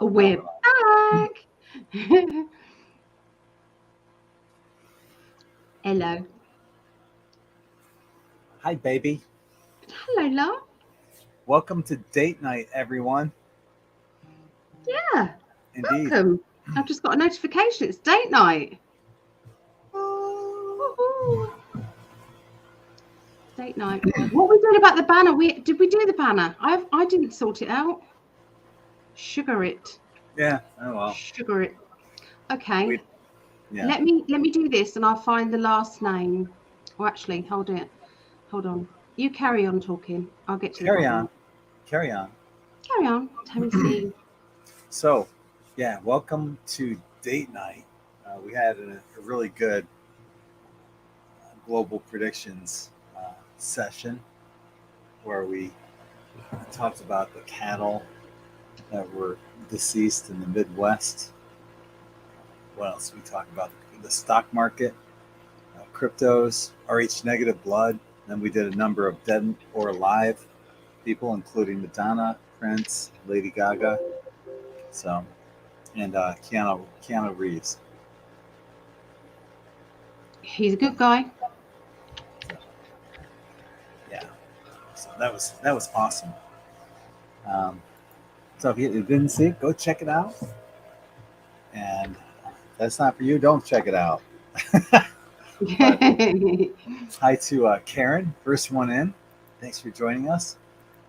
We're back. Hello. Hi, baby. Hello, love. Welcome to date night, everyone. Yeah. Indeed. Welcome. I've just got a notification. It's date night. Woohoo. Date night. What are we doing about the banner? Did we do the banner? I didn't sort it out. Sugar it. Yeah. Oh well. Sugar it. Okay. Yeah. Let me do this, and I'll find the last name. Oh, actually, hold on. You carry on talking. I'll get to the bottom. Carry on. Carry on. Let me see. So, yeah. Welcome to date night. We had a really good global predictions session where we talked about the cattle that were deceased in the Midwest. What else? We talked about the stock market, cryptos, RH negative blood. Then we did a number of dead or alive people, including Madonna, Prince, Lady Gaga, so and Keanu Reeves. He's a good guy. Yeah, so that was awesome. So if you didn't see it, go check it out. And if that's not for you, don't check it out. Hi to Karen, first one in. Thanks for joining us.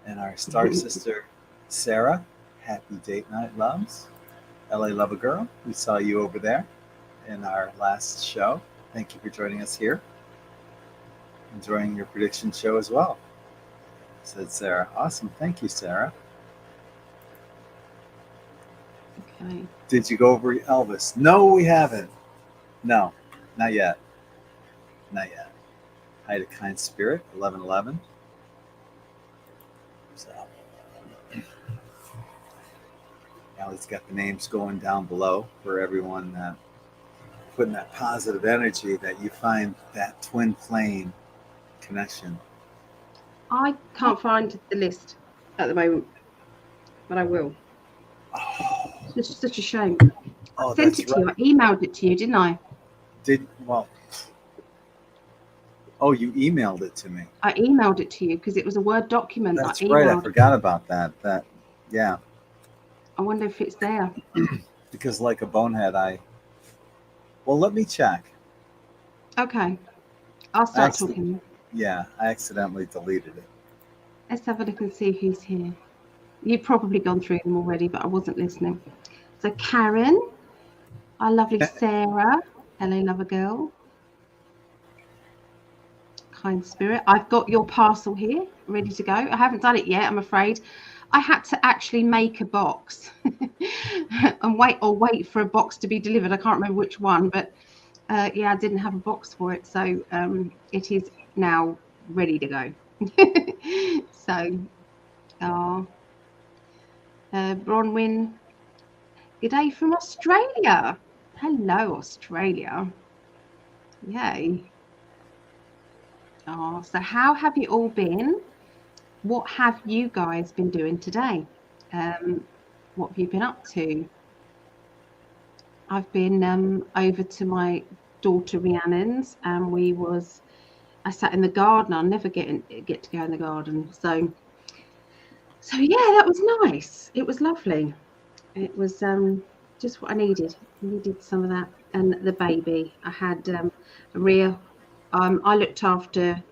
And our star sister, Sarah. Happy date night, loves. LA Love a Girl. We saw you over there in our last show. Thank you for joining us here. Enjoying your prediction show as well, said Sarah. Awesome. Thank you, Sarah. Okay. Did you go over Elvis? No, we haven't. No, not yet. Not yet. Hi to Kind Spirit, 1111. So, now it's got the names going down below for everyone putting that positive energy that you find that twin flame connection. I can't find the list at the moment, but I will. Oh, it's such a shame. Oh, I sent it to you. I emailed it to you, didn't I? Oh, you emailed it to me. I emailed it to you because it was a Word document. That's right. I forgot about that. Yeah. I wonder if it's there. Because like a bonehead, well, let me check. Okay. I'll start talking. Yeah, I accidentally deleted it. Let's have a look and see who's here. You've probably gone through them already, but I wasn't listening. So Karen, our lovely Sarah, LA Lover Girl, Kind Spirit. I've got your parcel here, ready to go. I haven't done it yet, I'm afraid. I had to actually make a box and wait for a box to be delivered. I can't remember which one, but yeah, I didn't have a box for it. So it is now ready to go. So, Bronwyn, good day from Australia. Hello, Australia. Yay. Oh, so how have you all been? What have you guys been doing today? What have you been up to? I've been over to my daughter Rhiannon's, and I sat in the garden. I'll never get to go in the garden. So yeah, that was nice. It was lovely. It was just what I needed. I needed some of that. And the baby, I had Rhea. I looked after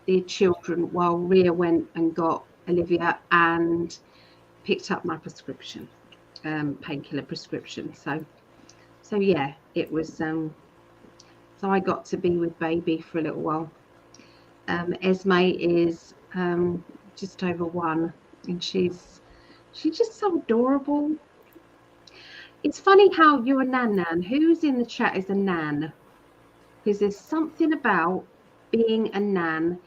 the children while Rhea went and got Olivia and picked up my prescription, painkiller prescription. So yeah, it was. So I got to be with baby for a little while. Esme is just over 1, and she's just so adorable. It's funny how you're a nan. Who's in the chat is a nan? Because there's something about being a nan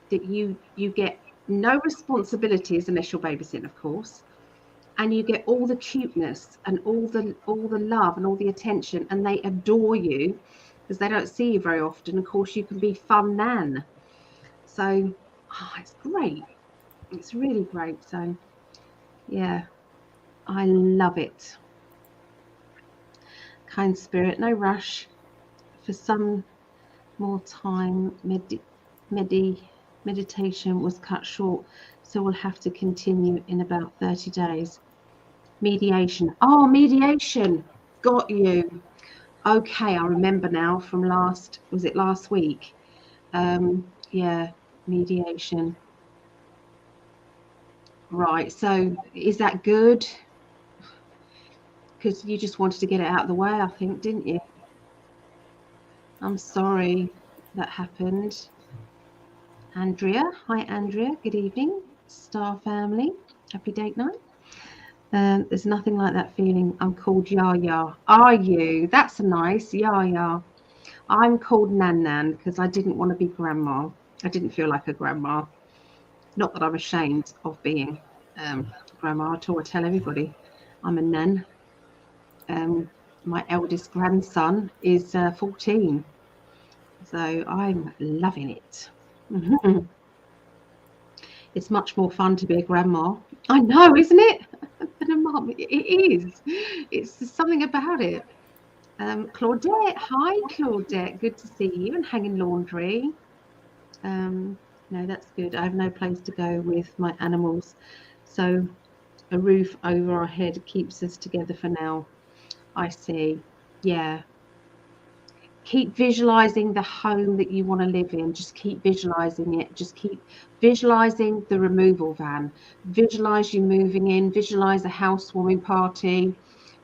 that you get no responsibilities unless you're babysitting, of course, and you get all the cuteness and all the love and all the attention, and they adore you because they don't see you very often. Of course, you can be fun nan. So it's great. It's really great. So yeah. I love it. Kind spirit, no rush. For some more time, meditation was cut short, so we'll have to continue in about 30 days. Mediation. Oh, mediation. Got you. Okay, I remember now from last week? Yeah, mediation. Right, so is that good? Because you just wanted to get it out of the way, I think, didn't you? I'm sorry that happened. Andrea, hi Andrea, good evening. Star family, happy date night. There's nothing like that feeling. I'm called Yaya. Are you? That's nice, Yaya. I'm called Nan Nan because I didn't want to be grandma. I didn't feel like a grandma. Not that I'm ashamed of being grandma at all. I tell everybody I'm a nan. My eldest grandson is 14, so I'm loving it. It's much more fun to be a grandma. I know, isn't it? Than a mum. It is. It's something about it. Claudette, hi Claudette, good to see you, and hanging laundry. No, that's good. I have no place to go with my animals, so a roof over our head keeps us together for now. I see. Yeah. Keep visualizing the home that you want to live in. Just keep visualizing it. Just keep visualizing the removal van. Visualize you moving in. Visualize a housewarming party.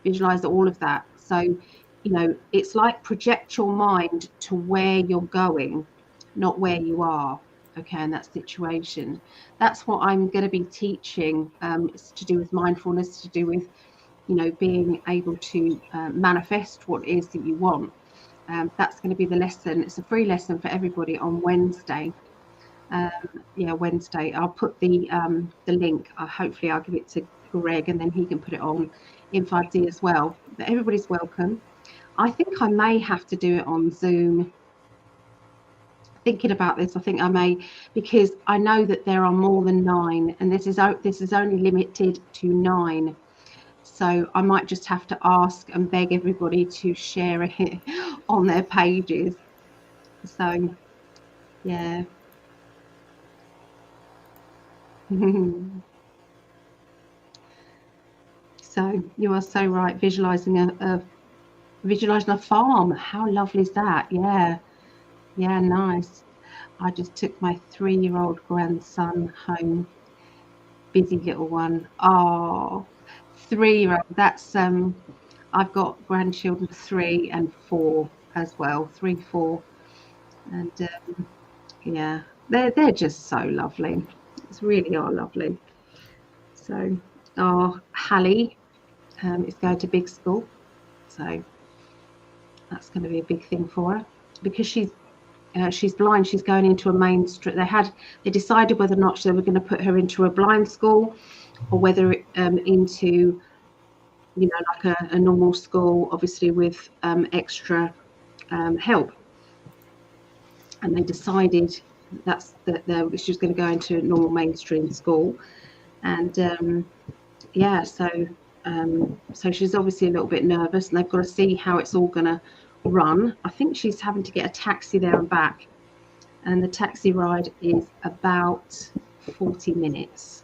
Visualize all of that. So, you know, it's like project your mind to where you're going, not where you are. Okay, in that situation. That's what I'm going to be teaching. It's to do with mindfulness, to do with, you know, being able to manifest what it is that you want. That's going to be the lesson. It's a free lesson for everybody on Wednesday. Yeah, Wednesday. I'll put the link. Hopefully I'll give it to Greg and then he can put it on in 5D as well. But everybody's welcome. I think I may have to do it on Zoom. Thinking about this, I think I may, because I know that there are more than 9, and this is only limited to 9. So I might just have to ask and beg everybody to share it on their pages. So, yeah. So you are so right. Visualizing a farm. How lovely is that? Yeah. Yeah, nice. I just took my 3-year-old grandson home. Busy little one. Oh, 3-year-old. That's I've got grandchildren 3 and 4 as well. 3, 4, and yeah, they're just so lovely. It's really are lovely. So, Hallie is going to big school, so that's going to be a big thing for her because she's blind. She's going into a mainstream. They decided whether or not they were going to put her into a blind school or whether into, you know, like a normal school, obviously with extra help. And they decided that she was going to go into a normal mainstream school, and yeah, so she's obviously a little bit nervous, and they've got to see how it's all going to run. I think she's having to get a taxi there and back, and the taxi ride is about 40 minutes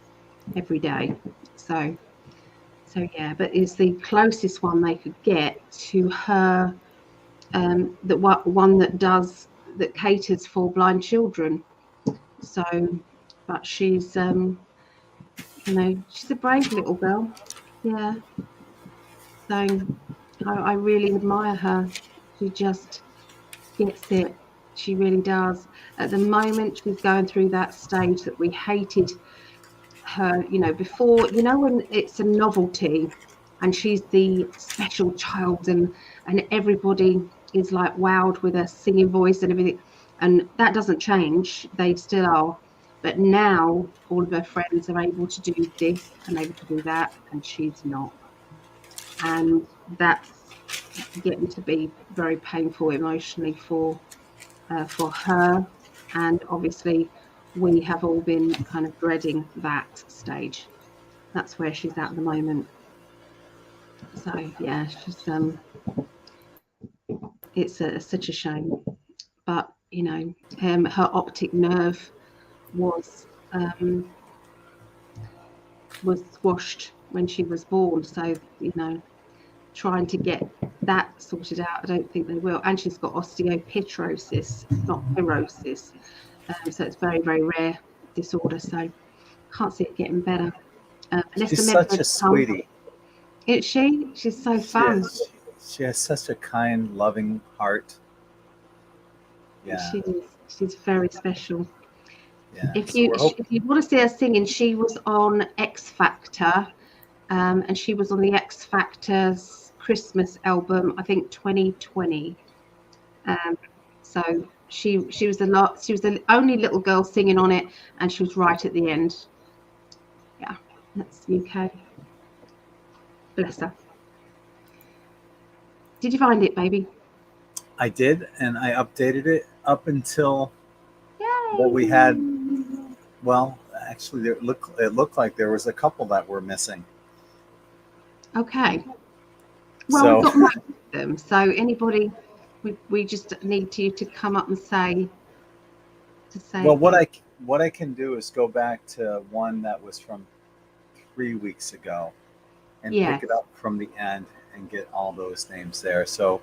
every day. So yeah, but it's the closest one they could get to her, one that caters for blind children. So, but she's you know, she's a brave little girl. Yeah. So I really admire her. She just gets it. She really does. At the moment, she's going through that stage that we hated her, you know, before, you know, when it's a novelty and she's the special child and everybody is like wowed with her singing voice and everything. And that doesn't change. They still are. But now all of her friends are able to do this and able to do that, and she's not. And that's getting to be very painful emotionally for her. And obviously we have all been kind of dreading that stage. That's where she's at the moment. So yeah, she's it's such a shame. But you know, her optic nerve was squashed when she was born. So you know, trying to get that sorted out, I don't think they will. And she's got osteoporosis, not cirrhosis. So it's very, very rare disorder. So can't see it getting better. Unless the She's such a medicines come. sweetie. Is she? She's so She fun. is. She has such a kind, loving heart. Yeah. She's very special. Yeah. If So you we're hoping. if you want to see her singing, she was on X Factor, and she was on the X Factor's Christmas album, I think 2020. So she was the only little girl singing on it, and she was right at the end. Yeah, that's UK. Bless her. Did you find it, baby? I did, and I updated it up until Yay! what we had. Well, actually, it looked like there was a couple that were missing. Okay. Well, So we've got most of them. So anybody, we just need you to come up and say. well, what I can do is go back to one that was from 3 weeks ago and Yes. pick it up from the end and get all those names there. So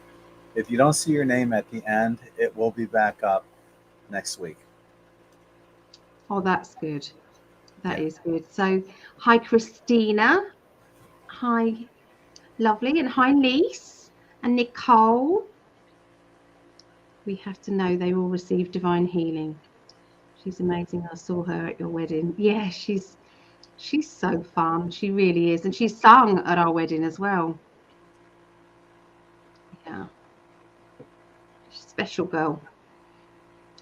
if you don't see your name at the end, it will be back up next week. Oh, that's good. That Yeah. is good. So, hi, Christina. Hi, lovely. And hi, Lise and Nicole. We have to know they will receive divine healing. She's amazing. I saw her at your wedding. Yeah, she's so fun. She really is. And she sung at our wedding as well. Yeah. Special girl.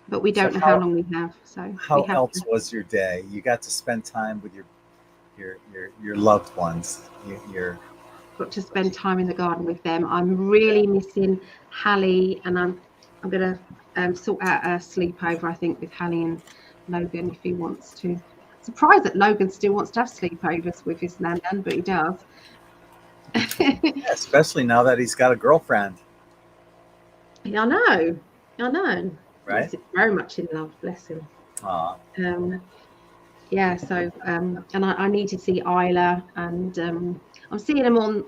But we don't know how long we have. So how we have else to. was your day? You got to spend time with your loved ones. Your Got to spend time in the garden with them. I'm really missing Hallie, and I'm gonna sort out a sleepover, I think, with Hallie and Logan if he wants to. Surprised that Logan still wants to have sleepovers with his nan, but he does. yeah, especially now that he's got a girlfriend. I know. Right? He's very much in love, bless him. Aw. Yeah, so and I need to see Isla, and I'm seeing him on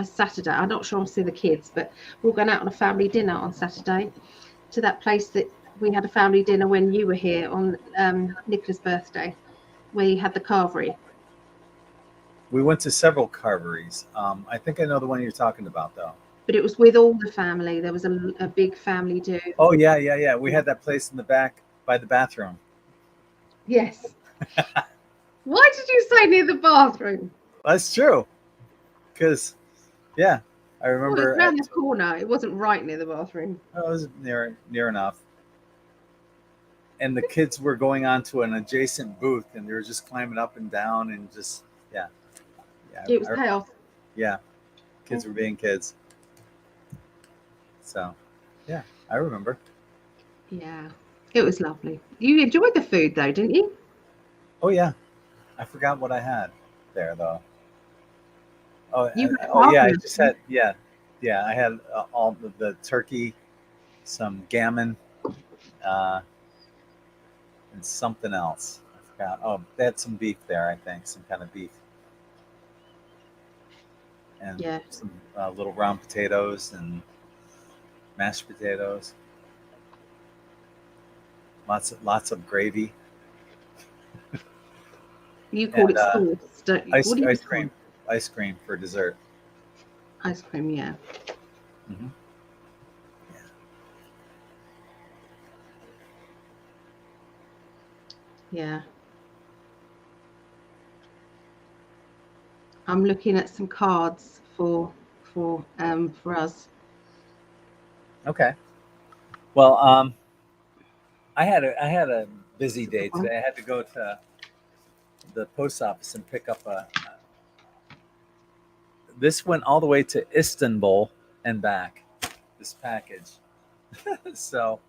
Saturday. I'm not sure I'll see the kids, but we're going out on a family dinner on Saturday to that place that we had a family dinner when you were here on Nicola's birthday, where you had the carvery. We went to several carveries. I think I know the one you're talking about, though. But it was with all the family. There was a big family do. Oh yeah. We had that place in the back by the bathroom. Yes. Why did you say near the bathroom? That's true. Because, yeah, I Well, remember. it was around the corner. It wasn't right near the bathroom. It was near enough. And the kids were going on to an adjacent booth, and they were just climbing up and down, and just yeah. It was chaos. Yeah, kids were being kids. So, yeah, I remember. Yeah, it was lovely. You enjoyed the food though, didn't you? Oh yeah, I forgot what I had there though. Oh, You yeah, I just had I had all the turkey, some gammon, and something else. I forgot. Oh, they had some beef there, I think, some kind of beef, and some little round potatoes and mashed potatoes. Lots of gravy. You call it sauce, don't you? Ice cream for dessert. Ice cream, yeah. Mm-hmm. Yeah. I'm looking at some cards for us. Okay. Well, I had a busy day today. I had to go to the post office and pick up this went all the way to Istanbul and back, this package. So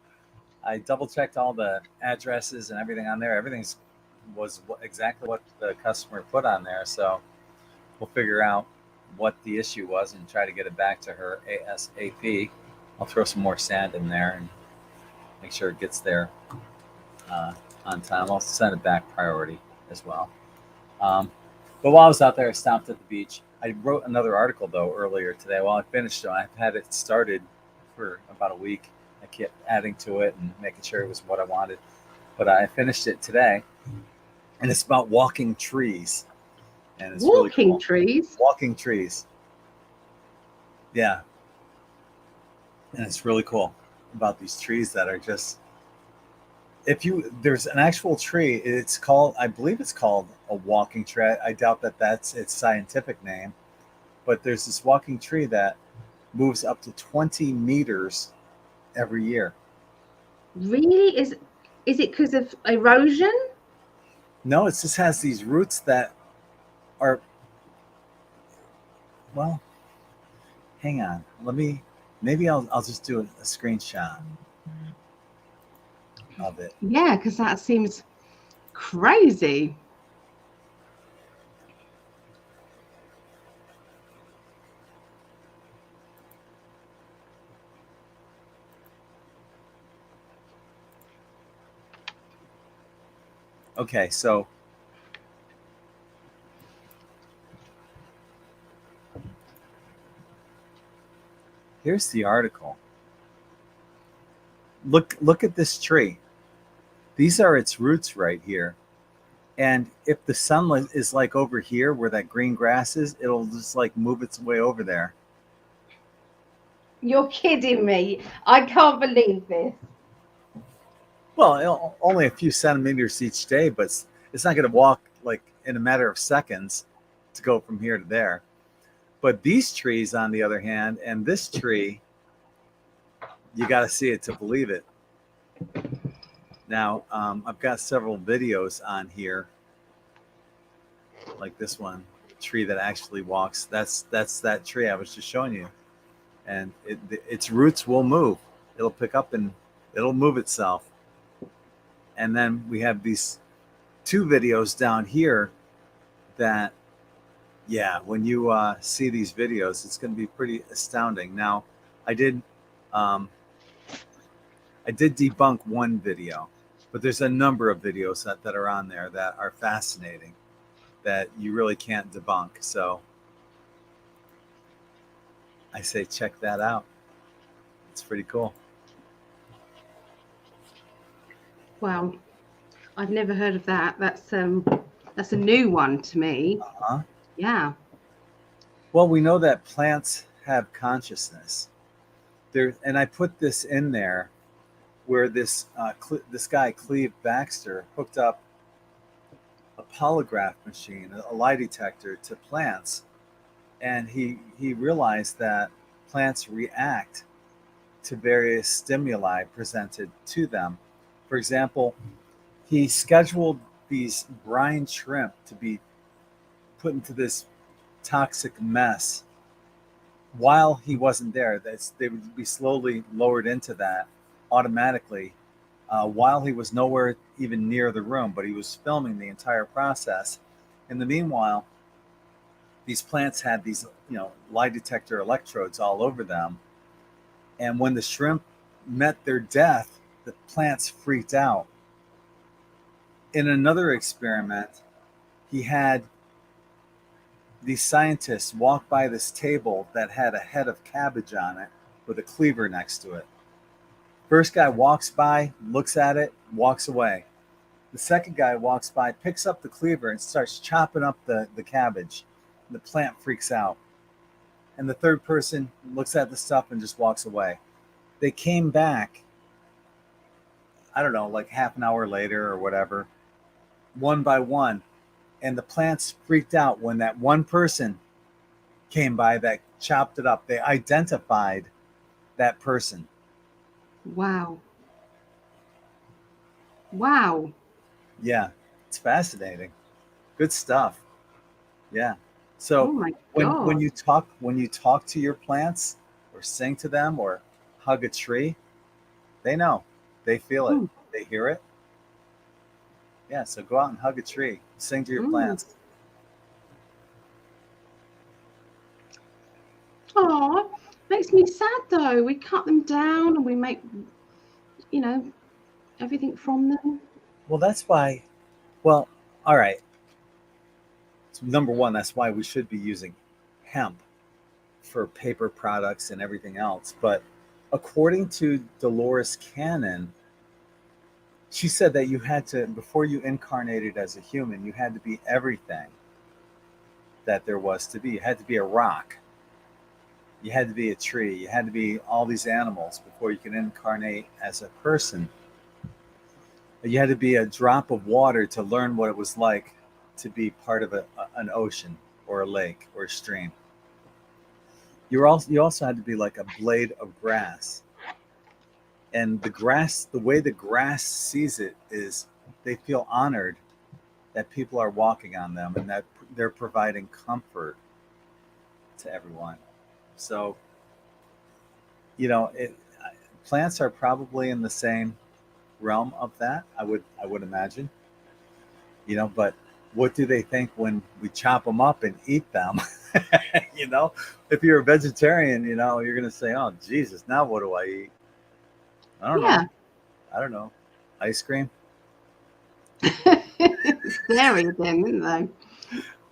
I double checked all the addresses and everything on there. Everything was exactly what the customer put on there. So we'll figure out what the issue was and try to get it back to her ASAP. I'll throw some more sand in there and make sure it gets there on time. I'll send it back priority as well. But while I was out there, I stopped at the beach. I wrote another article, though, earlier today. While I finished it, I've had it started for about a week. I kept adding to it and making sure it was what I wanted. But I finished it today, and it's about walking trees. And it's Walking really cool. trees? Walking trees. Yeah. And it's really cool about these trees that are just, there's an actual tree, I believe it's called a walking tree. I doubt that that's its scientific name, but there's this walking tree that moves up to 20 meters every year. Really? Is it because of erosion? No, it just has these roots that are, well, hang on. Maybe I'll just do a screenshot of it. Yeah, because that seems crazy. Okay, so here's the article. Look at this tree. These are its roots right here. And if the sun is like over here where that green grass is, it'll just like move its way over there. You're kidding me. I can't believe this. Well, only a few centimeters each day, but it's not going to walk like in a matter of seconds to go from here to there. But these trees, on the other hand, and this tree, you got to see it to believe it. Now, I've got several videos on here, like this one, tree that actually walks. That's that tree I was just showing you, and its roots will move. It'll pick up and it'll move itself. And then we have these two videos down here that, yeah, when you see these videos, it's going to be pretty astounding. Now, I did debunk one video, but there's a number of videos that are on there that are fascinating that you really can't debunk. So I say check that out. It's pretty cool. Wow, I've never heard of that. That's a new one to me. Uh-huh. Yeah. Well, we know that plants have consciousness. And I put this in there where this guy, Cleve Baxter, hooked up a polygraph machine, a lie detector, to plants. And he realized that plants react to various stimuli presented to them. For example, he scheduled these brine shrimp to be put into this toxic mess while he wasn't there. They would be slowly lowered into that automatically while he was nowhere even near the room, but he was filming the entire process. In the meanwhile, these plants had these, lie detector electrodes all over them. And when the shrimp met their death, the plants freaked out. In another experiment, he had these scientists walk by this table that had a head of cabbage on it with a cleaver next to it. First guy walks by, looks at it, walks away. The second guy walks by, picks up the cleaver and starts chopping up the cabbage. The plant freaks out. And the third person looks at the stuff and just walks away. They came back, I don't know, like half an hour later or whatever, one by one. And the plants freaked out when that one person came by that chopped it up. They identified that person. Wow. Wow. Yeah, it's fascinating. Good stuff. Yeah. So Oh my God. when you talk to your plants or sing to them or hug a tree, they know. They feel it. They hear it. Yeah, so go out and hug a tree. Sing to your plants. Oh, makes me sad though. We cut them down and we make, everything from them. Well, that's why. Well, all right. So number one, that's why we should be using hemp for paper products and everything else. But according to Dolores Cannon, she said that you had to, before you incarnated as a human, you had to be everything that there was to be. You had to be a rock. You had to be a tree. You had to be all these animals before you can incarnate as a person. You had to be a drop of water to learn what it was like to be part of an ocean or a lake or a stream. You also had to be like a blade of grass. And the grass, the way the grass sees it is they feel honored that people are walking on them and that they're providing comfort to everyone. So, plants are probably in the same realm of that. I would imagine. But what do they think when we chop them up and eat them? If you're a vegetarian, you're gonna say, "Oh Jesus, now what do I eat?" I don't know. I don't know. Ice cream. It's scary then, isn't they?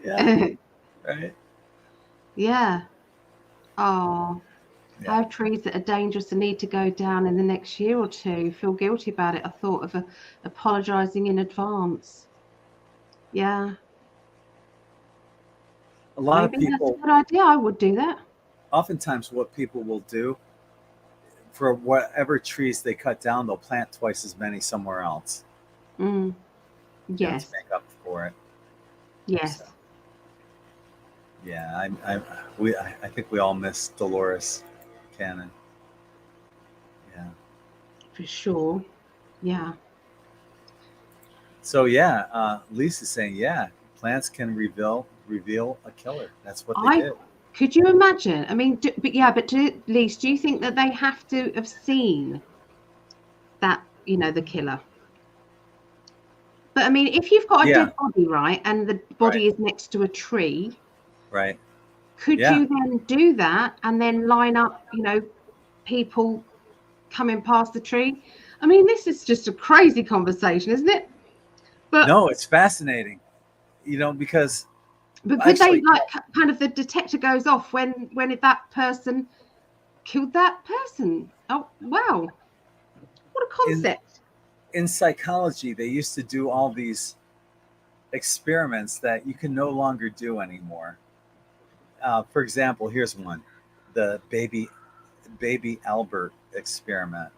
Yeah. Right. Yeah. Oh, Yeah. I have trees that are dangerous and need to go down in the next year or two. Feel guilty about it. I thought of apologizing in advance. Yeah. A lot of Maybe that's a people, good idea. I would do that. oftentimes, what people will do for whatever trees they cut down, they'll plant twice as many somewhere else. Mm. To Yes. make up for it. Yes. So, yeah, I think we all miss Dolores Cannon. Yeah. For sure. Yeah. So yeah, Lisa's saying, yeah, plants can reveal a killer. That's what they did. Could you imagine? I mean, Lise, do you think that they have to have seen that, the killer? But I mean, if you've got a dead body, right, and the body is next to a tree, right? Could you then do that and then line up, people coming past the tree? I mean, this is just a crazy conversation, isn't it? But no, it's fascinating, because could they kind of the detector goes off when that person killed that person? Oh wow, what a concept! In psychology, they used to do all these experiments that you can no longer do anymore. For example, here's one: the baby Albert experiment.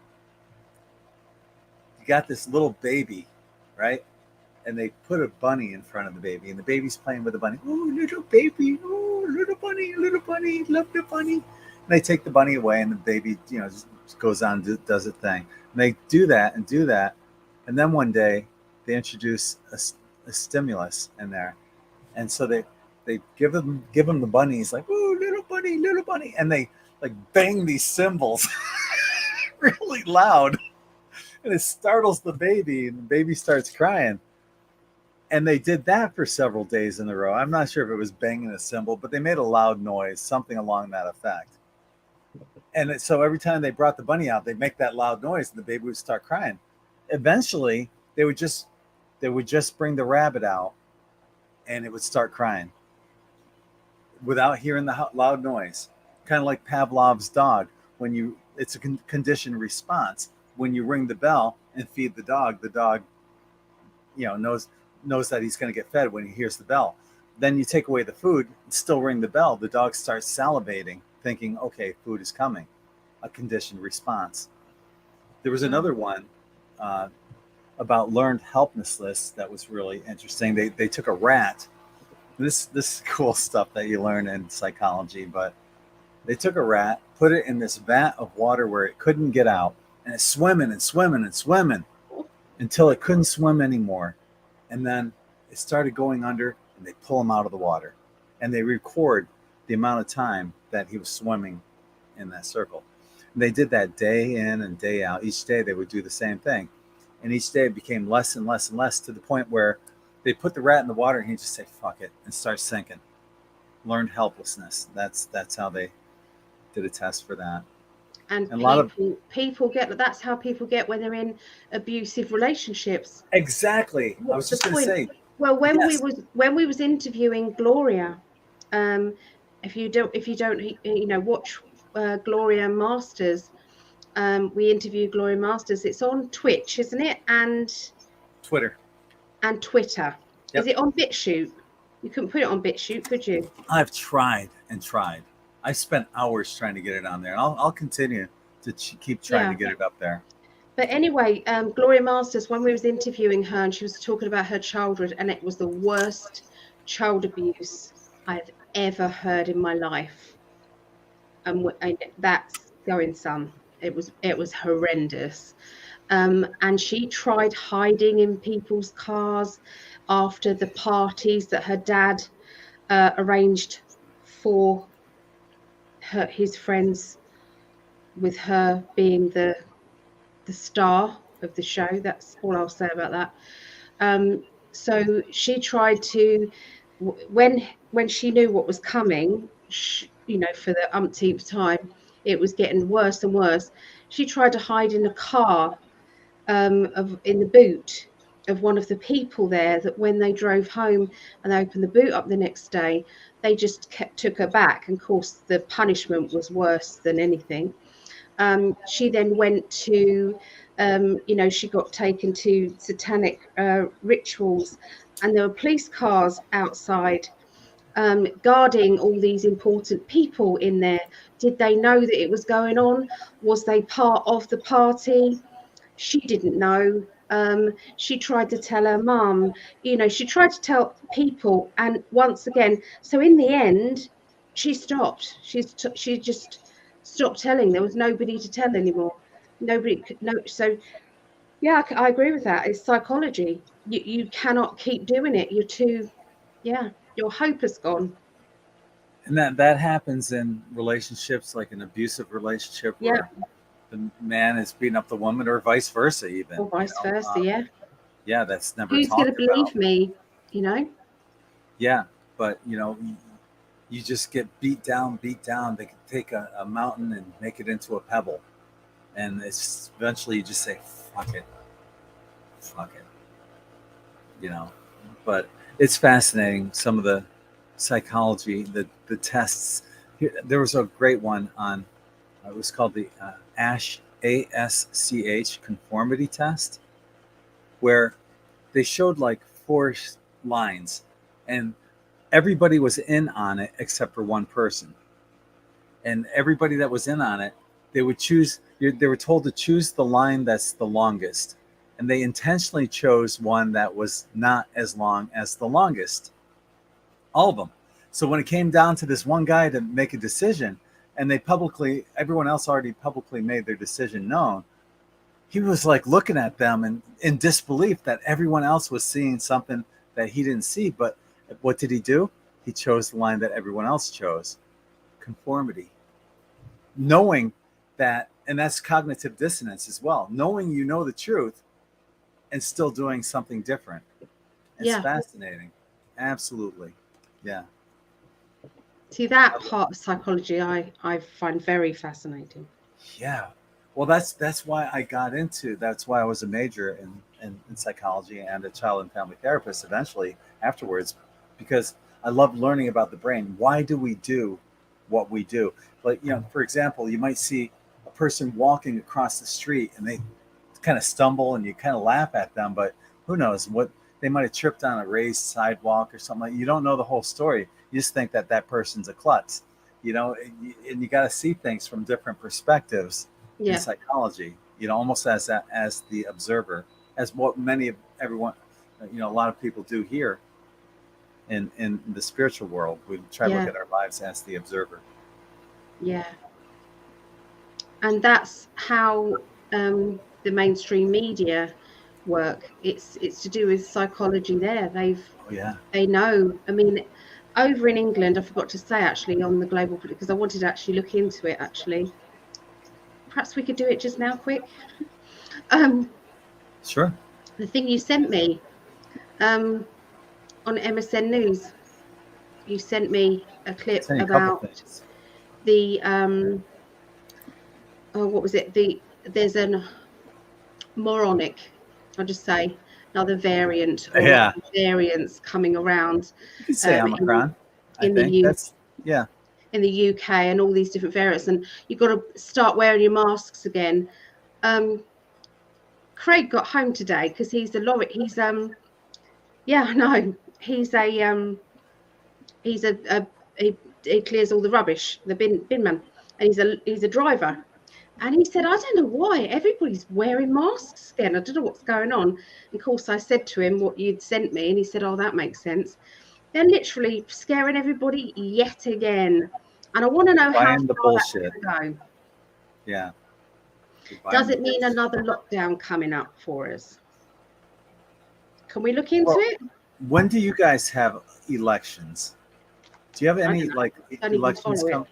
You got this little baby, right? And they put a bunny in front of the baby, and the baby's playing with the bunny. Oh, little baby! Oh, little bunny! Love the bunny! And they take the bunny away, and the baby, just goes on, does its thing. And they do that, and then one day they introduce a stimulus in there, and so they give him the bunny. He's like, oh, little bunny, and they like bang these cymbals really loud, and it startles the baby, and the baby starts crying. And they did that for several days in a row. I'm not sure if it was banging a cymbal, but they made a loud noise, something along that effect. And so every time they brought the bunny out, they'd make that loud noise, and the baby would start crying. Eventually, they would just bring the rabbit out, and it would start crying without hearing the loud noise. Kind of like Pavlov's dog. It's a conditioned response. When you ring the bell and feed the dog, knows that he's going to get fed when he hears the bell. Then you take away the food, still ring the bell. The dog starts salivating, thinking, okay, food is coming. A conditioned response. There was another one about learned helplessness that was really interesting. They took a rat. This is cool stuff that you learn in psychology, but they took a rat, put it in this vat of water where it couldn't get out, and it's swimming and swimming and swimming until it couldn't swim anymore. And then it started going under, and they pull him out of the water, and they record the amount of time that he was swimming in that circle. And they did that day in and day out. Each day they would do the same thing, and each day it became less and less and less, to the point where they put the rat in the water, and he'd just say "fuck it" and start sinking. Learned helplessness. That's how they did a test for that. And a lot of people get, that's how people get when they're in abusive relationships. exactly. I was What's the just going to point? say, Well, when yes. we was interviewing Gloria, if you don't watch Gloria Masters, we interviewed Gloria Masters. It's on Twitch, isn't it? And Twitter and Twitter. Yep. Is it on BitChute? You couldn't put it on BitChute, could you? I've tried and tried. I spent hours trying to get it on there. I'll continue to keep trying to get it up there. But anyway, Gloria Masters, when we was interviewing her, and she was talking about her childhood, and it was the worst child abuse I've ever heard in my life. And that's going some. It was horrendous. And she tried hiding in people's cars after the parties that her dad arranged for his friends, with her being the star of the show. That's all I'll say about that. So she tried to, when she knew what was coming, for the umpteenth time, it was getting worse and worse. She tried to hide in a car, in the boot of one of the people there, that when they drove home and they opened the boot up the next day, they just took her back. And of course, the punishment was worse than anything. She then went to, she got taken to satanic rituals, and there were police cars outside guarding all these important people in there. Did they know that it was going on? Was they part of the party? She didn't know. She tried to tell her mum, she tried to tell people. And once again, so in the end, she stopped. She just stopped telling. There was nobody to tell anymore. Nobody could know. So yeah, I agree with that. It's psychology. You cannot keep doing it. You're too, your hope is gone. And that happens in relationships, like an abusive relationship where the man is beating up the woman, or vice versa, even. Or vice versa, yeah, that's never Who's talked going to believe about. me, Yeah, but you just get beat down. They can take a mountain and make it into a pebble, and it's eventually you just say, fuck it. But it's fascinating, some of the psychology, the tests. There was a great one on, it was called the ASCH conformity test, where they showed like 4 lines, and everybody was in on it except for one person. And everybody that was in on it, they were told to choose the line that's the longest. And they intentionally chose one that was not as long as the longest. All of them. So when it came down to this one guy to make a decision, and everyone else already publicly made their decision known, he was like looking at them and in disbelief that everyone else was seeing something that he didn't see. But what did he do? He chose the line that everyone else chose. Conformity. Knowing that, and that's cognitive dissonance as well. Knowing you know the truth and still doing something different. It's fascinating. Absolutely. Yeah. See, that part of psychology I find very fascinating. Yeah. Well, that's why I got into, that's why I was a major in psychology and a child and family therapist eventually afterwards, because I love learning about the brain. Why do we do what we do? Like, for example, you might see a person walking across the street and they kind of stumble and you kind of laugh at them, but who knows what they might have tripped on a raised sidewalk or something. You don't know the whole story. You just think that person's a klutz, and you got to see things from different perspectives in psychology, almost as the observer, as what everyone, a lot of people do here in the spiritual world. We try to look at our lives as the observer. Yeah. And that's how the mainstream media work. It's to do with psychology there. They know. I mean, over in England, I forgot to say actually on the global, because I wanted to actually look into it actually. Perhaps we could do it just now quick. Sure. The thing you sent me on MSN News, you sent me a clip about the what was it? There's an moronic, I'll just say, another variant or variants coming around. You could say Omicron. In the UK and all these different variants, and you've got to start wearing your masks again. Craig got home today because he's a lorry. He's he clears all the rubbish, the bin man, and he's a driver. And he said, I don't know why everybody's wearing masks again. I don't know what's going on. And of course, I said to him what you'd sent me, and he said, oh, that makes sense. They're literally scaring everybody yet again. And I want to know how the bullshit go. Yeah. Does it mean another lockdown coming up for us? Can we look into it? When do you guys have elections? Do you have any elections coming?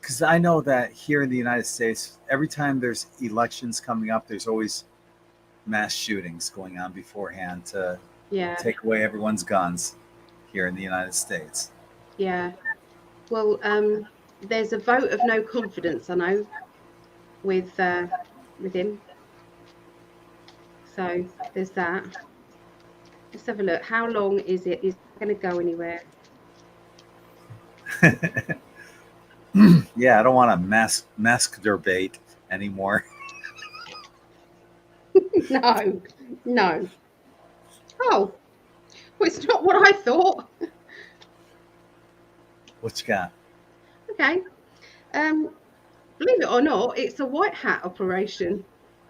Because I know that here in the United States, every time there's elections coming up, there's always mass shootings going on beforehand to take away everyone's guns here in the United States. Yeah. Well, there's a vote of no confidence, I know, with him. So there's that. Let's have a look. How long is it? Is it going to go anywhere? Yeah, I don't want to mask debate anymore. No. Oh, well, it's not what I thought. What you got? Okay. Believe it or not, it's a white hat operation.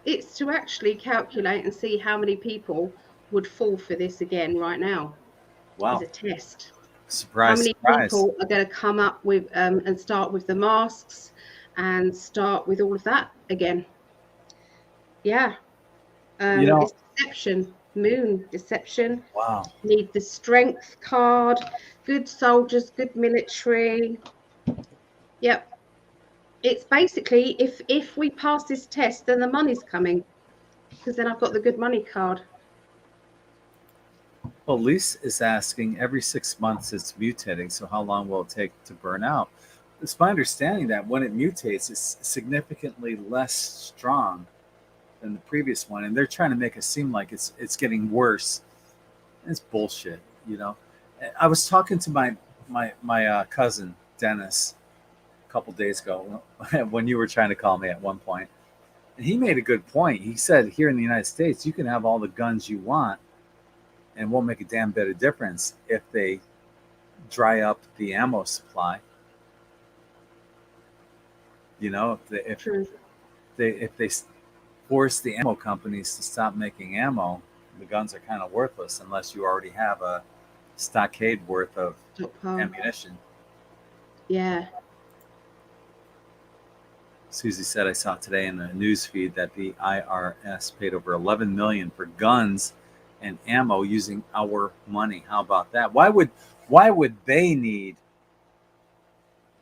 It's to actually calculate and see how many people would fall for this again right now. Wow. As a test. Surprise, how many people are going to come up with and start with the masks and start with all of that again? Yeah. It's deception. Moon deception. Wow. Need the strength card. Good soldiers, good military. Yep. It's basically if we pass this test, then the money's coming, because then I've got the good money card. Well, Lise is asking, every 6 months it's mutating, so how long will it take to burn out? It's my understanding that when it mutates, it's significantly less strong than the previous one, and they're trying to make it seem like it's getting worse. It's bullshit, you know. I was talking to my cousin Dennis a couple days ago when you were trying to call me at one point, and he made a good point. He said, here in the United States, you can have all the guns you want, and it won't make a damn bit of difference if they dry up the ammo supply. You know, if they force the ammo companies to stop making ammo, the guns are kind of worthless unless you already have a stockade worth of ammunition. Yeah. Susie said, I saw today in the news feed that the IRS paid over $11 million for guns and ammo using our money. How about that? Why would they need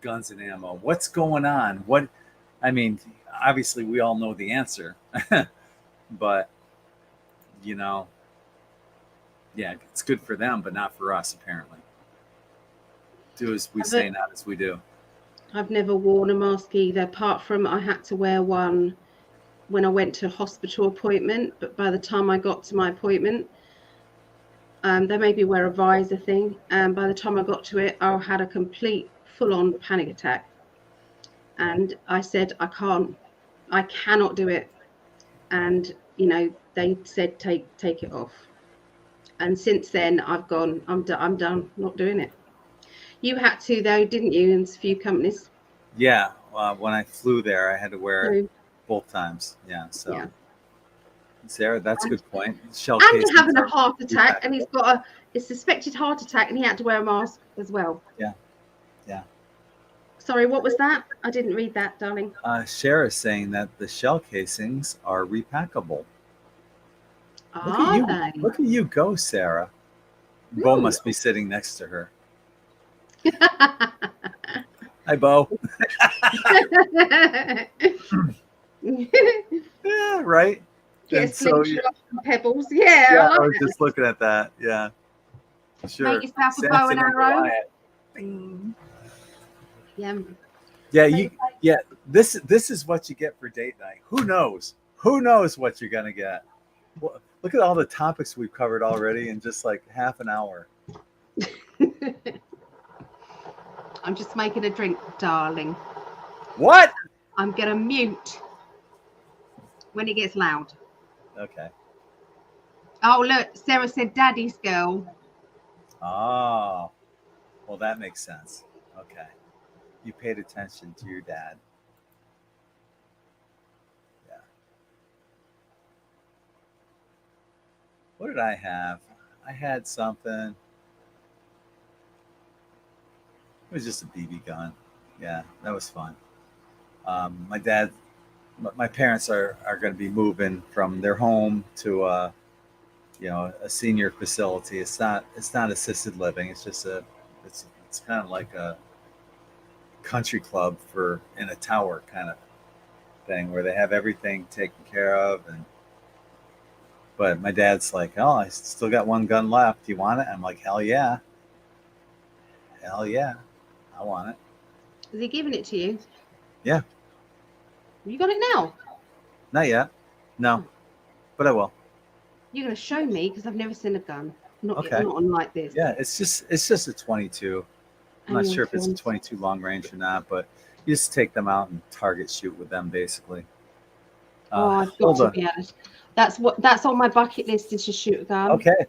guns and ammo? What's going on? Obviously we all know the answer, but yeah, it's good for them, but not for us, apparently. Do as we say, not as we do. I've never worn a mask either, apart from I had to wear one when I went to a hospital appointment, but by the time I got to my appointment, they made me wear a visor thing, and by the time I got to it, I had a complete full-on panic attack, and I said, I cannot do it, and they said take it off, and since then I've gone, I'm done, not doing it. You had to though, didn't you, in a few companies? Yeah, when I flew there, I had to wear it both times. Yeah, so yeah. Sarah, that's a good point. And having a heart attack, and he's got a suspected heart attack, and he had to wear a mask as well. Yeah. Sorry, what was that? I didn't read that, darling. Cher is saying that the shell casings are repackable. Look at you go, Sarah. Ooh. Bo must be sitting next to her. Hi, Bo. Yeah, right. And so pebbles. Yeah, I was just looking at that. Yeah, sure. Make yourself a bow and arrow. Yeah. Yeah, yeah. This is what you get for date night. Who knows? Who knows what you're gonna get? Well, look at all the topics we've covered already in just like half an hour. I'm just making a drink, darling. What? I'm gonna mute when it gets loud. Okay. Oh look, Sarah said daddy's girl. Oh, well, that makes sense. Okay. You paid attention to your dad. Yeah. What did I have? I had something. It was just a BB gun. Yeah, that was fun. My parents are going to be moving from their home to a senior facility. It's not assisted living. It's just it's kind of like a country club in a tower kind of thing where they have everything taken care of. But my dad's like, oh, I still got one gun left. Do you want it? I'm like, hell yeah, I want it. Is he giving it to you? Yeah. You got it now? Not yet. No, but I will. You're gonna show me because I've never seen a gun. Not Okay. not on like this. Yeah, it's just a 22. I'm not sure if it's a 22 long range or not, but you just take them out and target shoot with them, basically. I've got to be honest. That's on my bucket list is to shoot a gun. Okay,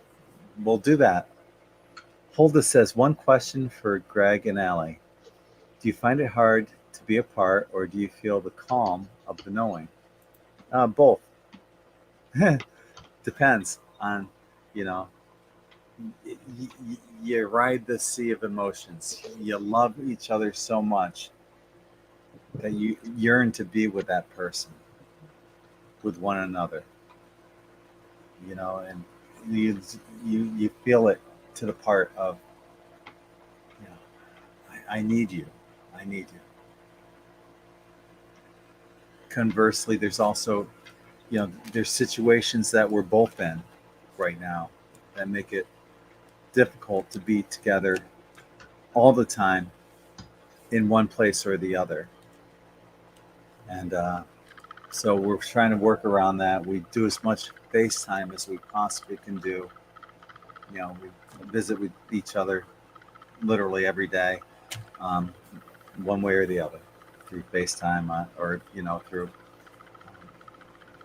we'll do that. Hulda says, one question for Greg and Ali. Do you find it hard to be apart, or do you feel the calm of the knowing? Both. Depends on, you ride the sea of emotions. You love each other so much that you yearn to be with that person, with one another. And you feel it to the part of, I need you. I need you. Conversely, there's also, there's situations that we're both in right now that make it difficult to be together all the time in one place or the other. And so we're trying to work around that. We do as much FaceTime as we possibly can do. We visit with each other literally every day, one way or the other, through FaceTime or through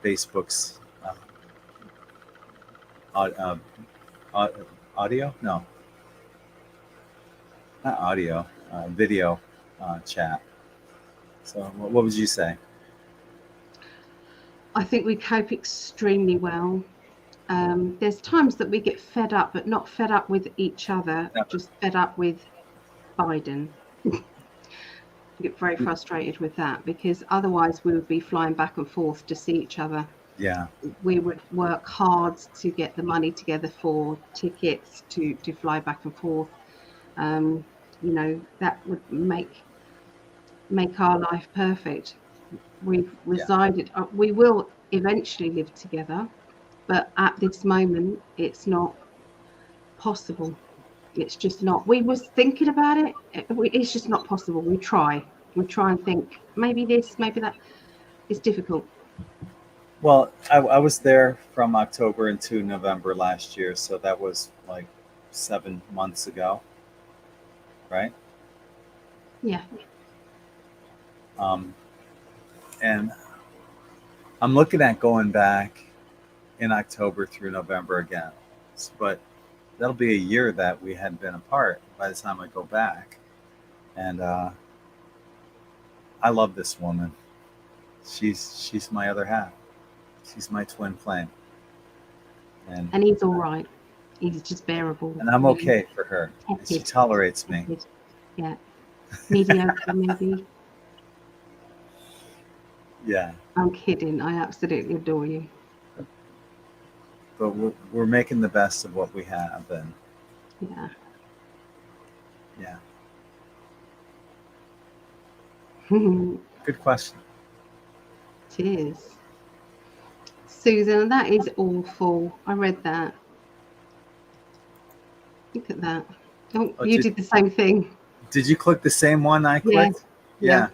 Facebook's audio? No, not audio, video chat. So what would you say? I think we cope extremely well. There's times that we get fed up, but not fed up with each other, just fed up with Biden. I get very frustrated with that because otherwise we would be flying back and forth to see each other. Yeah. We would work hard to get the money together for tickets to fly back and forth. That would make our life perfect. We've resided, we will eventually live together, but at this moment it's not possible. It's just not. We was thinking about it. It's just not possible. We try and think maybe this, maybe that. It's difficult. Well, I was there from October into November last year, so that was like 7 months ago, right? Yeah. And I'm looking at going back in October through November again, but that'll be a year that we hadn't been apart by the time I go back. And I love this woman. She's my other half. She's my twin flame. And he's all right. He's just bearable. And I'm okay for her. And she tolerates me. Yeah. Mediocre, maybe. Yeah. I'm kidding. I absolutely adore you. But we're making the best of what we have, and yeah. Good question. It is. Susan, that is awful. I read that. Look at that. Oh, you did the same thing. Did you click the same one I clicked? Yeah.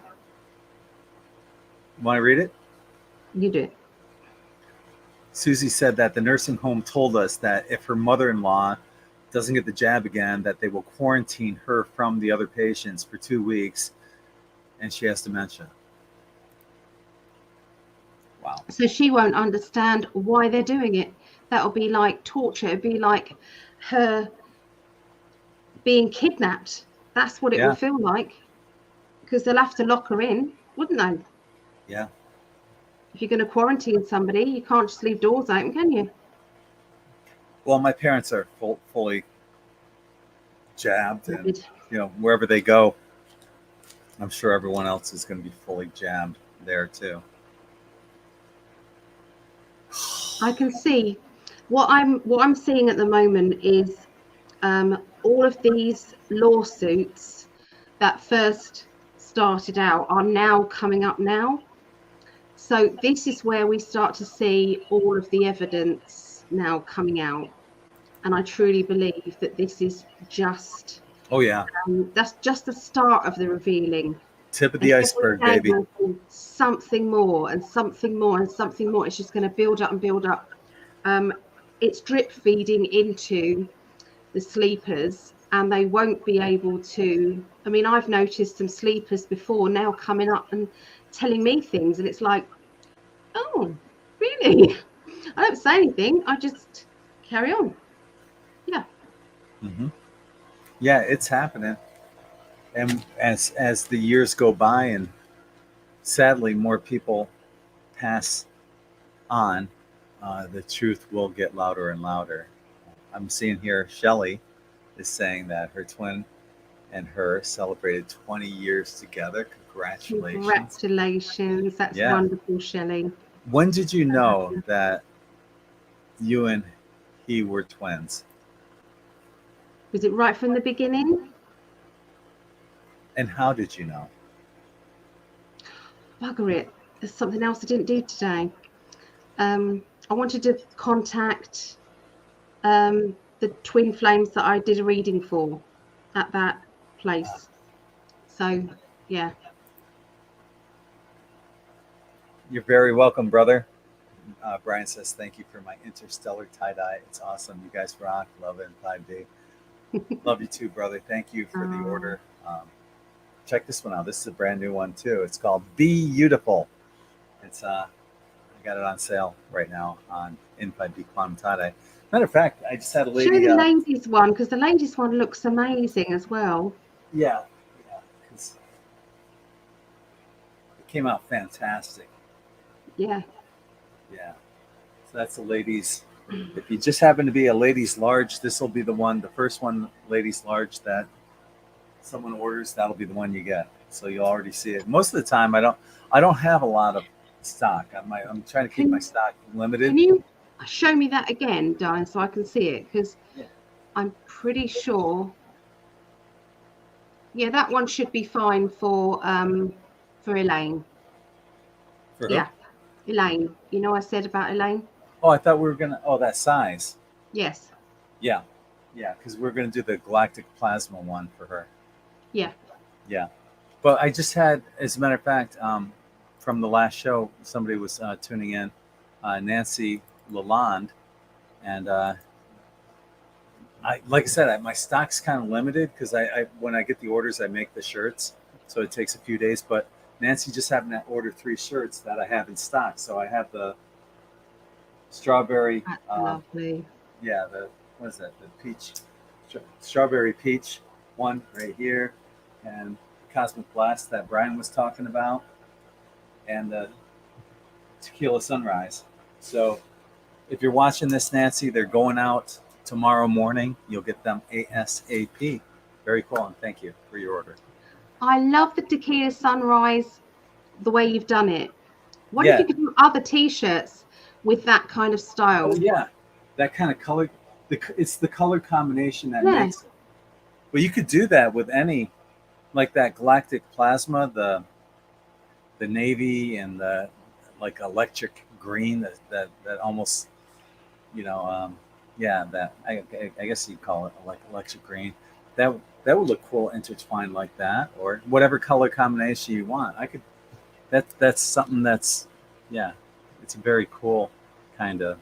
Want to read it? You do. Susie said that the nursing home told us that if her mother-in-law doesn't get the jab again, that they will quarantine her from the other patients for 2 weeks, and she has dementia. Wow. So she won't understand why they're doing it. That'll be like torture. It'll be like her being kidnapped. That's what it will feel like, because they'll have to lock her in, wouldn't they? Yeah. If you're going to quarantine somebody, you can't just leave doors open, can you? Well, my parents are fully jabbed, and wherever they go, I'm sure everyone else is going to be fully jabbed there too. I can see what I'm seeing at the moment is all of these lawsuits that first started out are now coming up now. So this is where we start to see all of the evidence now coming out. And I truly believe that this is just... Oh, yeah. That's just the start of the revealing. Tip of the iceberg, baby. Something more and something more and something more. It's just going to build up and build up. It's drip feeding into the sleepers, and they won't be able to... I mean, I've noticed some sleepers before now coming up and telling me things, and it's like, oh, really? I don't say anything. I just carry on. Yeah. Mm-hmm. Yeah, it's happening. And as the years go by, and sadly more people pass on, the truth will get louder and louder. I'm seeing here Shelley is saying that her twin and her celebrated 20 years together. Congratulations. Congratulations. That's wonderful, Shelley. When did you know that you and he were twins? Was it right from the beginning? And how did you know? Bugger it. There's something else I didn't do today. I wanted to contact the twin flames that I did a reading for at that place. So, yeah. You're very welcome, brother. Brian says, thank you for my interstellar tie-dye. It's awesome. You guys rock. Love it in 5D. Love you too, brother. Thank you for the order. Check this one out. This is a brand new one too. It's called Be Beautiful. It's I got it on sale right now on in 5D Quantum Tie-dye. Matter of fact, I just had a lady. Show the ladies one, because the ladies one looks amazing as well. Yeah. It came out fantastic. Yeah. Yeah. So that's the ladies. If you just happen to be a ladies large, this will be the one, the first one, ladies large, that someone orders. That'll be the one you get. So you'll already see it. Most of the time, I don't have a lot of stock. I'm trying to keep my stock limited. Can you show me that again, Diane, so I can see it? Because I'm pretty sure. Yeah, that one should be fine for Elaine. For who? Yeah, Elaine. You know I said about Elaine? Oh, I thought we were gonna. Oh, that size. Yes. Yeah, because we're gonna do the galactic plasma one for her. Yeah. Yeah, but I just had, as a matter of fact, from the last show, somebody was tuning in, Nancy Lalonde, and like I said, my stock's kind of limited because I when I get the orders, I make the shirts, so it takes a few days. But Nancy just happened to order 3 shirts that I have in stock, so I have the strawberry. Lovely. Yeah, what is that? The peach, strawberry peach one right here, and Cosmic Blast that Brian was talking about, and the Tequila Sunrise. So if you're watching this, Nancy, they're going out tomorrow morning. You'll get them ASAP. Very cool, and thank you for your order. I love the Tequila Sunrise, the way you've done it. What if you could do other T-shirts with that kind of style? Oh, yeah, that kind of color. It's the color combination that makes it. Well, you could do that with any, like that galactic plasma, the navy, and the like electric green that almost, that I guess you'd call it like electric green. That would look cool intertwined like that, or whatever color combination you want. I could that's something that's, yeah, it's a very cool kind of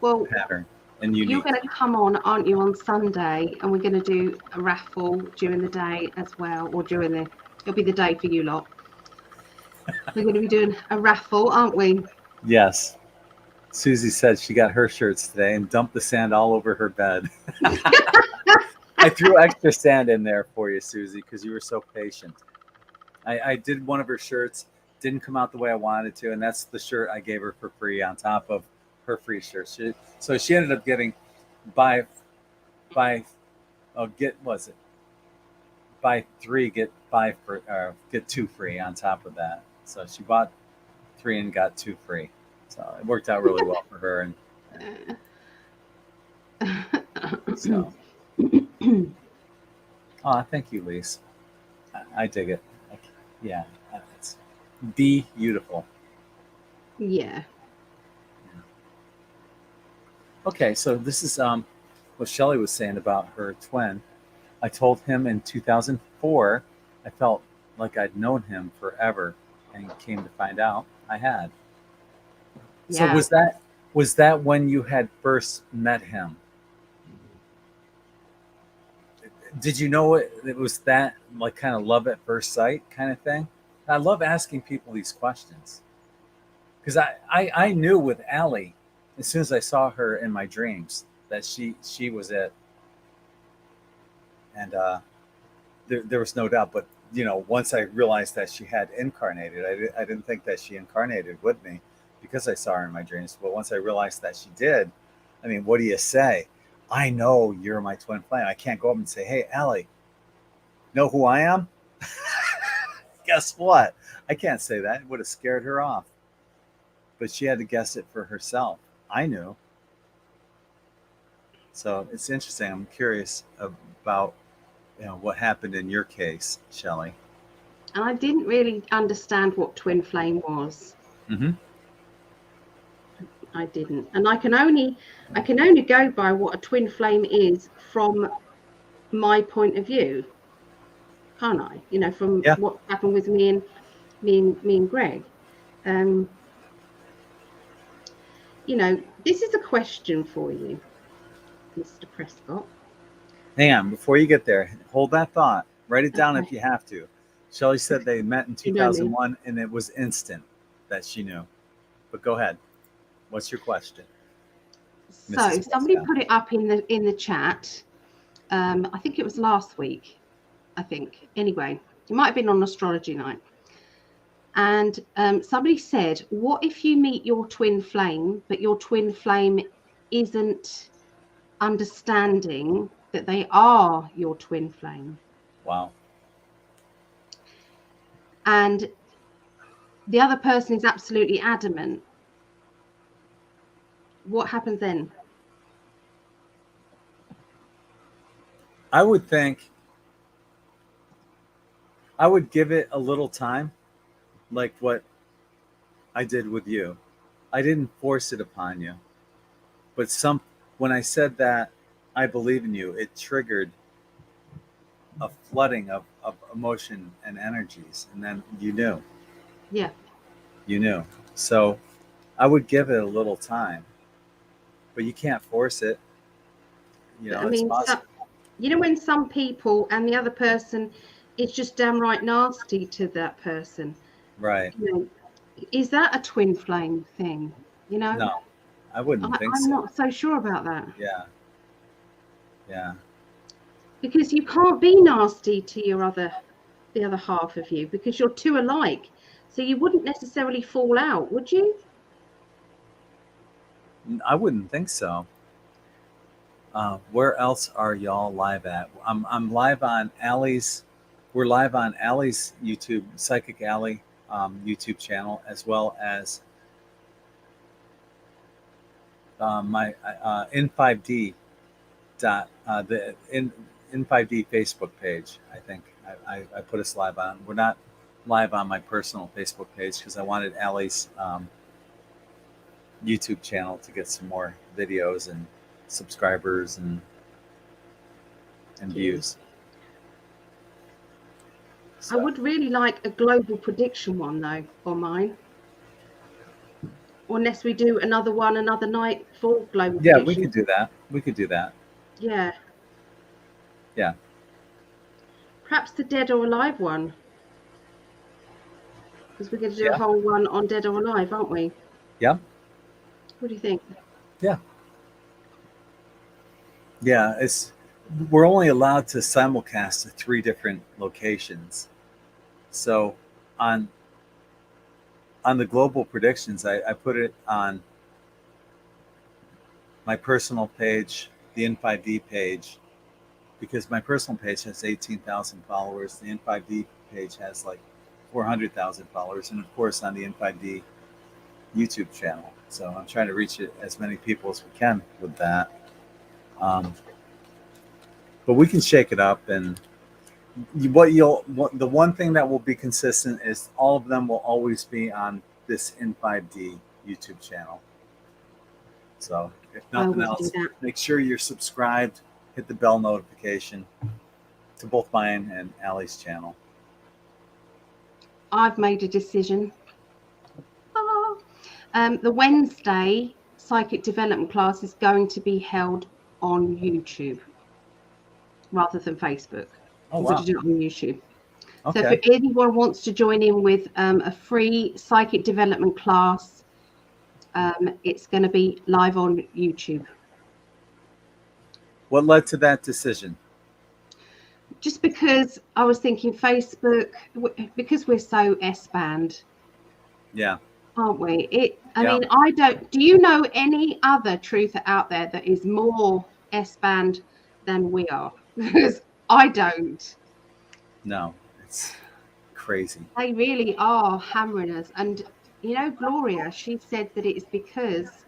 Well, pattern and you're unique. going to come on, aren't you, on Sunday, and we're going to do a raffle during the day as well, or it'll be the day for you lot. We're going to be doing a raffle, aren't we? Yes. Susie said she got her shirts today and dumped the sand all over her bed. I threw extra sand in there for you, Susie, because you were so patient. I did one of her shirts, didn't come out the way I wanted to, and that's the shirt I gave her for free on top of her free shirt. So she ended up getting buy 3 get 5 for get 2 free on top of that. So she bought 3 and got 2 free. So it worked out really well for her. And so, thank you, Lise. I dig it. Yeah, it's beautiful. Yeah. Okay, so this is what Shelley was saying about her twin. I told him in 2004 I felt like I'd known him forever, and came to find out I had. So Yeah. was that when you had first met him? Did you know it was that, like, kind of love at first sight kind of thing? I love asking people these questions because I knew with Ali, as soon as I saw her in my dreams, that she was it, and there was no doubt. But once I realized that she had incarnated, I didn't think that she incarnated with me because I saw her in my dreams. But once I realized that she did, I mean, what do you say? I know you're my twin flame. I can't go up and say, "Hey, Ali, know who I am?" Guess what? I can't say that. It would have scared her off. But she had to guess it for herself. I knew. So it's interesting. I'm curious about what happened in your case, Shelley. And I didn't really understand what twin flame was. Mm-hmm. I didn't. And I can only go by what a twin flame is from my point of view, can't I? From Yeah. what happened with me and Greg. This is a question for you, Mr. Prescott. Hang on. Before you get there, hold that thought. Write it down Okay. if you have to. Shelley said they met in You know me. 2001, and it was instant that she knew. But go ahead. What's your question? So Mrs. somebody Prescott. put it up in the chat. I think it was last week. I think. Anyway, it might have been on astrology night. And somebody said, what if you meet your twin flame, but your twin flame isn't understanding that they are your twin flame? Wow. And the other person is absolutely adamant. What happens then? I would think I would give it a little time, like what I did with you. I didn't force it upon you. But when I said that I believe in you, it triggered a flooding of emotion and energies. And then you knew. Yeah. You knew. So I would give it a little time. But you can't force it. I It's mean, possible. when some people and the other person is just downright nasty to that person. Right. Is that a twin flame thing? No, I wouldn't think I'm so. not so sure about that. Yeah. Yeah. Because you can't be nasty to the other half of you, because you're two alike. So you wouldn't necessarily fall out, would you? I wouldn't think so. Where else are y'all live at? I'm live on Allie's. We're live on Allie's YouTube, Psychic Allie YouTube channel, as well as my in5D the in5D Facebook page. I think I put us live on. We're not live on my personal Facebook page because I wanted Allie's YouTube channel to get some more videos and subscribers and views. I would really like a global prediction one though on mine. Or unless we do another one another night for global Yeah, prediction. we could do that. We could do that. Yeah. Yeah. Perhaps the dead or alive one. Because we're going to do a whole one on dead or alive, aren't we? Yeah. What do you think? Yeah. Yeah, we're only allowed to simulcast to 3 different locations. So on the global predictions, I put it on my personal page, the N5D page, because my personal page has 18,000 followers. The N5D page has like 400,000 followers, and of course on the N5D YouTube channel. So I'm trying to reach as many people as we can with that. But we can shake it up, and the one thing that will be consistent is all of them will always be on this N5D YouTube channel. So if nothing else, make sure you're subscribed, hit the bell notification to both mine and Ali's channel. I've made a decision. The Wednesday psychic development class is going to be held on YouTube rather than Facebook. Oh, We're wow. going to do it on YouTube. Okay. So if anyone wants to join in with a free psychic development class, it's going to be live on YouTube. What led to that decision? Just because I was thinking Facebook, because we're so S-band. Yeah. Aren't we? I mean, do you know any other truther out there that is more S-band than we are? Because I don't. No, it's crazy. They really are hammering us. And, Gloria, she said that it is because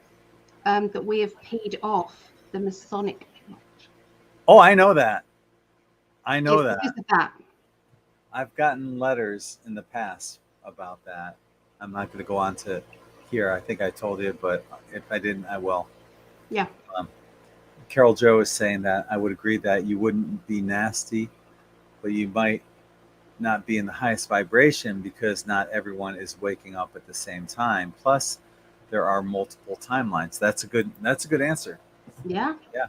that we have peed off the Masonic Lodge. Oh, I know that. I know that. Because of that. I've gotten letters in the past about that. I'm not going to go on to here. I think I told you, but if I didn't, I will. Yeah. Carol Jo is saying that I would agree that you wouldn't be nasty, but you might not be in the highest vibration because not everyone is waking up at the same time. Plus, there are multiple timelines. That's a good answer. Yeah. Yeah.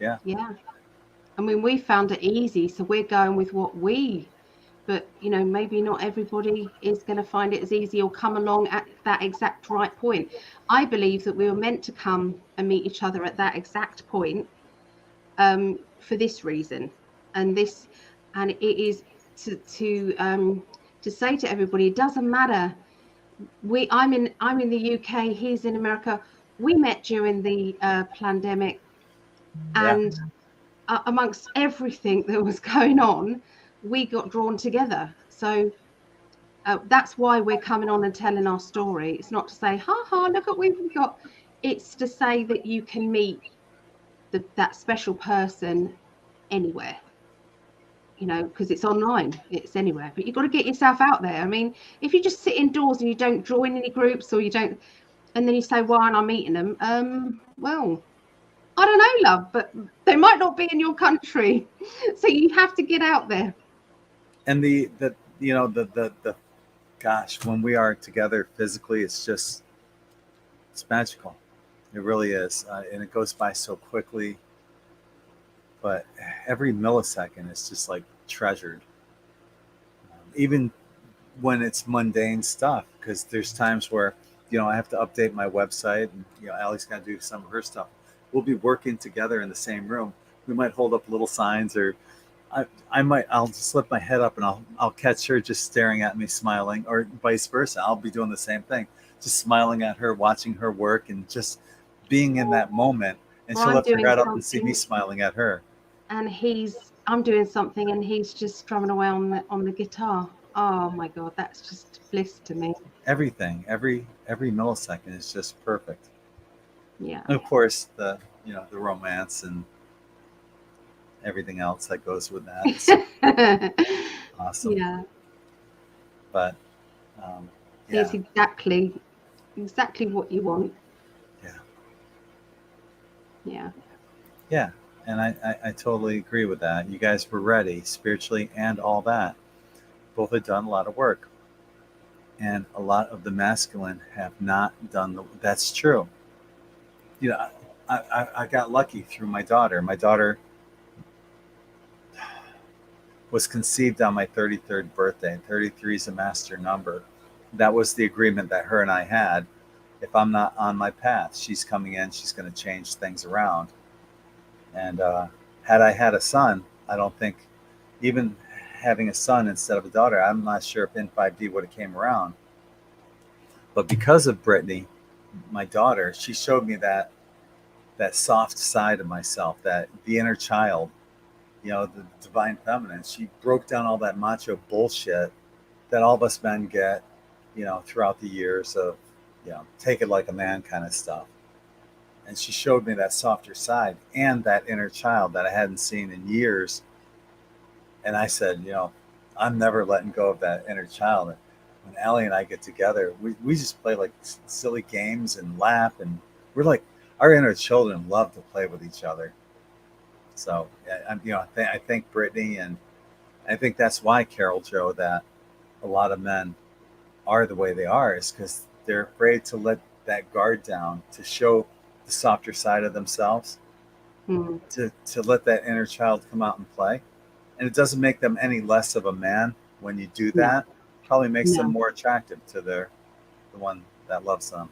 Yeah. Yeah. I mean, we found it easy, so we're going with what but maybe not everybody is going to find it as easy or come along at that exact right point. I believe that we were meant to come and meet each other at that exact point for this reason, and it is to say to everybody, it doesn't matter. I'm in the UK, he's in America. We met during the pandemic, and amongst everything that was going on, we got drawn together. So that's why we're coming on and telling our story. It's not to say, ha ha, look at what we've got. It's to say that you can meet that special person anywhere, because it's online, it's anywhere. But you've got to get yourself out there. I mean, if you just sit indoors and you don't join any groups, or you don't, and then you say, why aren't I meeting them? Well, I don't know, love, but they might not be in your country. So you have to get out there. And the gosh, when we are together physically, it's magical. It really is. And it goes by so quickly. But every millisecond is just like treasured. Even when it's mundane stuff, because there's times where, I have to update my website, and, Ali's got to do some of her stuff. We'll be working together in the same room. We might hold up little signs, or I'll just slip my head up and I'll catch her just staring at me smiling, or vice versa. I'll be doing the same thing, just smiling at her, watching her work, and just being in that moment. And she'll lift her head up and see me smiling at her. And I'm doing something and he's just strumming away on the guitar. Oh my God, that's just bliss to me. Everything, every millisecond is just perfect. Yeah. And of course, the romance and everything else that goes with that. Awesome. Yeah. But it's exactly what you want. Yeah. Yeah. Yeah. And I totally agree with that. You guys were ready spiritually and all that. both have done a lot of work, and a lot of the masculine have not done that's true. You know, I got lucky through my daughter. My daughter was conceived on my 33rd birthday. 33 is a master number. That was the agreement that her and I had. If I'm not on my path, she's coming in, she's going to change things around. And had I had a son, I don't think, even having a son instead of a daughter, I'm not sure if N5D would have came around. But because of Brittany, my daughter, she showed me that soft side of myself, that the inner child, the divine feminine. She broke down all that macho bullshit that all of us men get, throughout the years of, take it like a man kind of stuff. And she showed me that softer side and that inner child that I hadn't seen in years. And I said, I'm never letting go of that inner child. And when Ali and I get together, we just play like silly games and laugh. And we're like, our inner children love to play with each other. So, I think Brittany, and I think that's why, Carol Joe, that a lot of men are the way they are, is because they're afraid to let that guard down, to show the softer side of themselves, to let that inner child come out and play. And it doesn't make them any less of a man when you do that. Probably makes them more attractive to the one that loves them,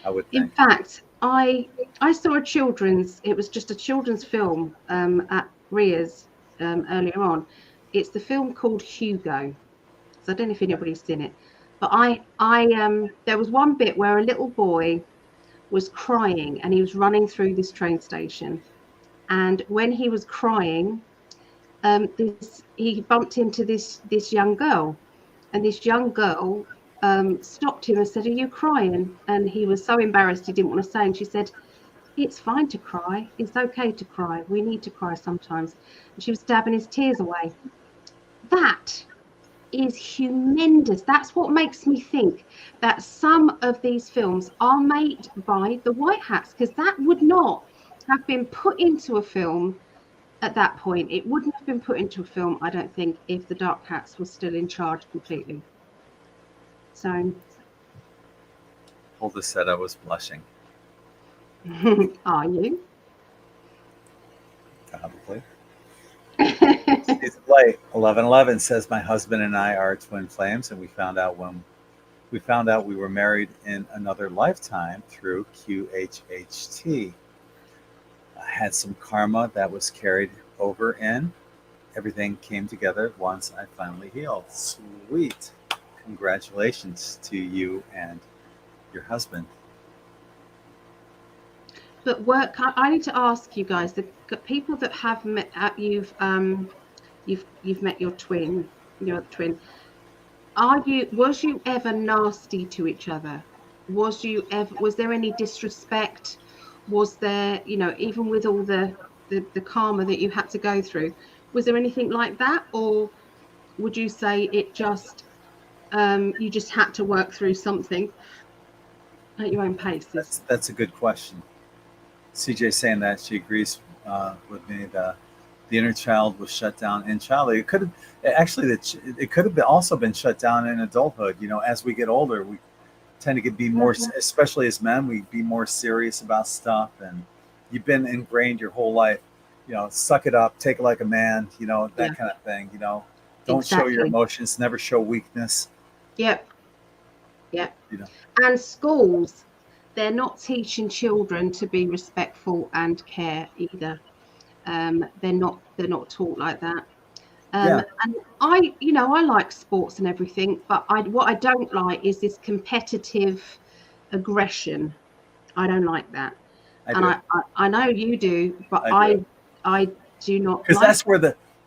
I would think. In fact, I saw it was just a children's film at Ria's earlier on. It's the film called Hugo. So I don't know if anybody's seen it, but there was one bit where a little boy was crying and he was running through this train station, and when he was crying, he bumped into this young girl, and this young girl stopped him and said, "Are you crying?" And he was so embarrassed he didn't want to say, and she said, "It's fine to cry. It's okay to cry. We need to cry sometimes." And she was dabbing his tears away. That is humongous. That's what makes me think that some of these films are made by the white hats, because that would not have been put into a film at that point. It wouldn't have been put into a film, I don't think, if the dark hats were still in charge completely. So Hulda said I was blushing. Are you? Probably. It's late. 11:11 says my husband and I are twin flames, and we found out we were married in another lifetime through QHHT. I had some karma that was carried over in. Everything came together once I finally healed. Sweet. Congratulations to you and your husband. But I need to ask you guys, the people that have met, you've met your twin, was you ever nasty to each other? Was there any disrespect? Was there, even with all the karma that you had to go through, was there anything like that? Or would you say it just, you just had to work through something at your own pace? That's a good question. CJ saying that she agrees with me. The inner child was shut down in childhood. It could have also been shut down in adulthood. As we get older, we tend to be more, especially as men, we be more serious about stuff. And you've been ingrained your whole life. Suck it up, take it like a man. That kind of thing. Don't show your emotions. Never show weakness. Yep. And schools, they're not teaching children to be respectful and care either. They're not taught like that. And I like sports and everything, but what I don't like is this competitive aggression. I don't like that. I know you do, but I do not. Because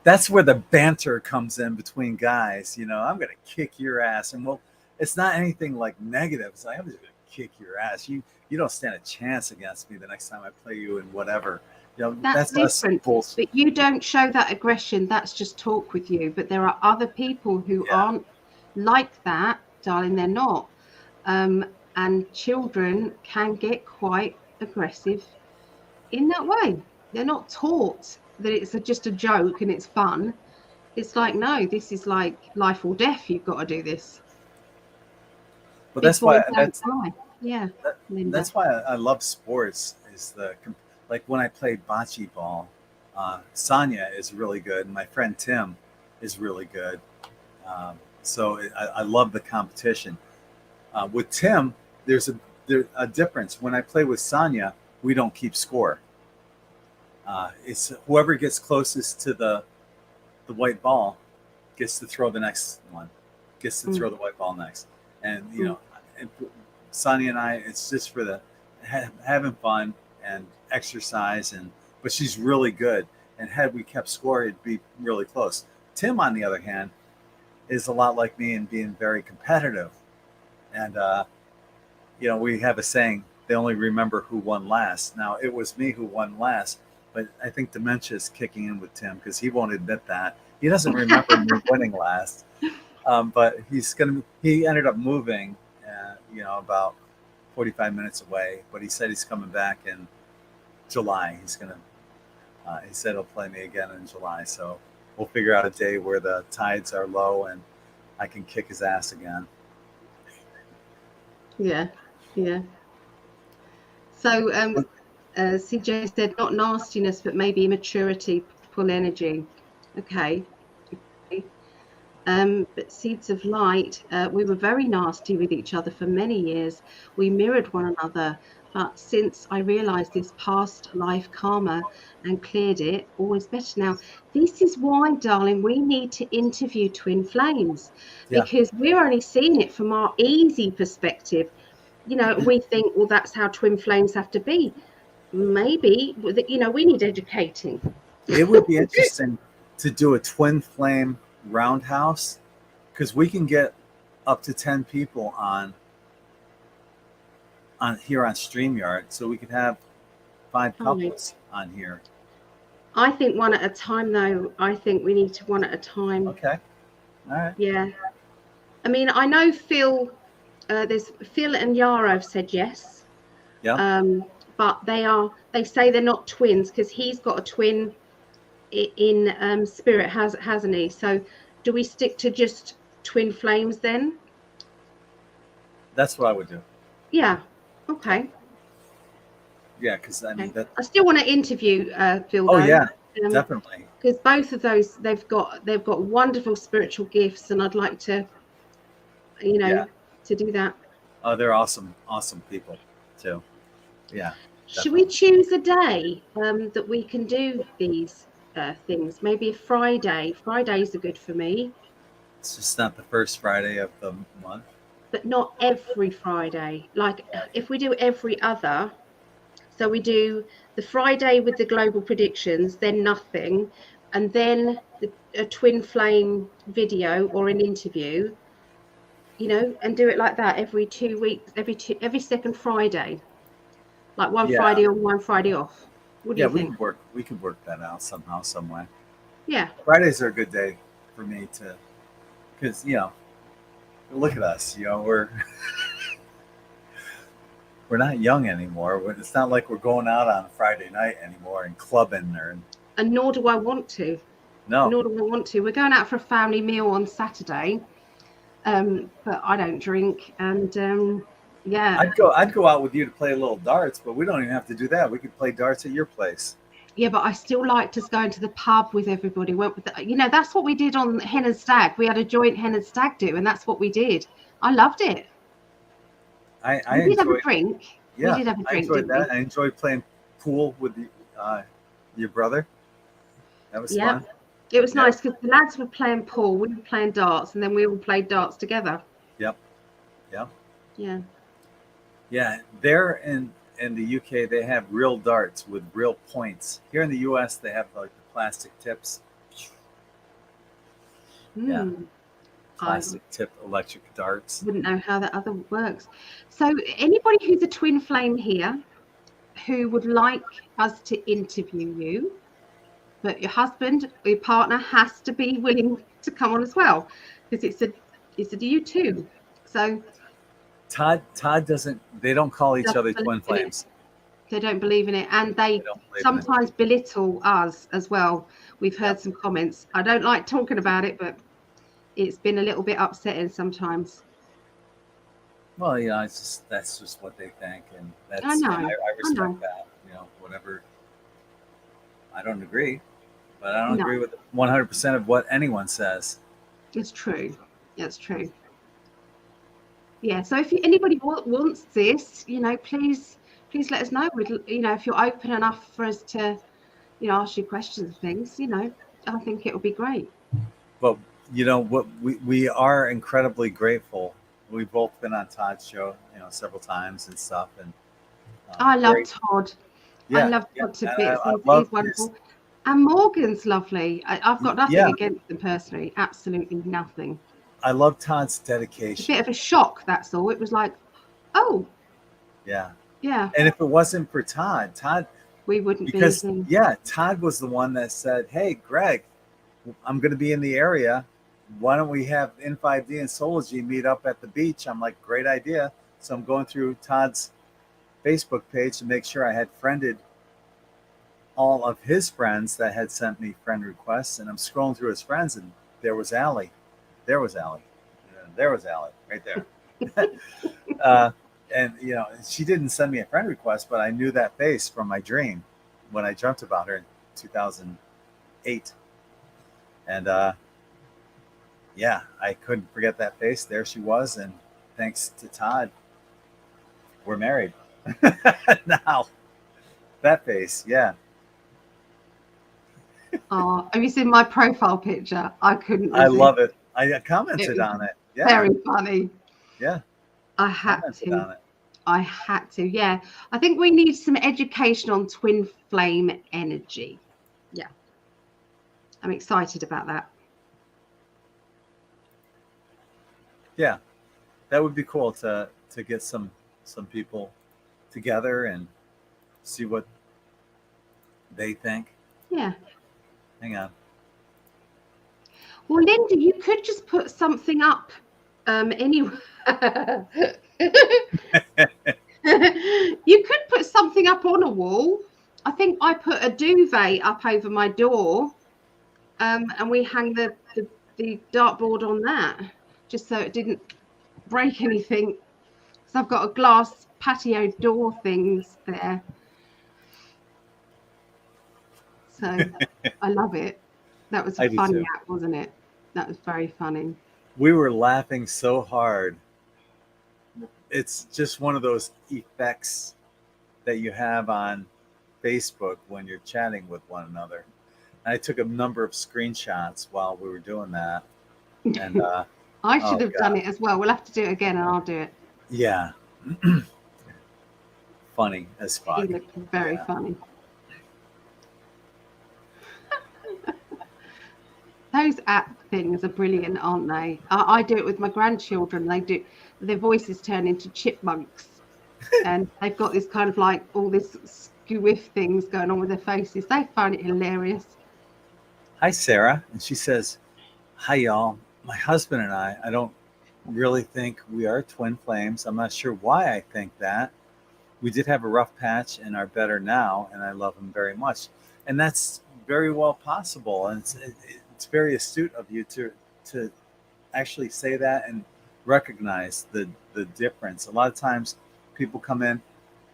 that's where the banter comes in between guys. I'm gonna kick your ass, and it's not anything like negative. It's like, I'm just gonna kick your ass. You don't stand a chance against me the next time I play you in whatever. That's different. But you don't show that aggression. That's just talk with you. But there are other people who aren't like that, darling. They're not. And children can get quite aggressive in that way. They're not taught that it's just a joke and it's fun. It's like, no, this is like life or death. You've got to do this. But that's why Yeah, Linda. that's why I love sports. Is like when I played bocce ball, Sonia is really good, and my friend Tim is really good. So I love the competition. With Tim, there's a difference. When I play with Sonia, we don't keep score. It's whoever gets closest to the white ball gets to throw the next one, gets to throw the white ball next. And, you know, and Sonia and I, it's just for the having fun and exercise. But she's really good. And had we kept score, it'd be really close. Tim, on the other hand, is a lot like me in being very competitive. And, you know, we have a saying, they only remember who won last. Now, it was me who won last, but I think dementia is kicking in with Tim because he won't admit that. He doesn't remember me winning last. But he ended up moving, you know, about 45 minutes away. But he said he's coming back in July. He said he'll play me again in July. So we'll figure out a day where the tides are low and I can kick his ass again. Yeah, yeah. So CJ said not nastiness, but maybe immaturity, pull energy. Okay. But Seeds of Light, we were very nasty with each other for many years. We mirrored one another. But since I realized this past life karma and cleared it, all is better now. This is why, darling, we need to interview twin flames, because we're only seeing it from our easy perspective. You know, we think, well, that's how twin flames have to be. Maybe, you know, we need educating. It would be interesting to do a twin flame roundhouse because we can get up to 10 people on here on StreamYard, so we could have 5 couples on here. I think one at a time, though. I think we need to one at a time. Okay. All right. Yeah. I mean, I know Phil. There's Phil and Yara have said yes. Yeah. But they say they're not twins because he's got a twin in spirit, hasn't he? So do we stick to just twin flames then? That's what I would do. Yeah. Okay. Yeah, because I mean I still want to interview Phil. Oh yeah, definitely. Because both of those they've got wonderful spiritual gifts, and I'd like to, you know, to do that. Oh, they're awesome people too. Yeah. Definitely. Should we choose a day that we can do these things? Maybe a Friday. Fridays are good for me. It's just not the first Friday of the month. But not every Friday. Like if we do every other, so we do the Friday with the global predictions, then nothing, and then a twin flame video or an interview, you know, and do it like that every 2 weeks, every second Friday, like one Friday on, one Friday off. What do you think? We could work that out somehow, some way. Yeah. Fridays are a good day for me because, you know, look at us, you know, we're not young anymore. It's not like we're going out on a Friday night anymore and clubbing and nor do I want to. No. Nor do I want to. We're going out for a family meal on Saturday. But I don't drink, and yeah. I'd go out with you to play a little darts, but we don't even have to do that. We could play darts at your place. Yeah, but I still like to go into the pub with everybody. You know, that's what we did on Hen and Stag. We had a joint Hen and Stag do, and that's what we did. I loved it. We did have a drink. Yeah, we did have a drink, I enjoyed that. I enjoyed playing pool with your brother. That was fun. It was nice because the lads were playing pool, we were playing darts, and then we all played darts together. Yep. Yeah. Yeah, there in the UK, they have real darts with real points. Here in the US, they have like the plastic tips. Yeah. Plastic tip electric darts. Wouldn't know how that other works. So anybody who's a twin flame here who would like us to interview you, but your husband or your partner has to be willing to come on as well, because it's a you too. So Todd doesn't. They don't call each other twin flames. They don't believe in it, and they don't believe in it. sometimes belittle us as well. We've heard some comments. I don't like talking about it, but it's been a little bit upsetting sometimes. Well, you know, it's just that's just what they think, and that's I know. and I respect know. that. You know, whatever. I don't agree, but I don't No. agree with 100% of what anyone says. It's true. It's true. Yeah. So if anybody wants this, you know, please let us know. You know, if you're open enough for us to, you know, ask you questions and things, you know, I think it will be great. But you know what, we are incredibly grateful. We've both been on Todd's show, you know, several times and stuff, and I love great. Todd. Yeah, I love yeah. Todd to And bits. I He's love wonderful. And Morgan's lovely. I've got nothing yeah. against them personally. Absolutely nothing. I love Todd's It's a dedication. bit of a shock, that's all. It was like, oh, Yeah. yeah, And if it wasn't for Todd, we wouldn't because be. yeah, Todd was the one that said, "Hey, Greg, I'm going to be in the area. Why don't we have N5D and Sology meet up at the beach?" I'm like, "Great idea." So I'm going through Todd's Facebook page to make sure I had friended all of his friends that had sent me friend requests, and I'm scrolling through his friends, and there was Ali. There was Ali. There was Ali right there. And you know, she didn't send me a friend request, but I knew that face from my dream when I dreamt about her in 2008. And yeah, I couldn't forget that face. There she was, and thanks to Todd, we're married now. That face, yeah. Oh, have you seen my profile picture? I couldn't I resist. love it. I commented on it. Yeah, very funny. yeah. I had Commented to. on it. I had to. Yeah, I think we need some education on twin flame energy. Yeah, I'm excited about that. Yeah, that would be cool to get some people together and see what they think. Yeah. Hang on. Well, Linda, you could just put something up anyway. You could put something up on a wall. I think I put a duvet up over my door, and we hang the dartboard on that, just so it didn't break anything. So I've got a glass patio door things there. So I love it. That was a funny act, wasn't it? That was very funny. We were laughing so hard. It's just one of those effects that you have on Facebook when you're chatting with one another. And I took a number of screenshots while we were doing that. And I should have done it as well. We'll have to do it again, and I'll do it. Yeah. Funny as fuck. He looked very funny. Those app things are brilliant, aren't they? I do it with my grandchildren. They do. Their voices turn into chipmunks, and they've got this kind of like all this squiff things going on with their faces. They find it hilarious. Hi, Sarah. And she says, "Hi, y'all. My husband and I don't really think we are twin flames. I'm not sure why I think that. We did have a rough patch and are better now, and I love him very much." And that's very well possible. And it's very astute of you to actually say that and recognize the difference. A lot of times people come in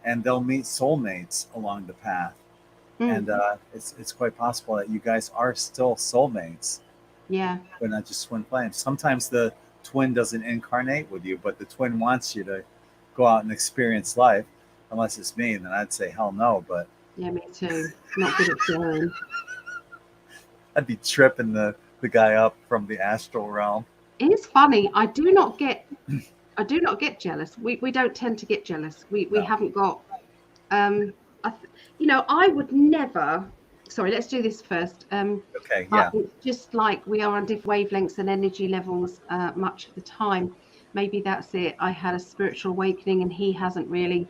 and they'll meet soulmates along the path. And it's quite possible that you guys are still soulmates. Yeah. But not just twin flames. Sometimes the twin doesn't incarnate with you, but the twin wants you to go out and experience life. Unless it's me, then I'd say hell no. But yeah, me too. Not good at sharing. I'd be tripping the guy up from the astral realm. It's funny. I do not get jealous. We don't tend to get jealous. We haven't got. You know, I would never. Sorry, let's do this first. Okay, yeah. It's just like we are on different wavelengths and energy levels much of the time. Maybe that's it. I had a spiritual awakening and he hasn't really,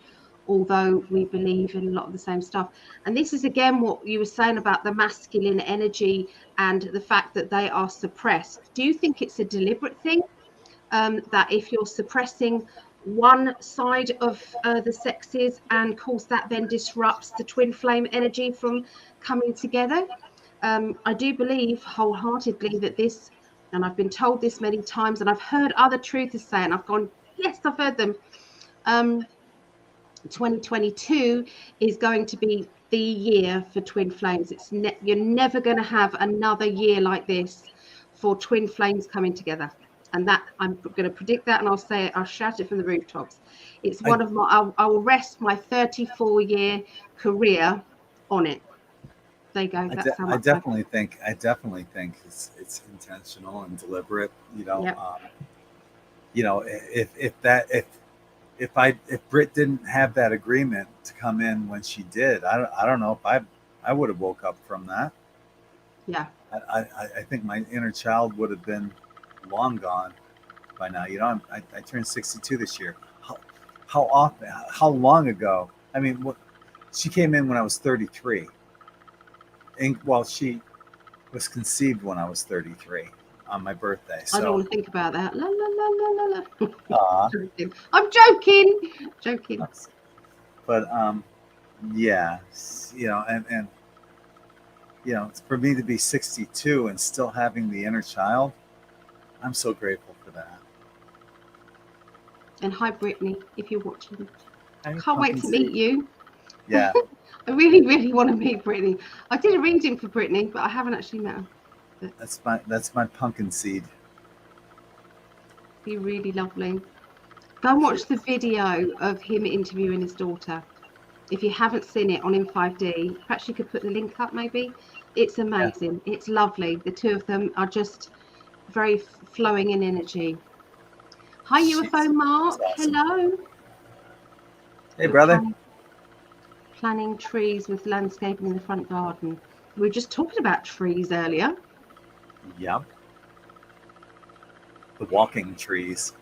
although we believe in a lot of the same stuff. And this is again what you were saying about the masculine energy and the fact that they are suppressed. Do you think it's a deliberate thing? That if you're suppressing one side of the sexes, and of course that then disrupts the twin flame energy from coming together. I do believe wholeheartedly that this, and I've been told this many times, and I've heard other truthers say, and I've gone, yes, I've heard them. 2022 is going to be the year for twin flames. You're never going to have another year like this for twin flames coming together. And that I'm going to predict that, and I'll say it, I'll shout it from the rooftops. It's one of my, I will rest my 34-year career on it. There you go. That's how much I definitely think it's intentional and deliberate. Yep. If Britt didn't have that agreement to come in when she did, I don't know if I would have woke up from that. Yeah. I think my inner child would have been long gone by now. I turned 62 this year. How long ago? I mean, she came in when I was 33. Well, she was conceived when I was 33 on my birthday. So I don't want to think about that. La la la la la la. I'm joking. But yeah, and for me to be 62 and still having the inner child, I'm so grateful for that. And hi, Brittany, if you're watching. I can't wait to meet you. Yeah. I really, really want to meet Brittany. I did a reading for Brittany, but I haven't actually met her. But that's my pumpkin seed. Be really lovely. Go and watch the video of him interviewing his daughter. If you haven't seen it on In5D, perhaps you could put the link up maybe. It's amazing. Yeah. It's lovely. The two of them are just very flowing in energy. Hi, UFO Mark. Awesome. Hello. Hey, brother. Planning trees with landscaping in the front garden. We were just talking about trees earlier. Yep. The walking trees.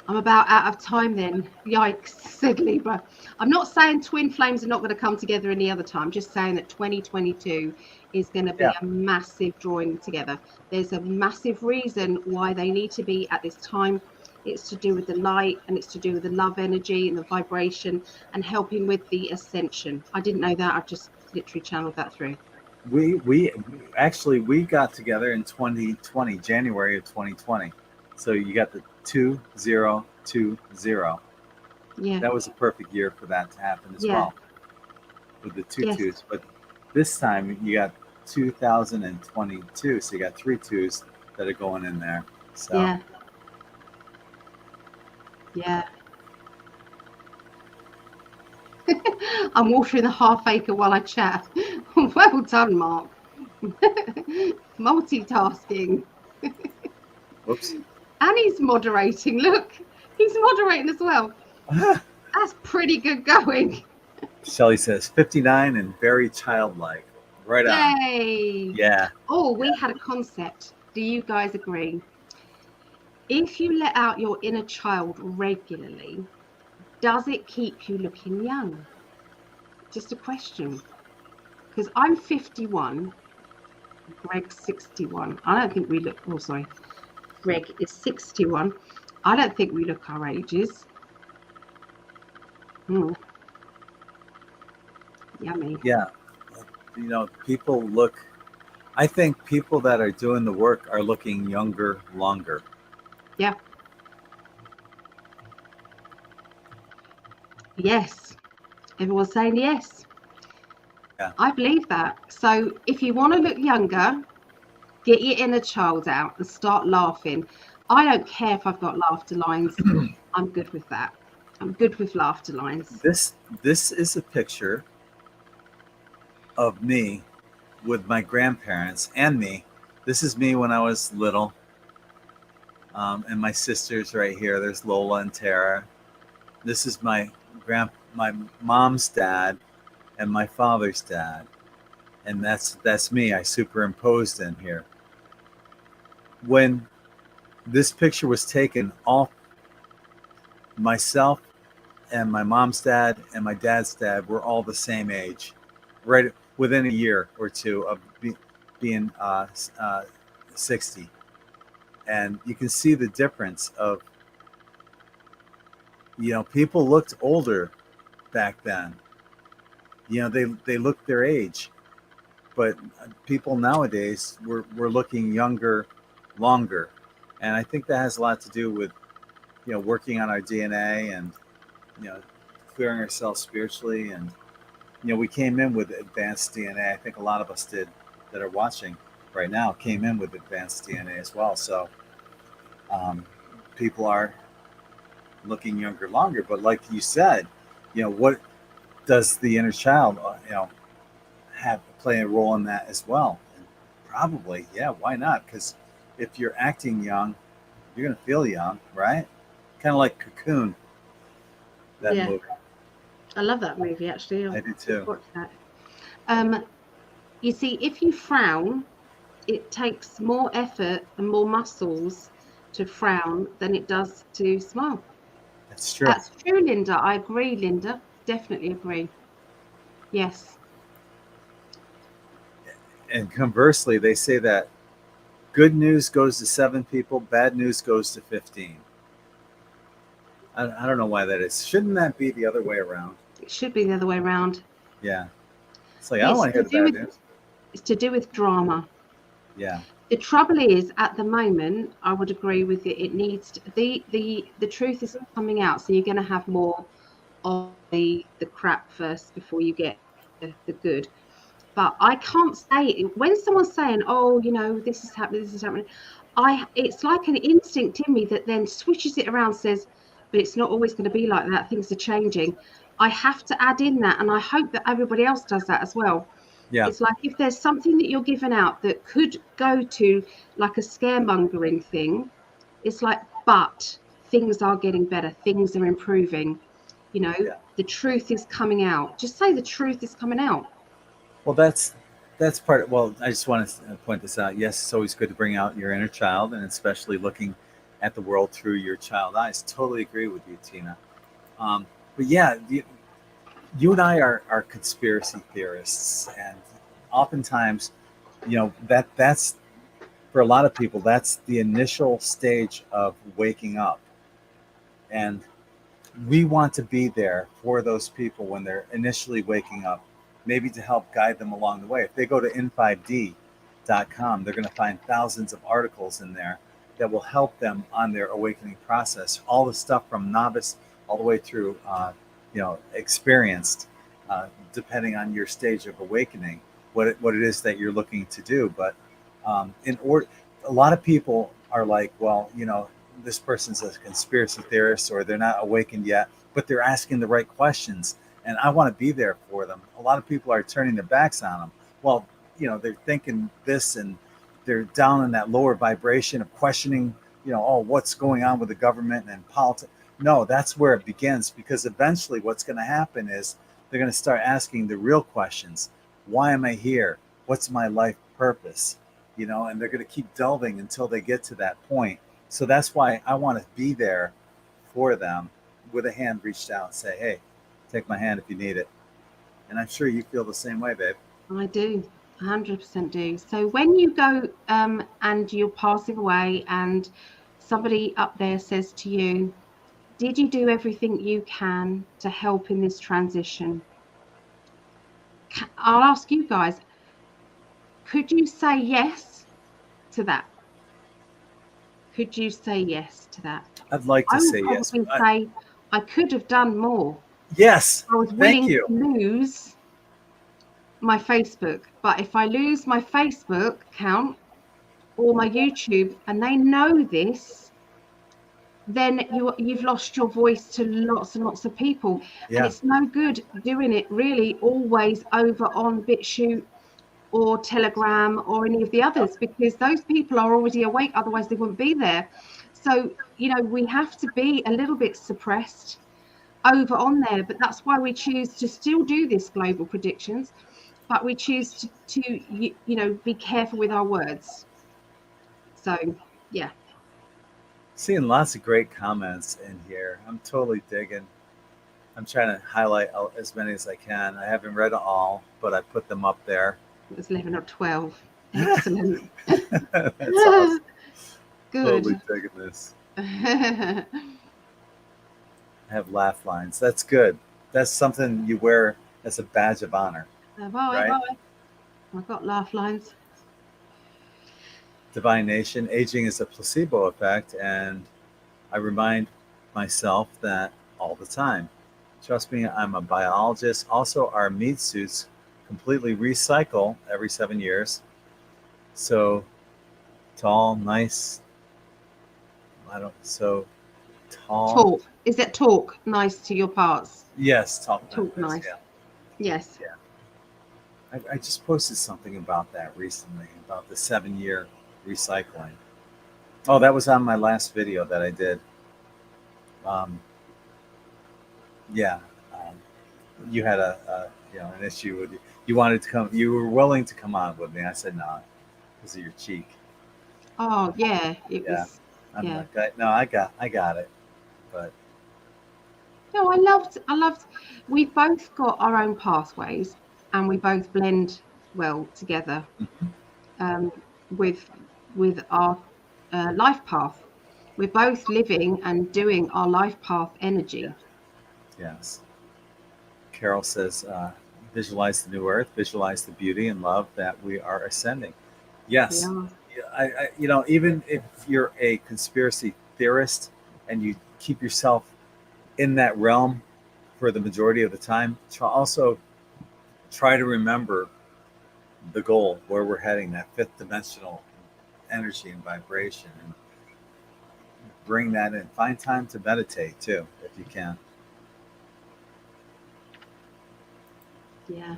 I'm about out of time then. Yikes, said Libra. I'm not saying twin flames are not going to come together any other time. Just saying that 2022 is going to be a massive drawing together. There's a massive reason why they need to be at this time. It's to do with the light, and it's to do with the love energy and the vibration and helping with the ascension. I didn't know that. I've just literally channeled that through. We got together in 2020, January of 2020. So you got the 2020. Yeah. That was a perfect year for that to happen as well. With the two twos. But this time you got 2022. So you got 3 twos that are going in there. So yeah. I'm watering the half acre while I chat. Well done, Mark. Multitasking. Whoops. And he's moderating. Look, he's moderating as well. That's pretty good going. Shelley says 59 and very childlike. Right on. Yay. Yeah. Oh, we had a concept. Do you guys agree? If you let out your inner child regularly, does it keep you looking young? Just a question. Because I'm 51. Greg's 61. I don't think we look. Oh, sorry. Greg is 61. I don't think we look our ages. Yummy. Yeah. People look. I think people that are doing the work are looking younger longer. Yeah. Yes. Everyone's saying yes. Yeah. I believe that. So if you want to look younger, get your inner child out and start laughing. I don't care if I've got laughter lines. I'm good with that. I'm good with laughter lines. This is a picture of me with my grandparents and me. This is me when I was little. And my sisters right here. There's Lola and Tara. This is my mom's dad and my father's dad. And that's me. I superimposed in here. When this picture was taken, all myself and my mom's dad and my dad's dad were all the same age, right within a year or two of being 60. And you can see the difference of People looked older back then. They looked their age, but people nowadays we're looking younger longer. And I think that has a lot to do with, working on our DNA and, you know, clearing ourselves spiritually. And, we came in with advanced DNA. I think a lot of us did that are watching right now came in with advanced DNA as well. So people are looking younger longer. But like you said, what does the inner child, have play a role in that as well? And probably, yeah, why not? Because if you're acting young, you're going to feel young, right? Kind of like Cocoon, that Yeah. movie. I love that movie, actually. I do too. Watch that. You see, if you frown, it takes more effort and more muscles to frown than it does to smile. That's true. That's true, Linda. I agree, Linda. Definitely agree. Yes. And conversely, they say that good news goes to 7 people, bad news goes to 15. I don't know why that is. Shouldn't that be the other way around? It should be the other way around. Yeah. It's like, I don't want to hear the bad news. It's to do with drama. Yeah. The trouble is, at the moment, I would agree with it. It needs to, the truth is coming out, so you're going to have more of the crap first before you get the good. But I can't say, when someone's saying, "Oh, this is happening, it's like an instinct in me that then switches it around, says, "But it's not always going to be like that. Things are changing." I have to add in that, and I hope that everybody else does that as well. Yeah. It's like if there's something that you're giving out that could go to like a scaremongering thing, it's like, but things are getting better, things are improving. The truth is coming out. Just say the truth is coming out. Well, that's part of, well, I just want to point this out. Yes, it's always good to bring out your inner child, and especially looking at the world through your child eyes. Totally agree with you, Tina. But yeah, you and I are conspiracy theorists, and oftentimes, that's for a lot of people, that's the initial stage of waking up. And we want to be there for those people when they're initially waking up, maybe to help guide them along the way. If they go to in5d.com, they're going to find thousands of articles in there that will help them on their awakening process. All the stuff from novice all the way through, experienced, depending on your stage of awakening, what it is that you're looking to do. But a lot of people are like, well, this person's a conspiracy theorist, or they're not awakened yet, but they're asking the right questions, and I want to be there for them. A lot of people are turning their backs on them. Well, they're thinking this, and they're down in that lower vibration of questioning, what's going on with the government and politics. No, that's where it begins, because eventually what's going to happen is they're going to start asking the real questions. Why am I here? What's my life purpose? And they're going to keep delving until they get to that point. So that's why I want to be there for them with a hand reached out and say, hey, take my hand if you need it. And I'm sure you feel the same way, babe. I do. 100% do. So when you go and you're passing away and somebody up there says to you, did you do everything you can to help in this transition? I'll ask you guys, could you say yes to that? Could you say yes to that? I'd like to say yes. I would probably say I could have done more. Yes. I was willing to lose my Facebook, but if I lose my Facebook account or my YouTube, and they know this, then you've lost your voice to lots and lots of people. Yeah. And it's no good doing it really always over on BitChute or Telegram or any of the others, because those people are already awake, otherwise they wouldn't be there. So we have to be a little bit suppressed over on there, but that's why we choose to still do this global predictions, but we choose to be careful with our words. So yeah, seeing lots of great comments in here. I'm totally digging. I'm trying to highlight as many as I can. I haven't read all, but I put them up there. It was 11 or 12. Excellent. That's awesome. Good. Totally digging this. have laugh lines. That's good. That's something you wear as a badge of honor, Have right? I've got laugh lines. Divine Nation, aging is a placebo effect, and I remind myself that all the time. Trust me, I'm a biologist. Also, our meat suits completely recycle every 7 years. So tall, nice. I don't so tall. Talk. Is it talk nice to your parts? Yes, tall. Talk nice. Yeah, Yes. yeah. I just posted something about that recently about the 7 year recycling. Oh, that was on my last video that I did. Um, yeah, you had an issue with you wanted to come. You were willing to come on with me. I said no, because of your cheek. Oh yeah, it Yeah, was. I'm Yeah. not. No, I got it. But No, I loved. We've both got our own pathways, and we both blend well together um, with our life path. We're both living and doing our life path energy. yes, Carol says, visualize the new earth, visualize the beauty and love that we are ascending. We Yes, are. even if you're a conspiracy theorist and you keep yourself in that realm for the majority of the time, also try to remember the goal, where we're heading, that fifth dimensional energy and vibration, and bring that in. Find time to meditate too, if you can. Yeah.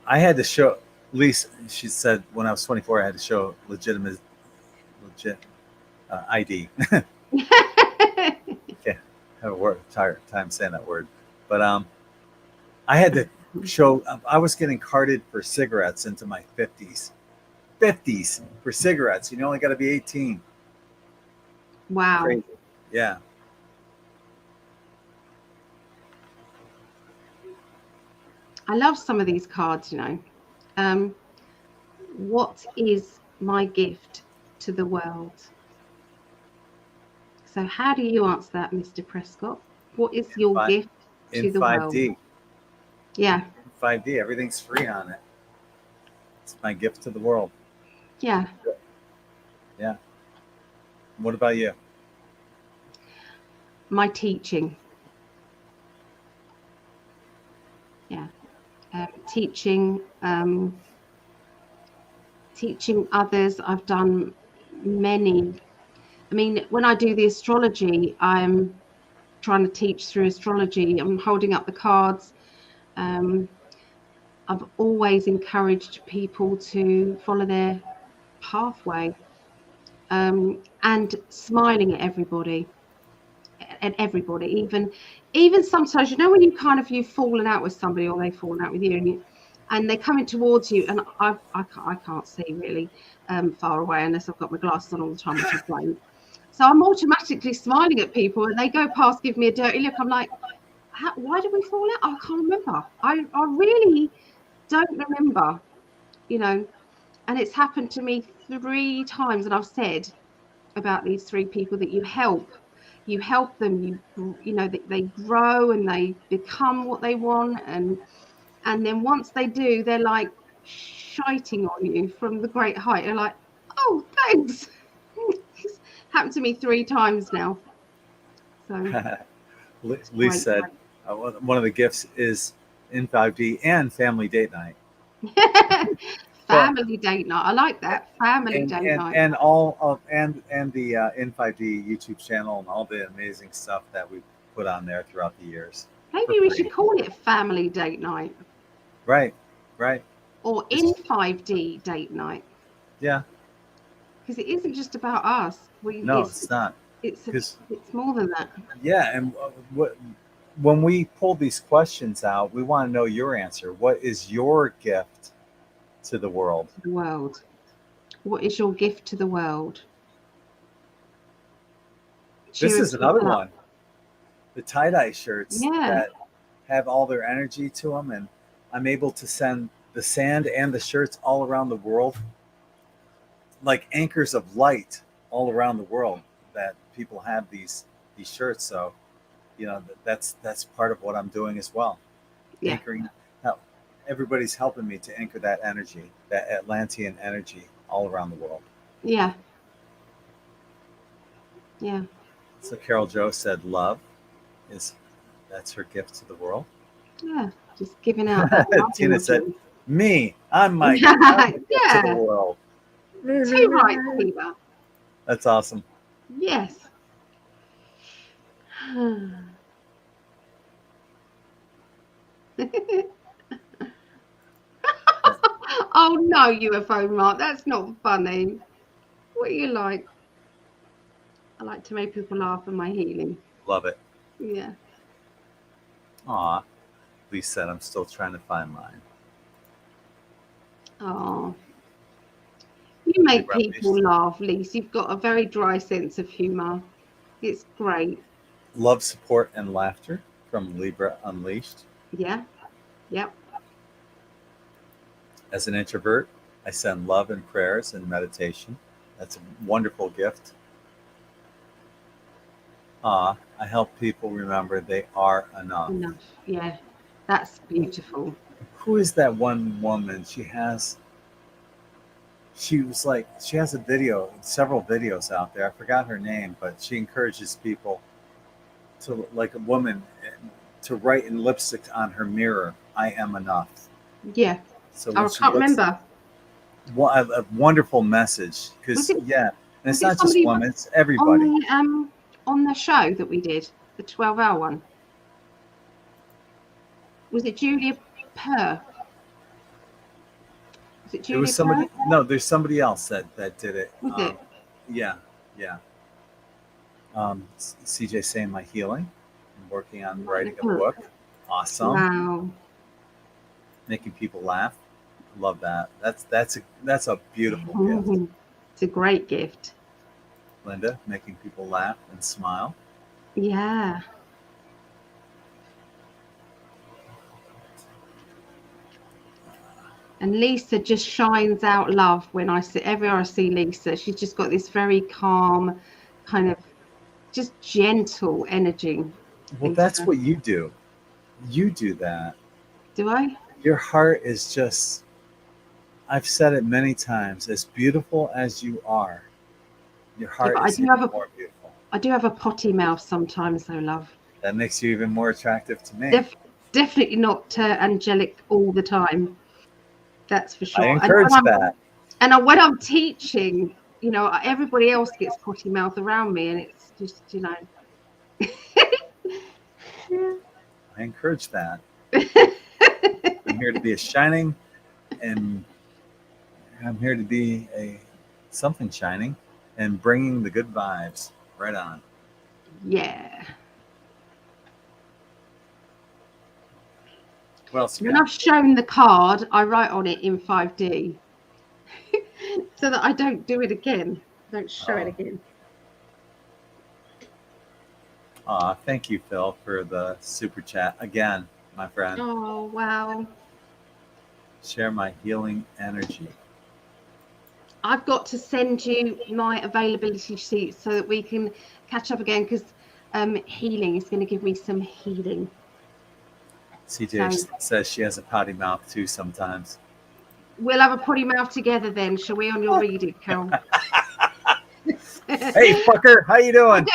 I had to show, Lisa, she said when I was 24, I had to show legit ID. Can't have a word, tired time saying that word. But I had to show, I was getting carded for cigarettes into my 50s. 50s for cigarettes. You only got to be 18. Wow. Crazy. Yeah. I love some of these cards, what is my gift to the world? So how do you answer that, Mr. Prescott? What is your gift In to the world? 5D. Yeah. 5D. Everything's free on it. It's my gift to the world. Yeah. Yeah. What about you? My teaching. Yeah. Teaching others. I've done many. I mean, when I do the astrology, I'm trying to teach through astrology. I'm holding up the cards. I've always encouraged people to follow their pathway, and smiling at everybody, even sometimes, when you've fallen out with somebody, or they've fallen out with you, and they're coming towards you, and I can't see really far away unless I've got my glasses on all the time, which I don't. So I'm automatically smiling at people, and they go past, give me a dirty look. I'm like, why did we fall out? I can't remember. I really don't remember, and it's happened to me 3 times, and I've said about these 3 people that you help them, they grow and they become what they want, and then once they do, they're like shiting on you from the great height. They're like, oh, thanks. It's happened to me 3 times now. So Lee said one of the gifts is in 5D and family date night. Family date night. I like that. Family date night. And all of and the N5D YouTube channel and all the amazing stuff that we put on there throughout the years. Maybe we should call it family date night. Right. Or in 5D date night. Yeah. Because it isn't just about us. It's not. It's more than that. Yeah, and when we pull these questions out, we want to know your answer. What is your gift to the world? What is your gift to the world? This is another one. The tie-dye shirts that have all their energy to them, and I'm able to send the sand and the shirts all around the world, like anchors of light all around the world, that people have these shirts. So that's part of what I'm doing as well. Yeah. Anchoring. Now, everybody's helping me to anchor that energy, that Atlantean energy, all around the world. Yeah. Yeah. So Carol Jo said, "Love that's her gift to the world." Yeah. Just giving out that love Tina said, energy. "Me, I'm the gift to the Yeah. world." Too right, Tina. That's awesome. Yes. Oh no, UFO Mark, that's not funny. What are you like? I like to make people laugh in my healing. Love it. Yeah. Aw. Lee said, "I'm still trying to find mine." Oh. You make Libra people Unleashed. laugh, Lise. You've got a very dry sense of humour. It's great. Love, support, and laughter from Libra Unleashed. Yeah. Yep. As an introvert, I send love and prayers and meditation. That's a wonderful gift. I help people remember they are enough. Enough. Yeah. That's beautiful. Who is that one woman? She has a video, several videos out there. I forgot her name, but she encourages people to, like a woman, to write in lipstick on her mirror, "I am enough." Yeah. So Oh, when I she can't looks, remember. a wonderful message. Was Because it and it's was it not just somebody women; it's on everybody. the show that we did, the 12-hour one? Was it Julia Purr? Was it It was Julia Purr? somebody. No, there's somebody else that did it. Was it? Yeah, yeah. CJ saying my healing. I'm working on writing a book. Awesome. Wow. Making people laugh. Love that. That's a beautiful gift. It's a great gift. Linda, making people laugh and smile. Yeah. And Lisa just shines out love when everywhere I see Lisa. She's just got this very calm, kind of just gentle energy. Well, Lisa. that's what you do. You do that. Do I? Your heart is just, I've said it many times, as beautiful as you are, your heart Yeah, but is even more beautiful. I do have a potty mouth sometimes, though, love. That makes you even more attractive to me. Definitely not angelic all the time. That's for sure. I encourage that. And when I'm teaching, everybody else gets potty mouth around me, and it's just, I encourage that. I'm here to be a shining, and I'm here to be something shining and bringing the good vibes. Right on. Yeah. What else? When I've shown the card, I write on it in 5D so that I don't do it again. Don't show it again. Thank you, Phil, for the super chat again, my friend. Oh, wow. Share my healing energy. I've got to send you my availability sheet so that we can catch up again, because healing is going to give me some healing. CJ says she has a potty mouth too sometimes. We'll have a potty mouth together then, shall we, on your reading, Carol? Hey, fucker, how you doing?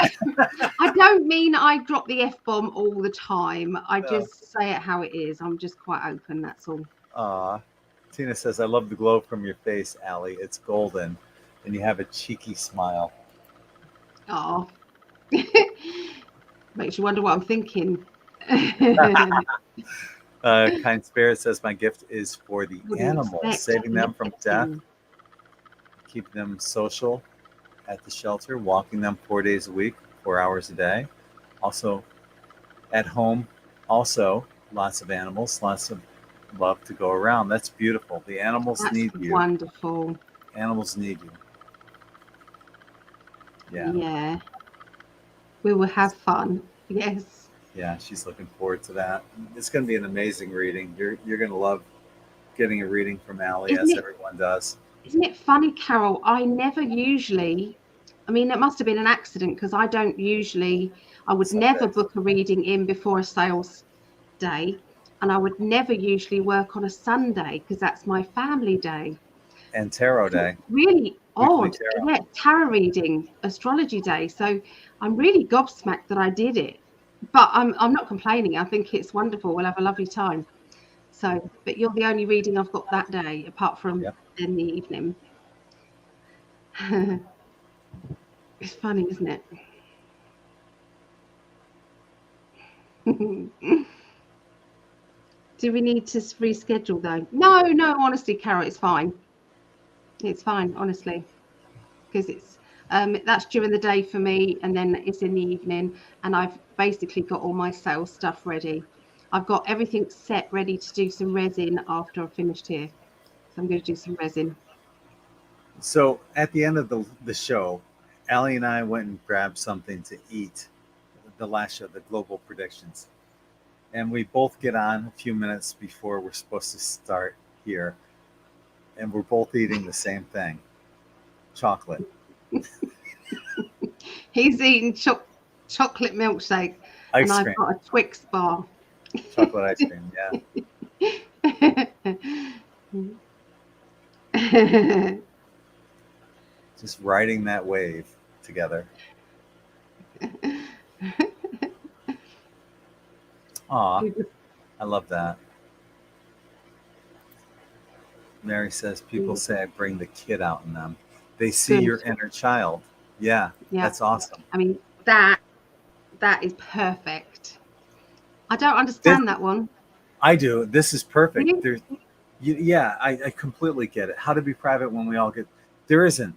I don't mean I drop the F-bomb all the time. I just say it how it is. I'm just quite open, that's all. Tina says, "I love the glow from your face, Ali. It's golden, and you have a cheeky smile." Oh, makes you wonder what I'm thinking. Kind Spirit says, "My gift is for the animals, saving them from death, keeping them social at the shelter, walking them 4 days a week, 4 hours a day. Also, at home, also lots of animals, lots of love to go around." That's beautiful. The animals need you. Wonderful. Animals need you. Yeah. We will have fun. Yes. Yeah, she's looking forward to that. It's going to be an amazing reading. You're going to love getting a reading from Ali, as everyone does. Isn't it funny, Carol? I never usually I mean, it must have been an accident because I don't usually, I would Sundays. never book a reading in before a sales day. And I would never usually work on a Sunday because that's my family day. And tarot day. Really Weekly odd. tarot. Yeah, tarot reading, astrology day. So I'm really gobsmacked that I did it. But I'm not complaining. I think it's wonderful. We'll have a lovely time. So, but you're the only reading I've got that day, apart from Yep. in the evening. It's funny, isn't it? Do we need to reschedule though? No, honestly, Carol, it's fine. It's fine, honestly, because it's that's during the day for me, and then it's in the evening, and I've basically got all my sales stuff ready. I've got everything set ready to do some resin after I've finished here. So I'm going to do some resin. So at the end of the show, Ali and I went and grabbed something to eat. The last show, the global predictions, and we both get on a few minutes before we're supposed to start here, and we're both eating the same thing, chocolate. He's eating chocolate milkshake, Ice and I've cream. got a Twix bar. Chocolate ice cream, yeah. Just riding that wave together. Aw, I love that. Mary says, people say I bring the kid out in them. They see Good. your inner child. Yeah, that's awesome. I mean, that is perfect. I don't understand that one. I do. This is perfect. Really? Yeah, I completely get it. How to be private when we all get there isn't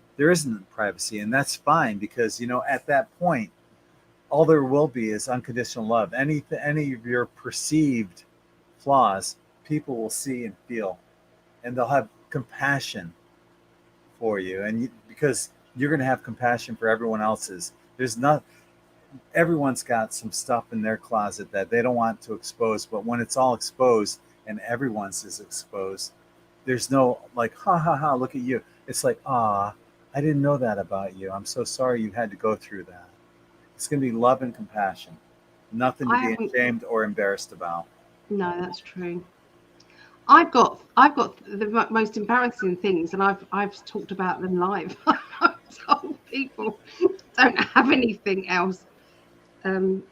privacy, and that's fine because at that point, all there will be is unconditional love. Any of your perceived flaws, people will see and feel, and they'll have compassion for you, and because you're going to have compassion for everyone else's. Everyone's got some stuff in their closet that they don't want to expose, but when it's all exposed and everyone's is exposed, there's no like, ha ha ha, look at you. It's like, ah, I didn't know that about you. I'm so sorry you had to go through that. It's going to be love and compassion, nothing to be ashamed or embarrassed about. No, that's true. I've got the most embarrassing things, and I've talked about them live. I've told people don't have anything else.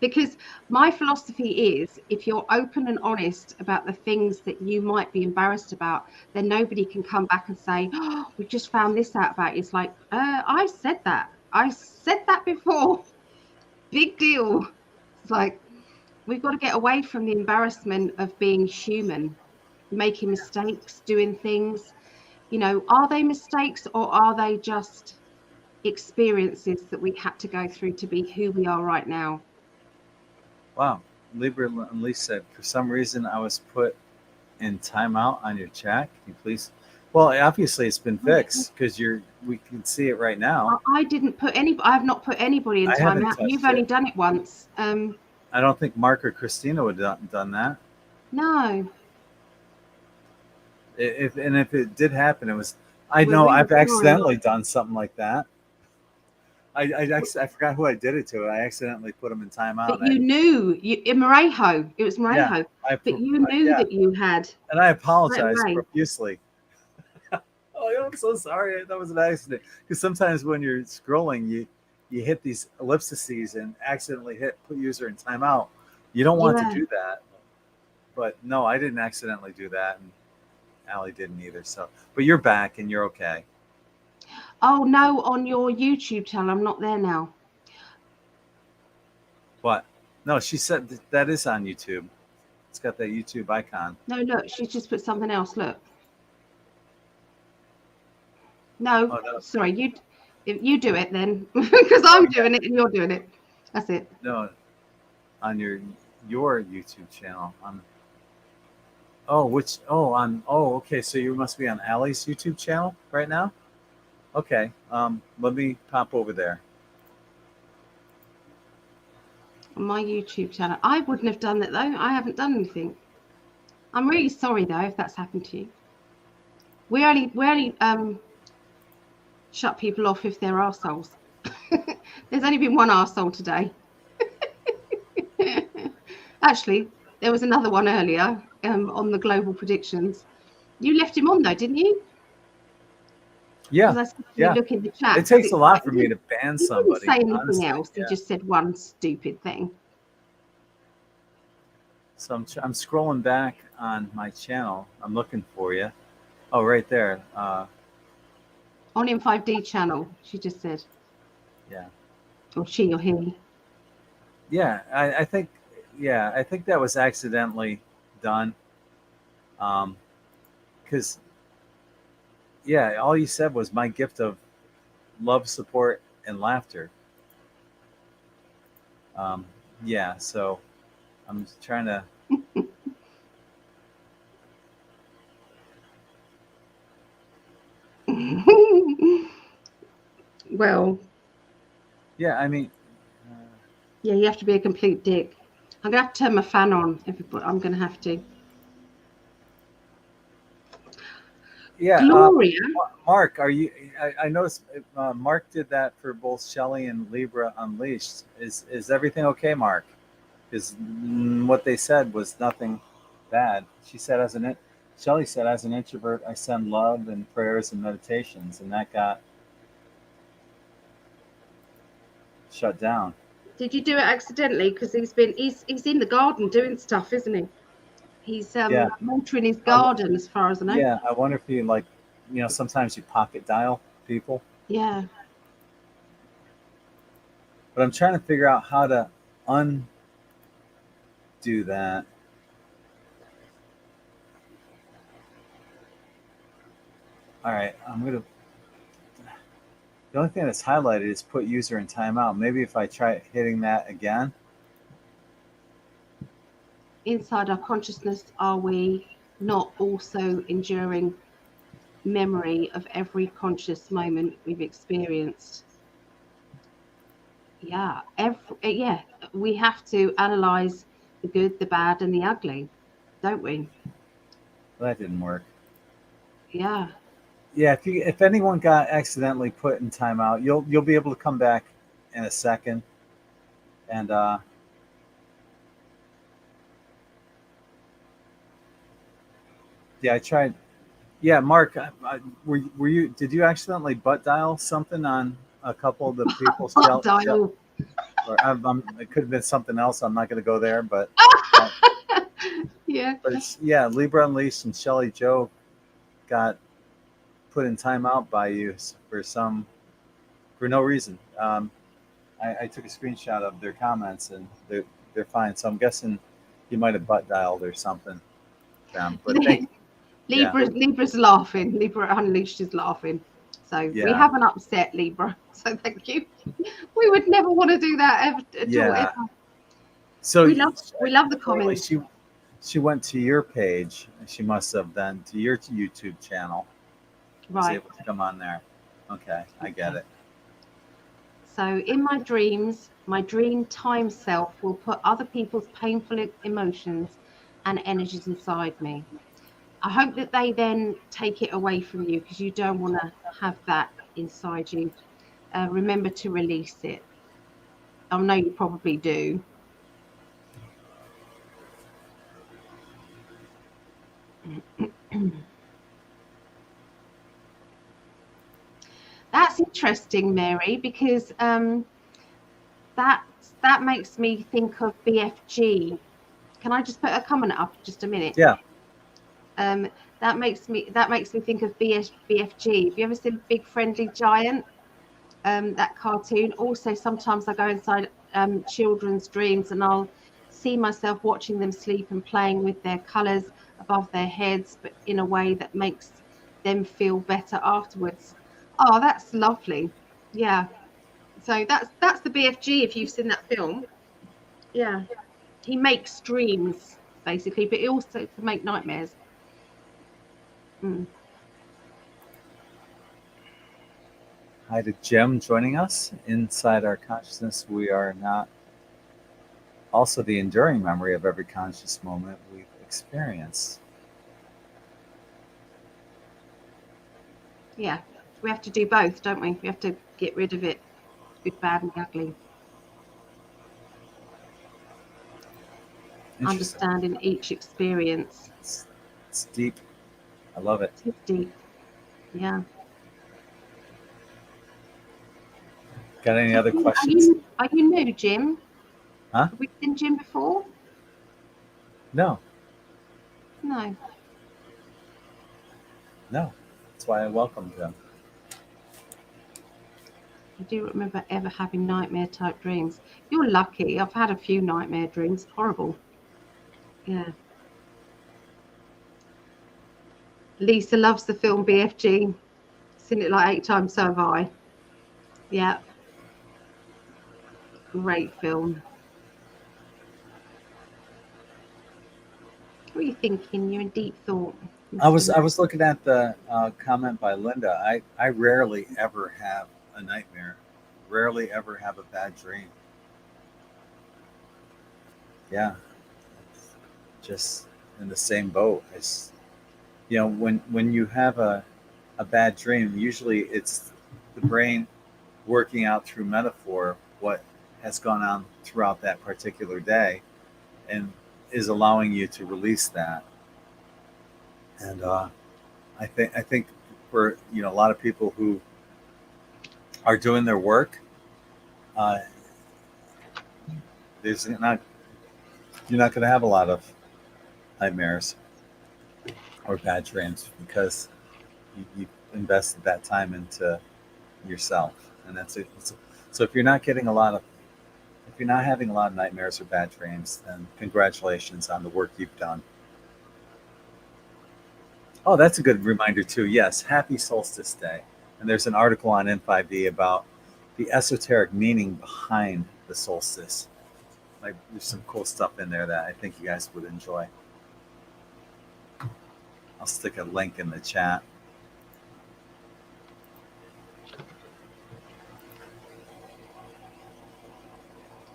Because my philosophy is, if you're open and honest about the things that you might be embarrassed about, then nobody can come back and say, oh, we just found this out about you. It's like, I said that before. Big deal. It's like, we've got to get away from the embarrassment of being human, making mistakes, doing things. Are they mistakes, or are they just experiences that we had to go through to be who we are right now? Wow. Libra Unleashed said, for some reason I was put in timeout on your chat. Can you please? Well, obviously it's been fixed because we can see it right now. I have not put anybody in timeout. You've only done it once. I don't think Mark or Christina would have done that. No. If it did happen, it was. I've accidentally done something like that. I forgot who I did it to. I accidentally put them in timeout. But you knew in Morejo. It was Morejo. Yeah, but you knew that you had. And I apologize profusely. Oh, I'm so sorry. That was an accident. Because sometimes when you're scrolling, you hit these ellipses and accidentally put user in timeout. You don't want to do that. But no, I didn't accidentally do that, and Ali didn't either. So, but you're back and you're okay. Oh no, on your YouTube channel, I'm not there now. What? No, she said that is on YouTube. It's got that YouTube icon. No, look, she's just put something else. Look. No, sorry, you do it then, because I'm doing it and you're doing it. That's it. No, on your YouTube channel. Okay. So you must be on Ali's YouTube channel right now. Okay. Let me pop over there. On my YouTube channel. I wouldn't have done that though. I haven't done anything. I'm really sorry though if that's happened to you. We only shut people off if they're arseholes. There's only been one arsehole today. Actually, there was another one earlier on the global predictions. You left him on though, didn't you? Yeah. You look in the chat. It takes a lot for me to ban somebody. He didn't say anything honestly. else. He just said one stupid thing. So I'm scrolling back on my channel. I'm looking for you. Oh, right there. On in 5D channel, she just said. Yeah. Or she or he. Yeah, I think. Yeah, I think that was accidentally done. Because. Yeah, all you said was my gift of love, support, and laughter. Yeah, so I'm trying to. Well. Yeah, I mean. Yeah, you have to be a complete dick. I'm gonna have to turn my fan on. I'm gonna have to. Yeah, Gloria. Mark, are you? I noticed Mark did that for both Shelley and Libra Unleashed. Is everything okay, Mark? Because what they said was nothing bad. She said, Shelley said, as an introvert, I send love and prayers and meditations, and that got shut down. Did you do it accidentally? Because he's in the garden doing stuff, isn't he? He's watering his garden, as far as I know. Yeah, I wonder if you, sometimes you pocket dial people. Yeah. But I'm trying to figure out how to undo that. All right, the only thing that's highlighted is put user in timeout. Maybe if I try hitting that again. Inside our consciousness, are we not also enduring memory of every conscious moment we've experienced? Yeah, we have to analyze the good, the bad, and the ugly, don't we? Well, that didn't work. Yeah. Yeah, if anyone got accidentally put in timeout, you'll be able to come back in a second, and yeah, I tried. Yeah, Mark, were you? Did you accidentally butt dial something on a couple of the people? Butt dial. Or it could have been something else. I'm not going to go there, but yeah. But it's Libra Unleashed and Shelley Joe got put in timeout by you for no reason. I took a screenshot of their comments and they're fine. So I'm guessing you might have butt dialed or something. But Libra's laughing. Libra Unleashed is laughing. So we haven't upset Libra. So thank you. We would never want to do that ever. So we love the comments. She went to your page. She must have then to your YouTube channel. Right. Was able to come on there. Okay, I get it. So in my dreams, my dream time self will put other people's painful emotions and energies inside me. I hope that they then take it away from you because you don't want to have that inside you. Remember to release it. I know you probably do. That's interesting, Mary, because that makes me think of BFG. Can I just put a comment up just a minute? Yeah. That makes me think of BFG. Have you ever seen Big Friendly Giant? That cartoon. Also, sometimes I go inside children's dreams and I'll see myself watching them sleep and playing with their colours above their heads, but in a way that makes them feel better afterwards. Oh, that's lovely. Yeah. So that's the BFG if you've seen that film. Yeah. He makes dreams basically, but he also can make nightmares. Hi to Jim joining us. Inside our consciousness, we are not also the enduring memory of every conscious moment we've experienced. Yeah, we have to do both, don't we? We have to get rid of it. good, bad, and the ugly. Understanding each experience. It's deep. I love it. It's deep. Yeah. Got any other questions? Are you new, Jim? Huh? Have we seen Jim before? No. No. No. That's why I welcomed him. I do remember ever having nightmare type dreams. You're lucky. I've had a few nightmare dreams. Horrible. Yeah. Lisa loves the film BFG. Seen it like 8 times, so have I. Yeah. Great film. What are you thinking? You're in deep thought. I was looking at the comment by Linda. I rarely ever have a nightmare. Rarely ever have a bad dream. Yeah. Just in the same boat. It's, you know, when you have a bad dream, usually it's the brain working out through metaphor what has gone on throughout that particular day and is allowing you to release that. And I think for, you know, a lot of people who are doing their work, there's not you're not going to have a lot of nightmares or bad dreams because you invested that time into yourself, and that's it. So if you're not having a lot of nightmares or bad dreams, then congratulations on the work you've done. Oh, that's a good reminder too. Yes, happy Solstice Day. And there's an article on N5D about the esoteric meaning behind the solstice. Like, there's some cool stuff in there that I think you guys would enjoy. I'll stick a link in the chat.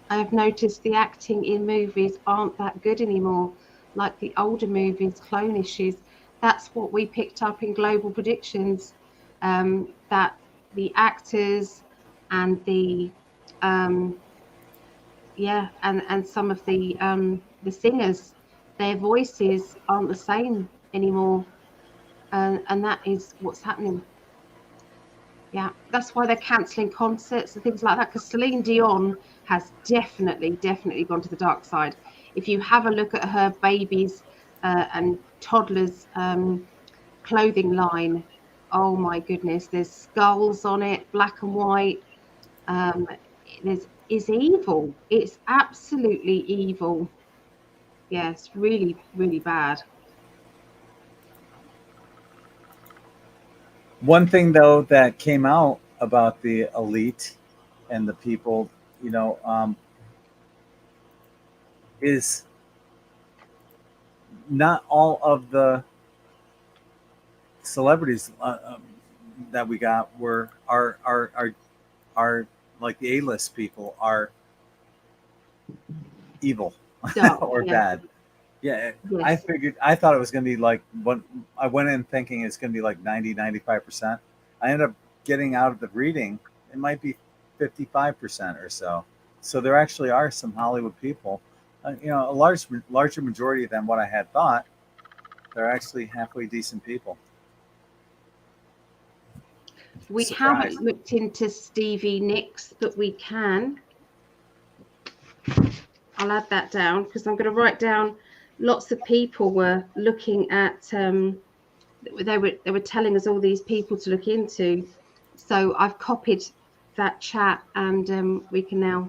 I've noticed the acting in movies aren't that good anymore, like the older movies, Clone Issues. That's what we picked up in Global Predictions, that the actors and the and some of the singers, their voices aren't the same anymore, and that is what's happening. Yeah, that's why they're cancelling concerts and things like that, because Celine Dion has definitely gone to the dark side. If you have a look at her babies and toddlers clothing line, oh my goodness, there's skulls on it, black and white. It's evil. It's absolutely evil. Yeah, it's really, really bad. One thing though that came out about the elite and the people, you know, is not all of the celebrities that we got were are like the A-list people are evil or bad. Yeah, yes. I thought it was going to be like, when I went in thinking it's going to be like 90-95%. I ended up getting out of the reading, it might be 55% or so. So there actually are some Hollywood people, you know, a larger majority than what I had thought. They're actually halfway decent people. We haven't looked into Stevie Nicks, but we can. I'll add that down because I'm going to write down. Lots of people were looking at. They were telling us all these people to look into. So I've copied that chat, and we can now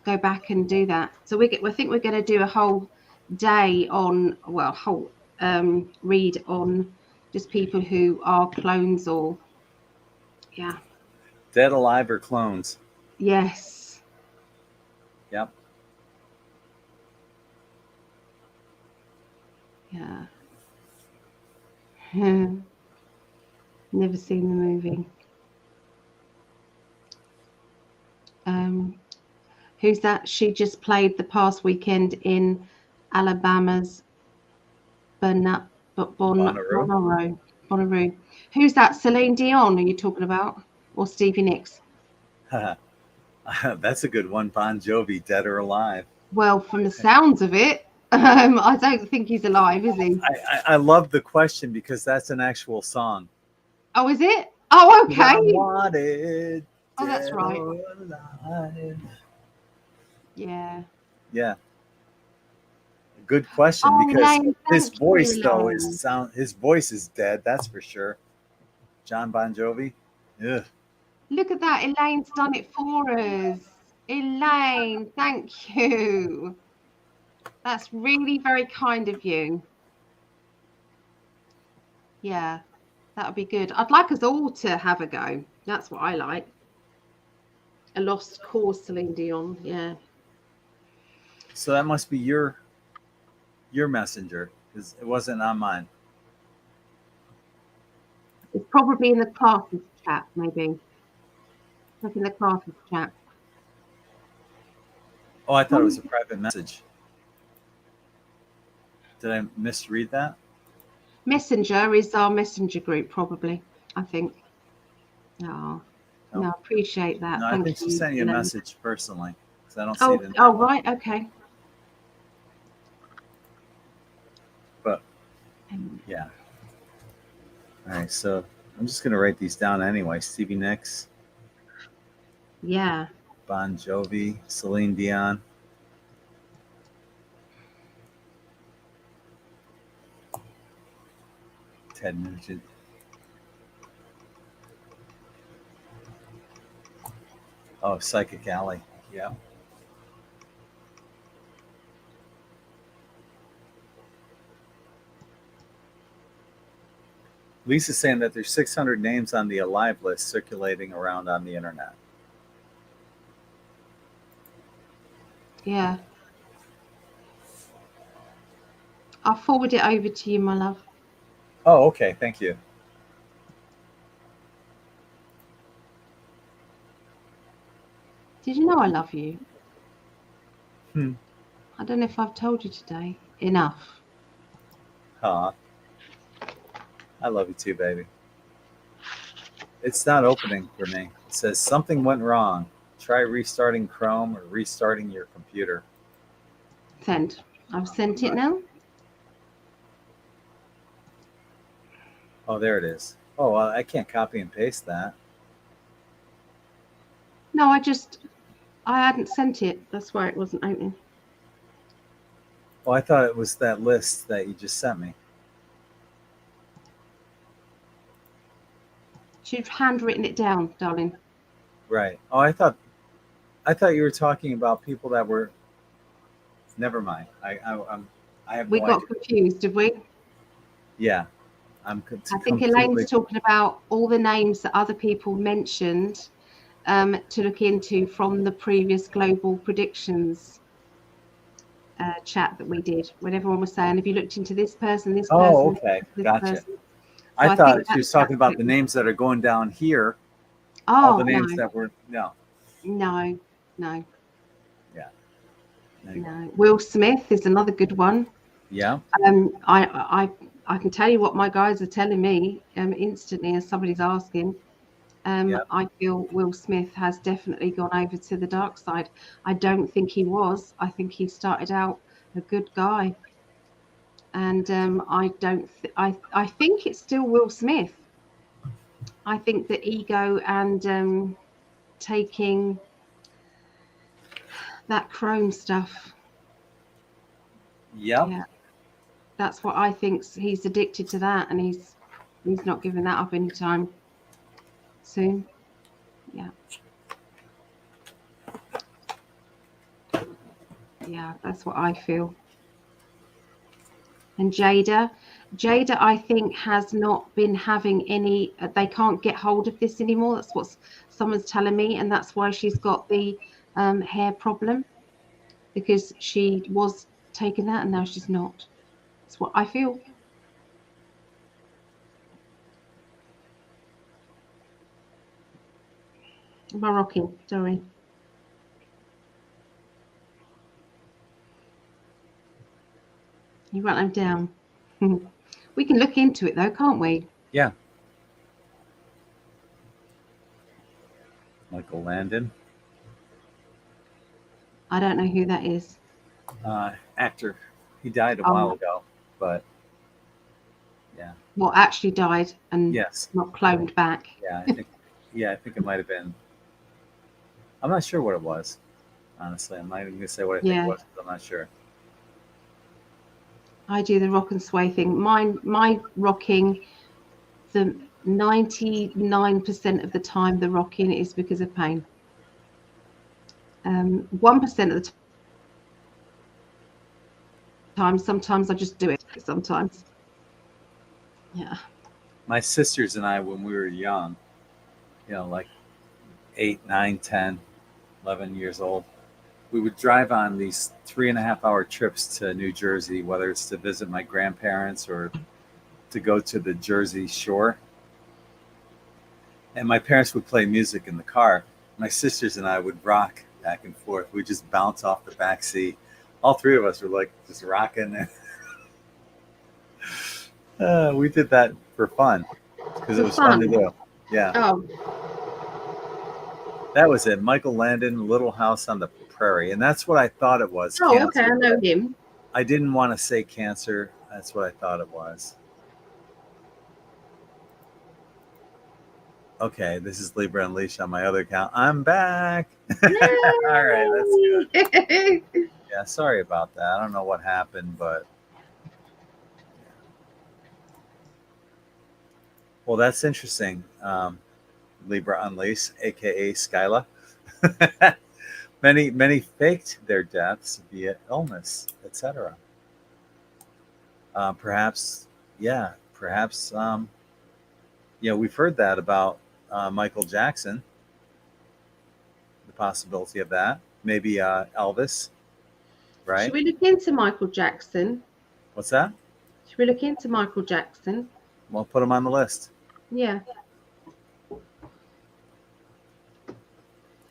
go back and do that. So I think we're going to do a whole day on, well, whole read on just people who are clones or, yeah. Dead, alive, or clones. Yes. Yep. Yeah. Never seen the movie. Who's that? She just played the past weekend in Alabama's Bonnaroo. Who's that? Celine Dion are you talking about? Or Stevie Nicks? That's a good one. Bon Jovi, Dead or Alive. Well, from the sounds of it, I don't think he's alive, is he? I love the question because that's an actual song. Oh, is it? Oh, okay. I wanted. Oh, that's right. Or alive. Yeah. Yeah. Good question because Elaine, his thank voice you, though Elaine. his voice is dead, that's for sure. John Bon Jovi. Ugh. Look at that. Elaine's done it for us. Elaine, thank you. That's really very kind of you. Yeah, that would be good. I'd like us all to have a go. That's what I like. A lost cause, Celine Dion. Yeah. So that must be your messenger because it wasn't on mine. It's probably in the classes chat, maybe. Look in the classes chat. Oh, I thought it was a private message. Did I misread that? Messenger is our messenger group, probably, I think. Oh, no, I appreciate that. No, Thank I think you, she sent you a Elaine. message personally because I don't see it in Oh, right, okay. But yeah. All right, so I'm just gonna write these down anyway. Stevie Nicks. Yeah. Bon Jovi, Celine Dion. Ted Nugent. Oh, Psychic Alley. Yeah. Lisa's saying that there's 600 names on the Alive list circulating around on the internet. Yeah. I'll forward it over to you, my love. Oh, okay. Thank you. Did you know I love you? Hmm. I don't know if I've told you today. Enough. Aw. I love you too, baby. It's not opening for me. It says something went wrong. Try restarting Chrome or restarting your computer. Send. I've sent it now. Oh, there it is. Oh, well, I can't copy and paste that. No, I hadn't sent it. That's why it wasn't opening. Oh, I thought it was that list that you just sent me. You've handwritten it down, darling. Right. Oh, I thought you were talking about people that were. Never mind. I have We no got idea. confused, did we? Yeah. I think Elaine's talking about all the names that other people mentioned to look into from the previous global predictions chat that we did, when everyone was saying, have you looked into this person, this person? Oh, okay. This Gotcha. person? So I thought she was talking about the names that are going down here. All the names that were no. Yeah. Anyway. No. Will Smith is another good one. Yeah. I can tell you what my guys are telling me instantly as somebody's asking. I feel Will Smith has definitely gone over to the dark side. I don't think he was. I think he started out a good guy, and I think it's still Will Smith. I think the ego and taking that chrome stuff. Yep. Yeah, that's what I think. He's addicted to that, and he's not giving that up anytime soon. Yeah. Yeah, that's what I feel. And Jada, I think, has not been having any, they can't get hold of this anymore. That's what someone's telling me. And that's why she's got the hair problem, because she was taking that and now she's not. That's what I feel. Am I rocking? Sorry. You write them down. We can look into it though, can't we? Yeah. Michael Landon. I don't know who that is. Actor. He died a Oh. while ago, but yeah. Well, actually died and Yes. not cloned back. Yeah, I think it might have been. I'm not sure what it was. Honestly, I'm not even gonna say what I think it Yeah. was because I'm not sure. I do the rock and sway thing. My rocking, the 99% of the time, the rocking is because of pain. 1% of the time, sometimes I just do it. Sometimes, yeah. My sisters and I, when we were young, like 8, 9, 10, 11 years old, we would drive on these 3.5 hour trips to New Jersey, whether it's to visit my grandparents or to go to the Jersey Shore. And my parents would play music in the car. My sisters and I would rock back and forth. We'd just bounce off the back seat. All three of us were like just rocking. We did that for fun because it was fun to do. Yeah. Oh, that was it. Michael Landon, Little House on the Prairie. And that's what I thought it was. oh, Cancer. okay, I know him. I didn't want to say Cancer. That's what I thought it was. Okay, this is Libra Unleashed on my other account. I'm back. All right, that's good. Yeah, sorry about that. I don't know what happened, but well, that's interesting. Libra Unleashed, aka Skyla. Many faked their deaths via illness, etc. Perhaps, we've heard that about Michael Jackson. The possibility of that, maybe Elvis, right? Should we look into Michael Jackson? What's that? Should we look into Michael Jackson? Well, put him on the list. Yeah.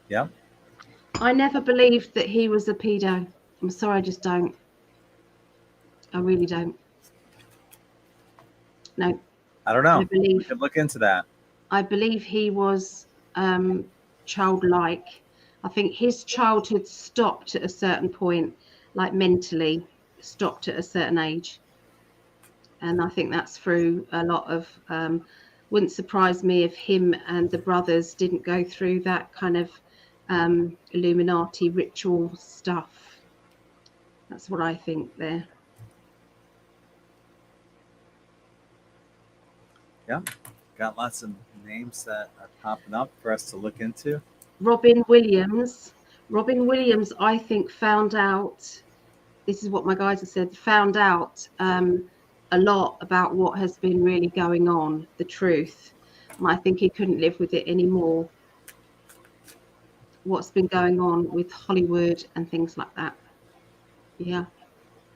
Yep. I never believed that he was a pedo. I'm sorry, I just don't. I really don't. No. I don't know. We can look into that. I believe he was childlike. I think his childhood stopped at a certain point, like mentally stopped at a certain age. And I think that's through a lot of, wouldn't surprise me if him and the brothers didn't go through that kind of Illuminati ritual stuff. That's what I think there. Yeah, got lots of names that are popping up for us to look into. Robin Williams, I think found out, this is what my guys have said, found out a lot about what has been really going on, the truth. And I think he couldn't live with it anymore. What's been going on with Hollywood and things like that. Yeah,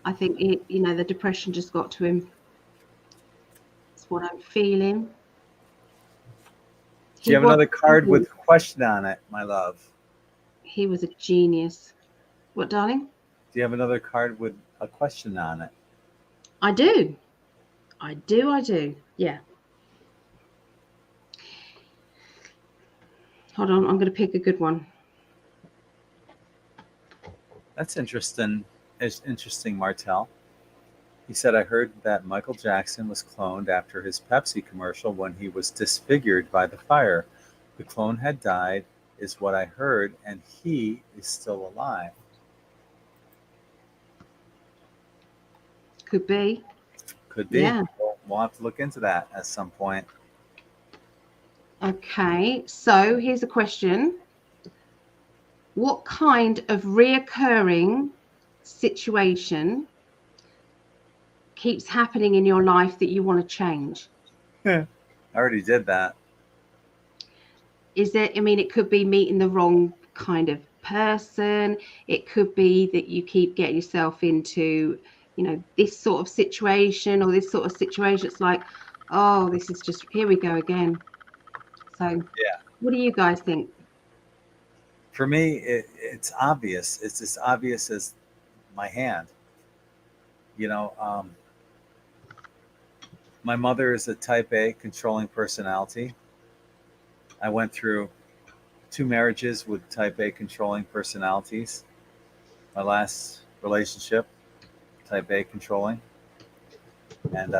I think the depression just got to him. That's what I'm feeling. Do you have another card with a question on it, my love? He was a genius. What, darling? Do you have another card with a question on it? I do. Yeah. Hold on, I'm going to pick a good one. That's interesting. It's interesting, Martel. He said, I heard that Michael Jackson was cloned after his Pepsi commercial when he was disfigured by the fire. The clone had died, is what I heard, and he is still alive. Could be. Could be. Yeah. We'll have to look into that at some point. Okay, so here's a question. What kind of reoccurring situation keeps happening in your life that you want to change? I already did that. Is there, it could be meeting the wrong kind of person. It could be that you keep getting yourself into, this sort of situation or this sort of situation. It's like, oh, this is just, here we go again. So yeah. What do you guys think? For me, it's obvious. It's as obvious as my hand. My mother is a type A controlling personality. I went through 2 marriages with type A controlling personalities. my last relationship, type A controlling, and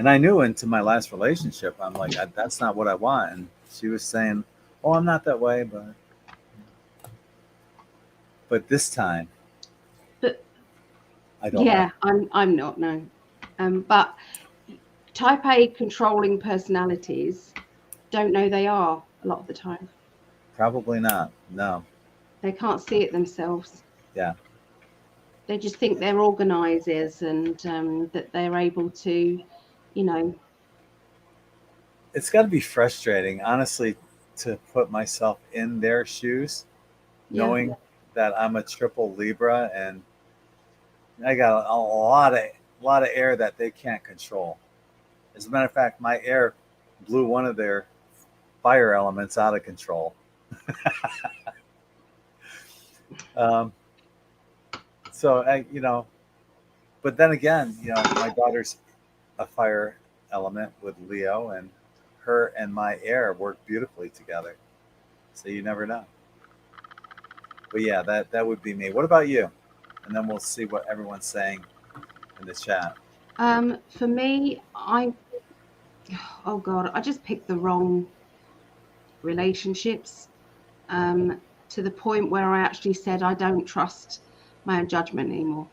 I knew into my last relationship, I'm like, that's not what I want. And she was saying, "Oh, I'm not that way, but this time, But I don't know." yeah, I'm not, no. But type A controlling personalities don't know they are a lot of the time. Probably not. No. They can't see it themselves. Yeah. They just think they're organisers and that they're able to, you know, It's got to be frustrating, honestly, to put myself in their shoes, yeah. knowing that I'm a triple Libra and I got a lot of air that they can't control. As a matter of fact, my air blew one of their fire elements out of control. Um, so but then again, my daughter's a fire element with Leo, and her and my air work beautifully together. So you never know. But yeah, that would be me. What about you? And then we'll see what everyone's saying in the chat. For me, oh God, I just picked the wrong relationships to the point where I actually said I don't trust my own judgment anymore.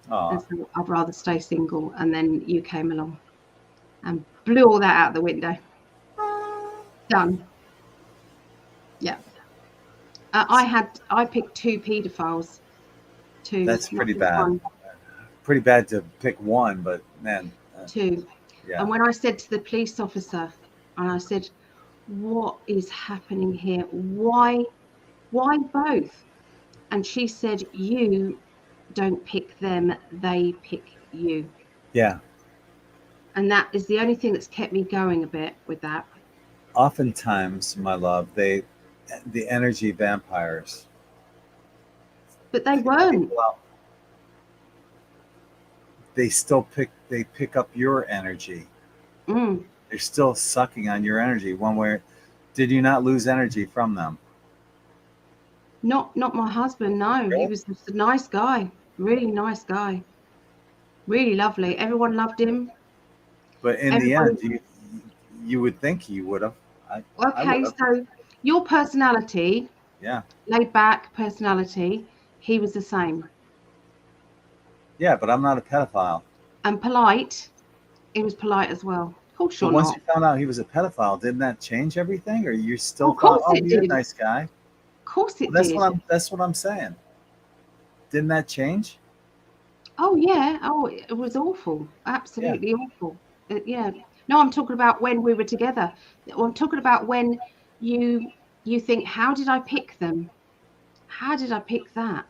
And Oh, so I'd rather stay single. And then you came along and blew all that out the window. Done. Yeah. I picked two paedophiles, two, that's not pretty just bad. one, Pretty bad to pick one, but man, two. yeah, And when I said to the police officer, and I said, what is happening here? Why both? And she said, you don't pick them, they pick you. yeah. And that is the only thing that's kept me going a bit with that. Oftentimes, my love, the energy vampires But they pick weren't. people out. They pick up your energy. Mm. They're still sucking on your energy one way. Did you not lose energy from them? Not my husband, no. He Really? was just a nice guy, really nice guy, really lovely. Everyone loved him. But in the Everybody. end, you would think you would have. I would Okay, have. so your personality, Yeah. laid back personality, he was the same. Yeah, but I'm not a pedophile. And polite, he was polite as well. Of course But you're once not. you found out he was a pedophile, didn't that change everything? Or you still Of thought, course oh, it he's a did. Of nice guy? course Well, it that's what did. I'm saying. Didn't that change? Oh yeah. Oh, it was awful. Yeah. Absolutely awful. Yeah. No, I'm talking about when we were together. I'm talking about when you you think, how did I pick them? How did I pick that?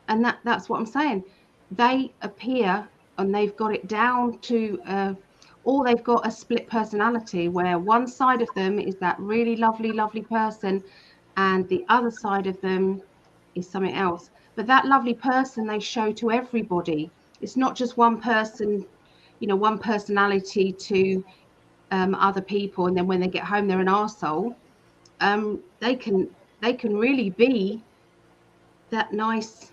And that's what I'm saying. They appear and they've got it down to or they've got a split personality where one side of them is that really lovely person and the other side of them is something else. But that lovely person they show to everybody. It's not just one person, one personality to other people, and then when they get home they're an arsehole. They can really be that nice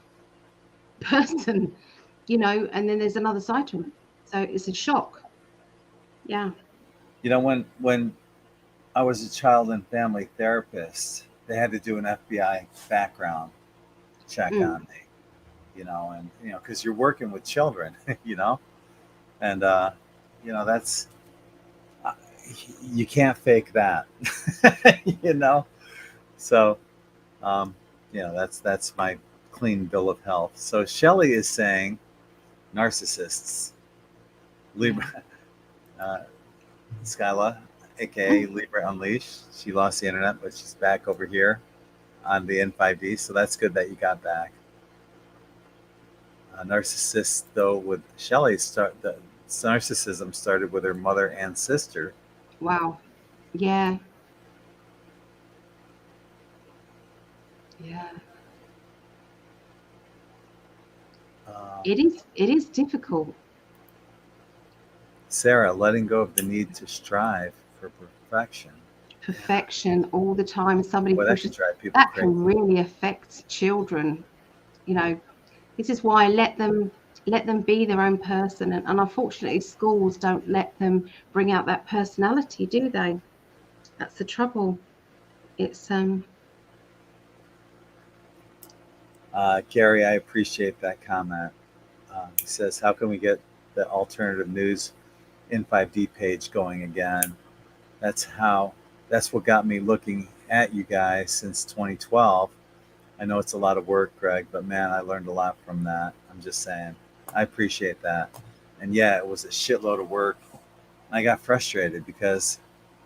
person, and then there's another side to them. So it's a shock. Yeah. When I was a child and family therapist, they had to do an FBI background check Mm. on me. And because you're working with children, and that's uh, you can't fake that, you know. So, um, that's my clean bill of health. So Shelley is saying narcissists, Yeah. Libra, uh, Skyla, aka Libra Unleashed. She lost the internet, but she's back over here on the N5D. So that's good that you got back. Narcissist, though, with Shelley, the narcissism started with her mother and sister. Wow. Yeah. Yeah. Um, It is difficult. Sarah, letting go of the need to strive for perfection. perfection all the time. Somebody Boy, that can pushes, drive people that crazy. can really affect children. You know, this is why let them be their own person. And unfortunately, schools don't let them bring out that personality, do they? That's the trouble. It's Gary, I appreciate that comment. He says, how can we get the alternative news in 5D page going again? That's what got me looking at you guys since 2012. I know it's a lot of work, Greg, but man, I learned a lot from that. I'm just saying. I appreciate that. And yeah, it was a shitload of work. I got frustrated because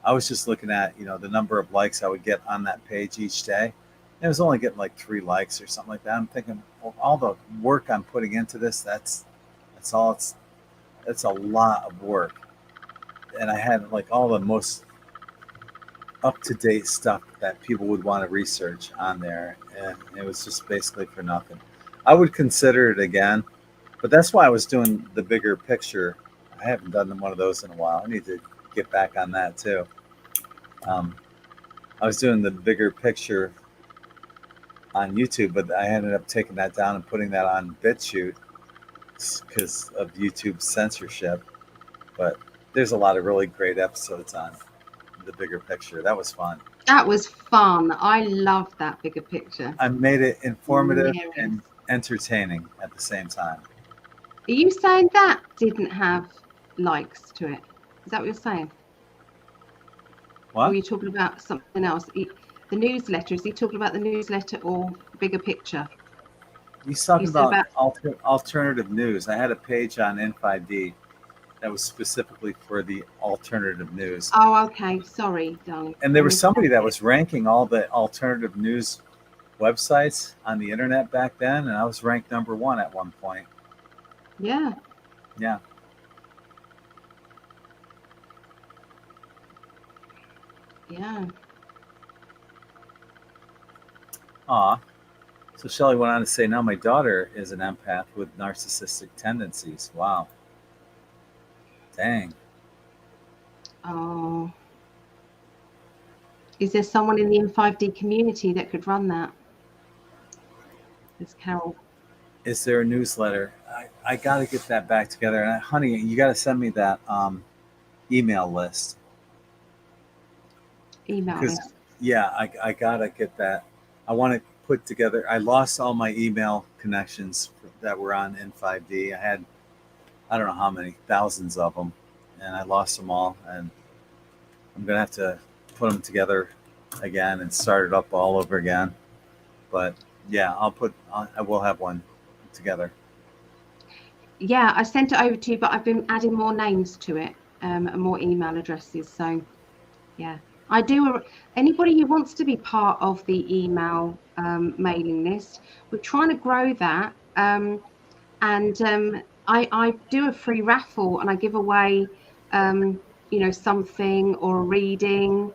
I was just looking at, the number of likes I would get on that page each day. It was only getting like 3 likes or something like that. I'm thinking, well, all the work I'm putting into this, that's a lot of work. And I had like all the most up-to-date stuff that people would want to research on there, and it was just basically for nothing. I would consider it again, but that's why I was doing the bigger picture. I haven't done one of those in a while. I need to get back on that too. I was doing the bigger picture on YouTube, but I ended up taking that down and putting that on BitChute because of YouTube censorship. But there's a lot of really great episodes on the bigger picture. That was fun. That was fun. I loved that bigger picture. I made it informative and entertaining at the same time. Are you saying that didn't have likes to it? Is that what you're saying? What? Or are you talking about something else? The newsletter, is he talking about the newsletter or bigger picture? He's talking about alternative news. I had a page on N5D that was specifically for the alternative news. Oh, okay. Sorry, darling. And there was somebody that was ranking all the alternative news websites on the internet back then, and I was ranked number 1 at one point. Yeah. Yeah. Yeah. Aw. So Shelley went on to say, now my daughter is an empath with narcissistic tendencies. Wow. Dang. Oh. Is there someone in the N5D community that could run that? It's Carol. Is there a newsletter? I got to get that back together. And honey, you got to send me that email list. Email list. Yeah, I got to get that. I want to put together. I lost all my email connections that were on N5D. I had, I don't know how many, thousands of them, and I lost them all. And I'm going to have to put them together again and start it up all over again. But yeah, I will have one together. Yeah, I sent it over to you, but I've been adding more names to it and more email addresses. So yeah, I do. Anybody who wants to be part of the email mailing list, we're trying to grow that. I do a free raffle and I give away, something or a reading.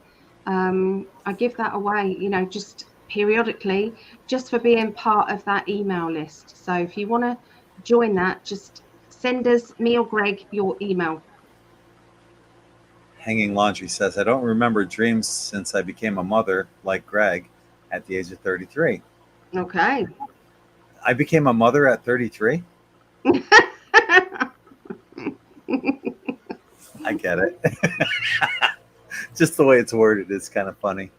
I give that away, just periodically, just for being part of that email list. So if you want to join that, just send me or Greg your email. Hanging Laundry says, I don't remember dreams since I became a mother like Greg at the age of 33. Okay. I became a mother at 33? I get it. Just the way it's worded is kind of funny.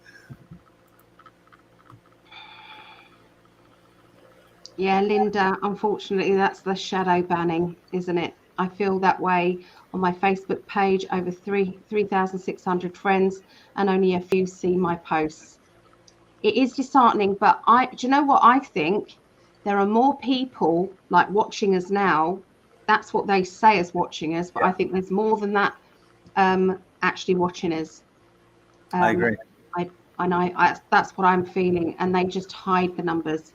Yeah, Linda, unfortunately, that's the shadow banning, isn't it? I feel that way on my Facebook page, over 3,600 friends, and only a few see my posts. It is disheartening, but do you know what I think? There are more people like watching us now. That's what they say is watching us, but I think there's more than that actually watching us. I agree. That's what I'm feeling, and they just hide the numbers.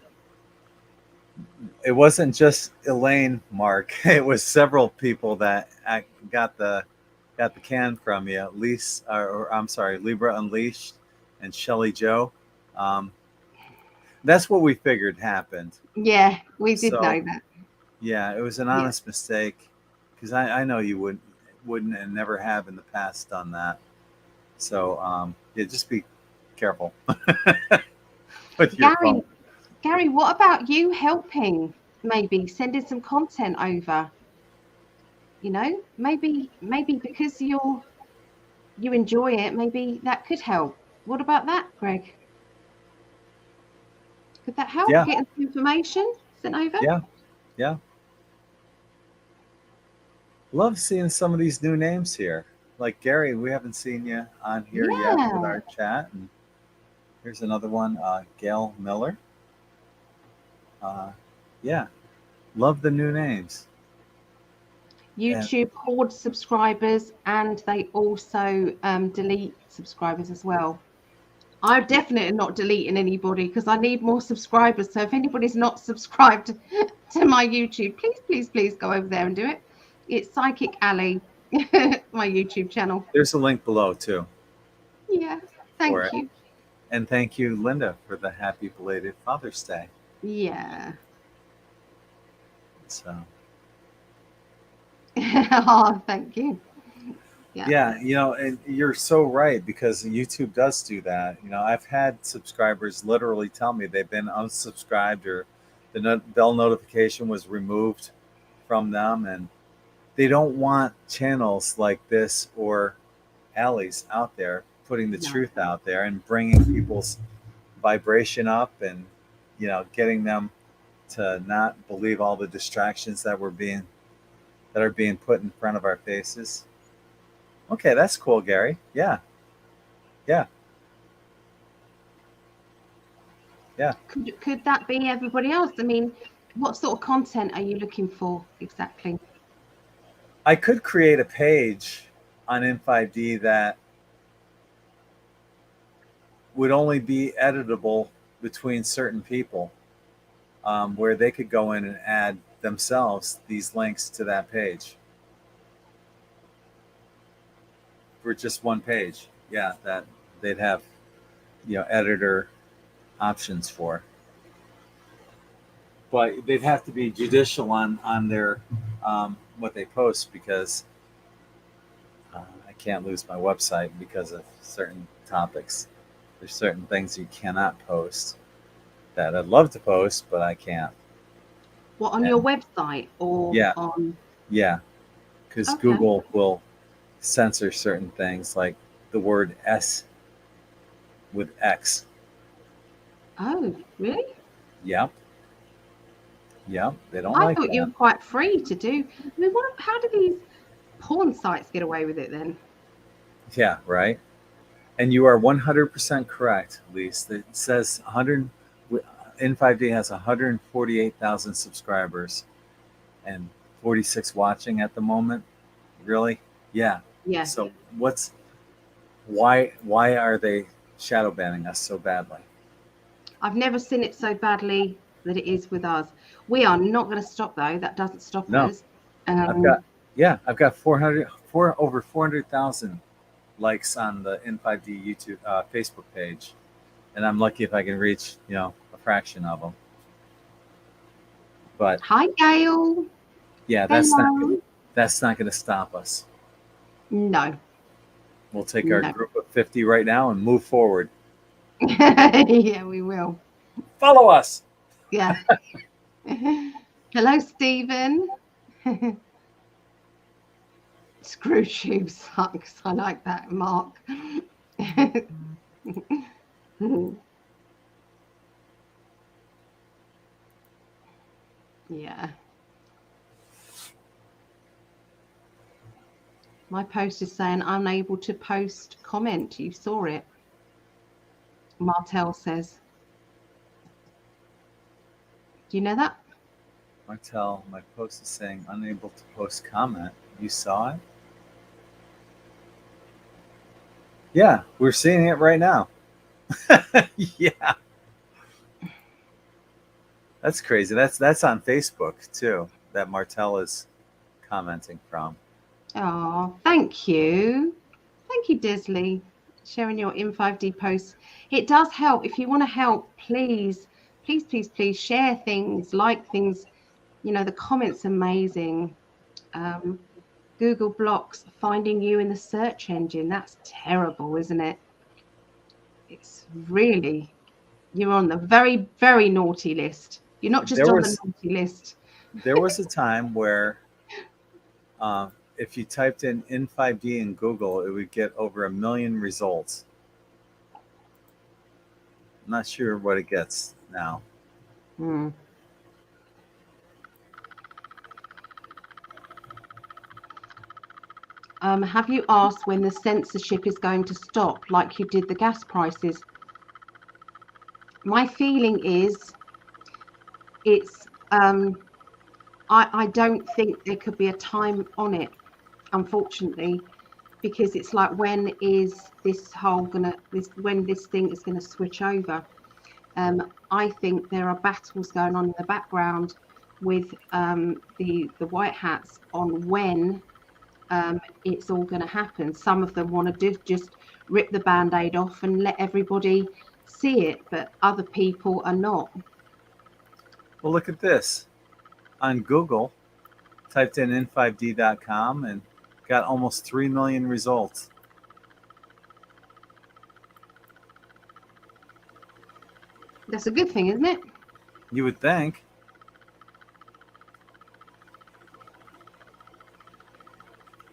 It wasn't just Elaine, Mark. It was several people that got the can from you. Libra Unleashed and Shelly Joe. That's what we figured happened. Yeah, we did know that. Yeah, it was an honest mistake because I know you wouldn't and never have in the past done that. So yeah, just be careful with your phone. Gary, what about you helping? Maybe sending some content over. You know, maybe because you enjoy it, maybe that could help. What about that, Greg? Could that help? Yeah, Getting some information sent over? yeah, yeah. Love seeing some of these new names here. Like Gary, we haven't seen you on here yet with Yeah. our chat. And here's another one, Gail Miller. Yeah, love the new names. And YouTube hoards subscribers, and they also delete subscribers as well. I'm definitely not deleting anybody because I need more subscribers. So if anybody's not subscribed to my YouTube, please go over there and do it. It's Psychic Ali, my YouTube channel. there's a link below too Yeah, for thank it. you. And thank you, Linda, for the happy belated Father's Day. Yeah. So Oh, thank you. yeah, and you're so right, because YouTube does do that. I've had subscribers literally tell me they've been unsubscribed, or the bell notification was removed from them, and they don't want channels like this or Allie's out there putting the No. truth out there and bringing people's vibration up, and getting them to not believe all the distractions that are being put in front of our faces. Okay, that's cool, Gary. Yeah. Yeah. Yeah. Could that be everybody else? I mean, what sort of content are you looking for exactly? I could create a page on N5D that would only be editable between certain people, where they could go in and add themselves these links to that page for just one page. Yeah, that they'd have, editor options for. But they'd have to be judicial on their what they post, because I can't lose my website because of certain topics. There's certain things you cannot post that I'd love to post, but I can't. What, on your website or Yeah. on? Yeah, because Okay. Google will censor certain things, like the word S with X. Oh, really? Yep. Yep. They don't I like thought you that. were quite free to do. I mean, how do these porn sites get away with it then? Yeah, right. And you are 100% correct, Lise. It says N5D has 148,000 subscribers and 46 watching at the moment. Really? Yeah. Yeah. So why are they shadow banning us so badly? I've never seen it so badly that it is with us. We are not going to stop though. That doesn't stop No. us. I've got over 400,000 likes on the N5D YouTube Facebook page, and I'm lucky if I can reach a fraction of them. But hi, Gail. Yeah, that's not going to stop us. No. We'll take our group of 50 right now and move forward. Yeah, we will. Follow us. Yeah. Hello, Stephen. Screw tube sucks. I like that, Mark. Yeah. My post is saying unable to post comment. You saw it. Martel says. Do you know that? Martel, my post is saying unable to post comment. You saw it? Yeah, we're seeing it right now. Yeah. That's crazy. That's on Facebook too, that Martel is commenting from. Oh, thank you. Thank you, Desley, sharing your N5D posts. It does help. If you want to help, please share things, like things. The comments amazing. Google blocks finding you in the search engine. That's terrible, isn't it? It's really, you're on the very, very naughty list. You're not just on the naughty list. There was a time where if you typed in N5D in Google, it would get over 1 million results. I'm not sure what it gets now. Have you asked when the censorship is going to stop, like you did the gas prices? My feeling is it's I don't think there could be a time on it, unfortunately, because it's like, when is this whole when this thing is gonna switch over? I think there are battles going on in the background with the white hats on when it's all going to happen. Some of them want to just rip the band-aid off and let everybody see it, but other people are not. Well, look at this. On Google, typed in n5d.com and got almost 3 million results. That's a good thing, isn't it? You would think.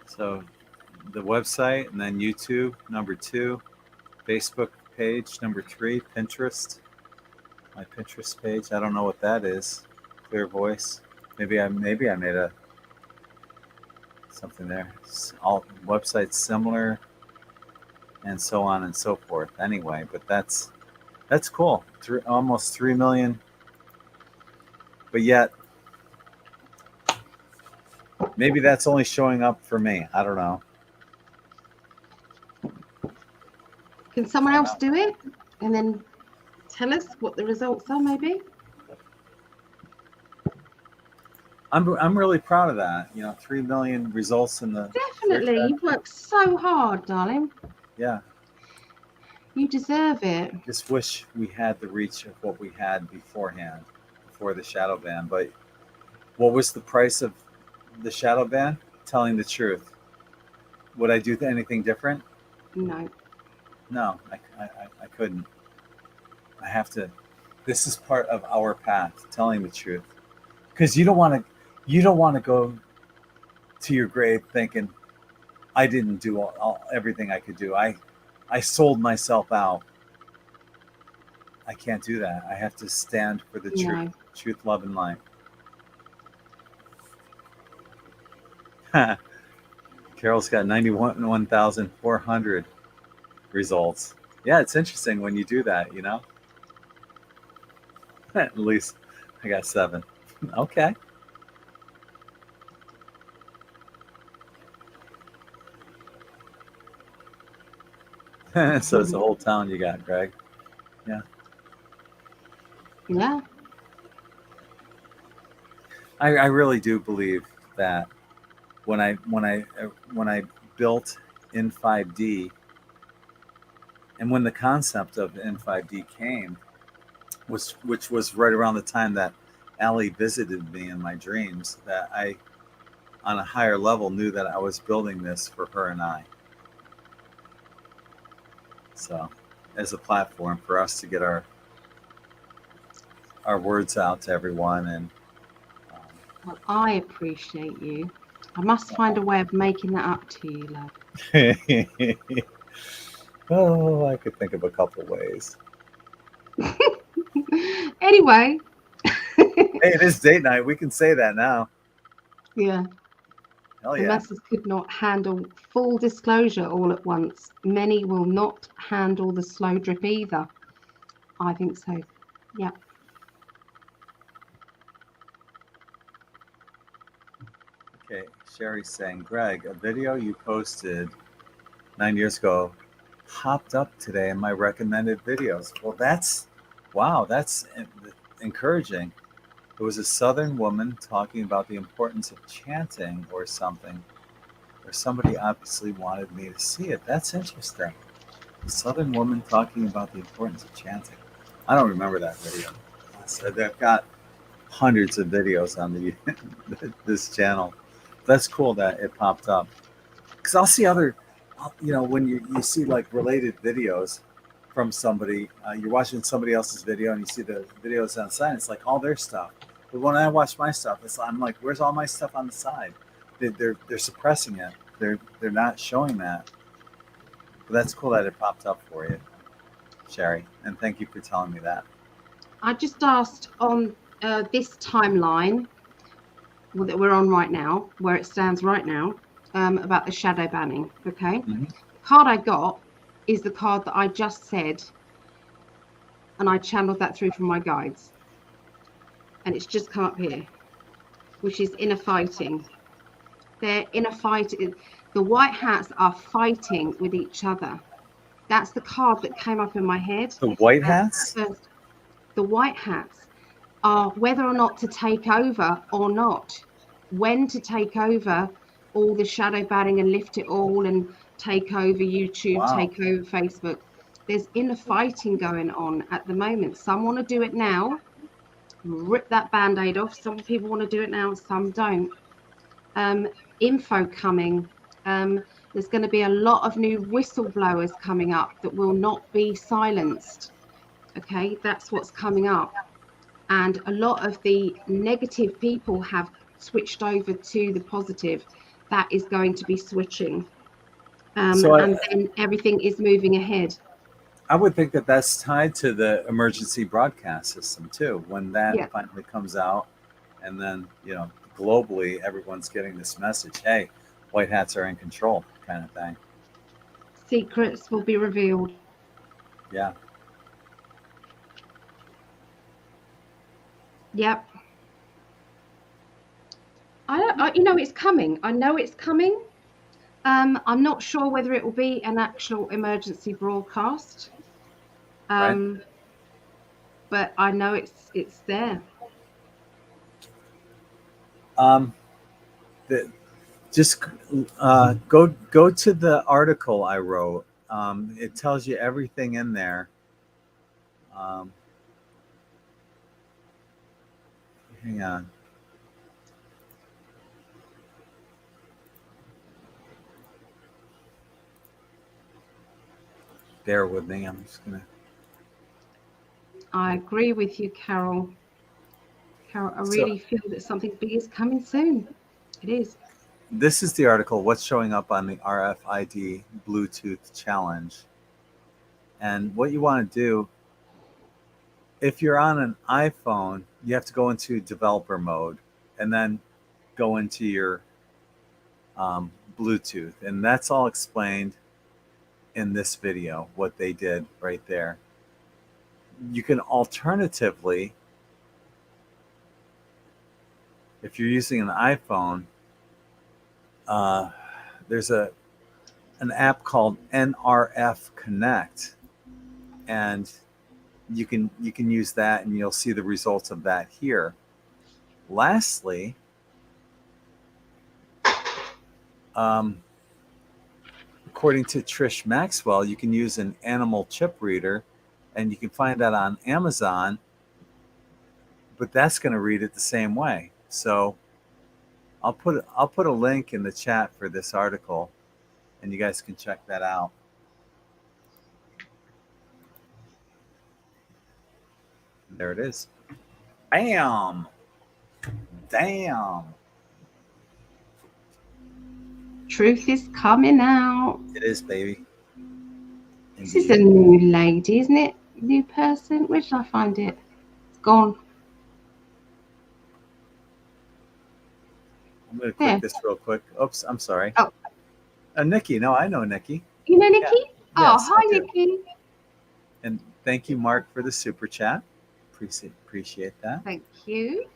So the website, and then YouTube, number 2, Facebook page, number 3, Pinterest. My Pinterest page. I don't know what that is. Clear voice. Maybe I made something there. All websites similar, and so on and so forth. Anyway, but that's cool. Almost 3 million. But yet, maybe that's only showing up for me. I don't know. Can someone else do it and then tell us what the results are, maybe? I'm really proud of that. 3 million results in the... Definitely. You've worked so hard, darling. Yeah. You deserve it. Just wish we had the reach of what we had beforehand, before the shadow ban. But what was the price of the shadow ban? Telling the truth. Would I do anything different? No. No, I couldn't. I have to. This is part of our path, telling the truth. Because you don't want to go to your grave thinking, I didn't do everything I could do. I sold myself out. I can't do that. I have to stand for the truth, love, and light. Carol's got 91,400 results. Yeah, it's interesting when you do that, At least I got 7. Okay. So it's the whole town you got, Greg. Yeah. Yeah. I really do believe that when I built N5D, and when the concept of N5D came, which was right around the time that Ali visited me in my dreams, that I, on a higher level, knew that I was building this for her and I. So, as a platform for us to get our words out to everyone. And well, I appreciate you. I must find a way of making that up to you, love. Oh, I could think of a couple ways. Anyway. Hey, it is date night. We can say that now. Yeah. Hell The yeah. masses could not handle full disclosure all at once. Many will not handle the slow drip either. I think so. Yeah. Okay, Sherry's saying, Greg, a video you posted 9 years ago popped up today in my recommended videos. Well, that's encouraging. It was a Southern woman talking about the importance of chanting or something, or somebody obviously wanted me to see it. That's interesting. A Southern woman talking about the importance of chanting. I don't remember that video. So they've got hundreds of videos on this channel. That's cool that it popped up. Because I'll see other, when you see like related videos from somebody, you're watching somebody else's video and you see the videos on the side, it's like all their stuff. But when I watch my stuff, I'm like, where's all my stuff on the side? They're suppressing it. They're not showing that. But that's cool that it popped up for you, Sherry. And thank you for telling me that. I just asked on this timeline that we're on right now, where it stands right now, about the shadow banning. Okay. Mm-hmm. The card I got is the card that I just said, and I channeled that through from my guides, and it's just come up here, which is inner fighting. They're in a fight. The white hats are fighting with each other. That's the card that came up in my head. The white hats? First, the white hats are whether or not to take over or not, when to take over all the shadow banning and lift it all and take over YouTube, Wow. take over Facebook. There's inner fighting going on at the moment. Some want to do it now, rip that band-aid off. Some people want to do it now, some don't. Info coming. There's going to be a lot of new whistleblowers coming up that will not be silenced. Okay, that's what's coming up. And a lot of the negative people have switched over to the positive. That is going to be switching. And then everything is moving ahead. I would think that that's tied to the emergency broadcast system too. When that finally comes out, and then globally everyone's getting this message: hey, white hats are in control, kind of thing. Secrets will be revealed. Yeah. Yep. It's coming. I know it's coming. I'm not sure whether it will be an actual emergency broadcast. Right. But I know it's there. Just go to the article I wrote. It tells you everything in there. Hang on. Bear with me. I'm just gonna. I agree with you, Carol. Carol, I really feel that something big is coming soon. It is. This is the article, what's showing up on the RFID Bluetooth challenge. And what you want to do, if you're on an iPhone, you have to go into developer mode and then go into your Bluetooth. And that's all explained in this video, what they did right there. You can alternatively, if you're using an iPhone, there's an app called NRF Connect, and you can use that, and you'll see the results of that here. Lastly, according to Trish Maxwell, you can use an animal chip reader, and you can find that on Amazon, but that's going to read it the same way. So I'll put a link in the chat for this article, and you guys can check that out. There it is. Bam! Damn! Truth is coming out. It is, baby. This is a new lady, isn't it? New person. Where did I find it? It's gone. I'm going to click this real quick. Oops, I'm sorry. Oh. Nikki. No, I know Nikki. You know Nikki? Yeah. Oh, yes, hi, Nikki. And thank you, Mark, for the super chat. Appreciate that. Thank you.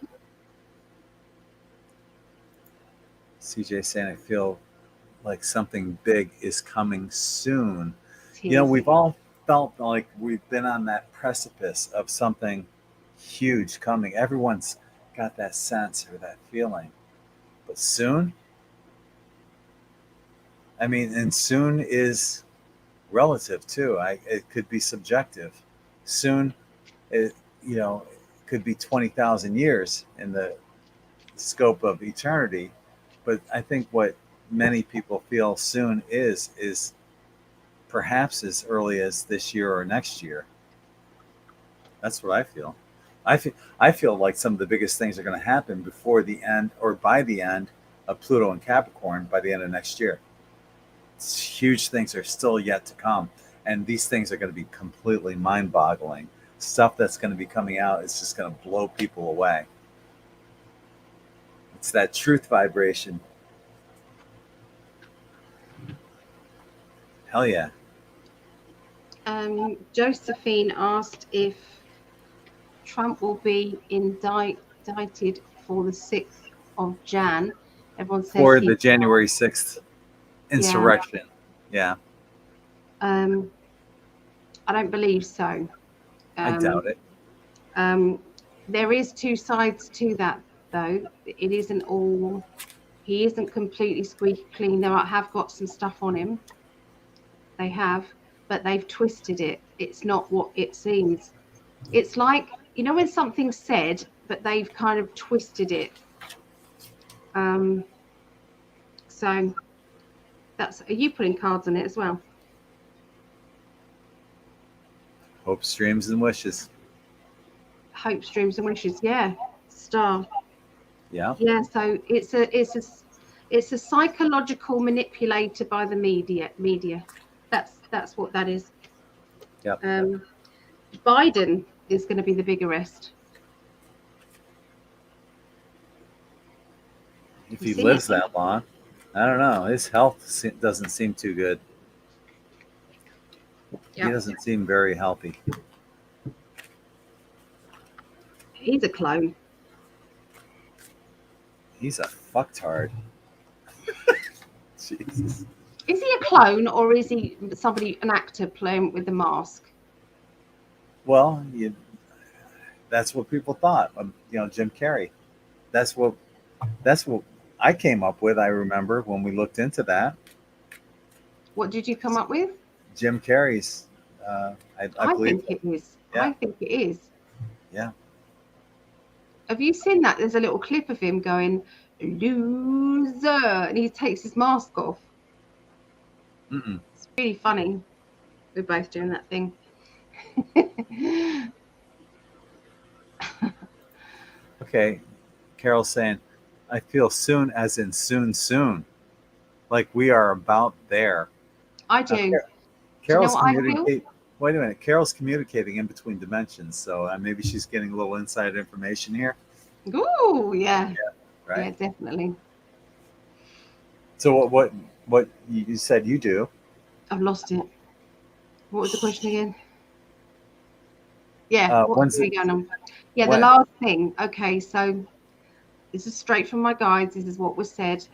CJ saying, I feel like something big is coming soon. We've all felt like we've been on that precipice of something huge coming. Everyone's got that sense or that feeling. But soon? I mean, and soon is relative too. It could be subjective. Soon, it could be 20,000 years in the scope of eternity. But I think what many people feel soon is perhaps as early as this year or next year. That's what I feel. I feel like some of the biggest things are going to happen before the end or by the end of Pluto and Capricorn by the end of next year. Huge things are still yet to come, and these things are going to be completely mind-boggling. Stuff that's going to be coming out is just going to blow people away. It's that truth vibration. Hell yeah. Josephine asked if Trump will be indicted for the 6th of Jan. Everyone says For the January 6th insurrection. Yeah. I don't believe so. I doubt it. There is two sides to that, though. It isn't all. He isn't completely squeaky clean. They have got some stuff on him. They have, but they've twisted it. It's not what it seems. It's like, you know, when something's said, but they've kind of twisted it. So that's. Are you putting cards on it as well? Hopes, dreams, and wishes. Hopes, dreams, and wishes. Yeah, star. Yeah. Yeah. So it's a psychological manipulator by the media. That's what that is. Yep. Biden is going to be the big arrest. If he lives that long, I don't know. His health doesn't seem too good. Yep. He doesn't seem very healthy. He's a clone. He's a fucktard. Jesus. Is he a clone or is he an actor playing with the mask? Well, that's what people thought. You know, Jim Carrey. That's what I came up with. I remember when we looked into that. What did you come up with? Jim Carrey's. I believe think it is. Yeah. I think it is. Yeah. Have you seen that? There's a little clip of him going, "Loser," and he takes his mask off. Mm-mm. It's really funny. We're both doing that thing. Okay. Carol's saying, I feel soon as in soon. Like we are about there. I do. Carol's communicating. Wait a minute. Carol's communicating in between dimensions. So maybe she's getting a little inside information here. Ooh, yeah. Right. Yeah, definitely. So what you said you do? I've lost it. What was the question again? Yeah, what are we going on? Yeah, the last thing. Okay, so this is straight from my guides. This is what was said.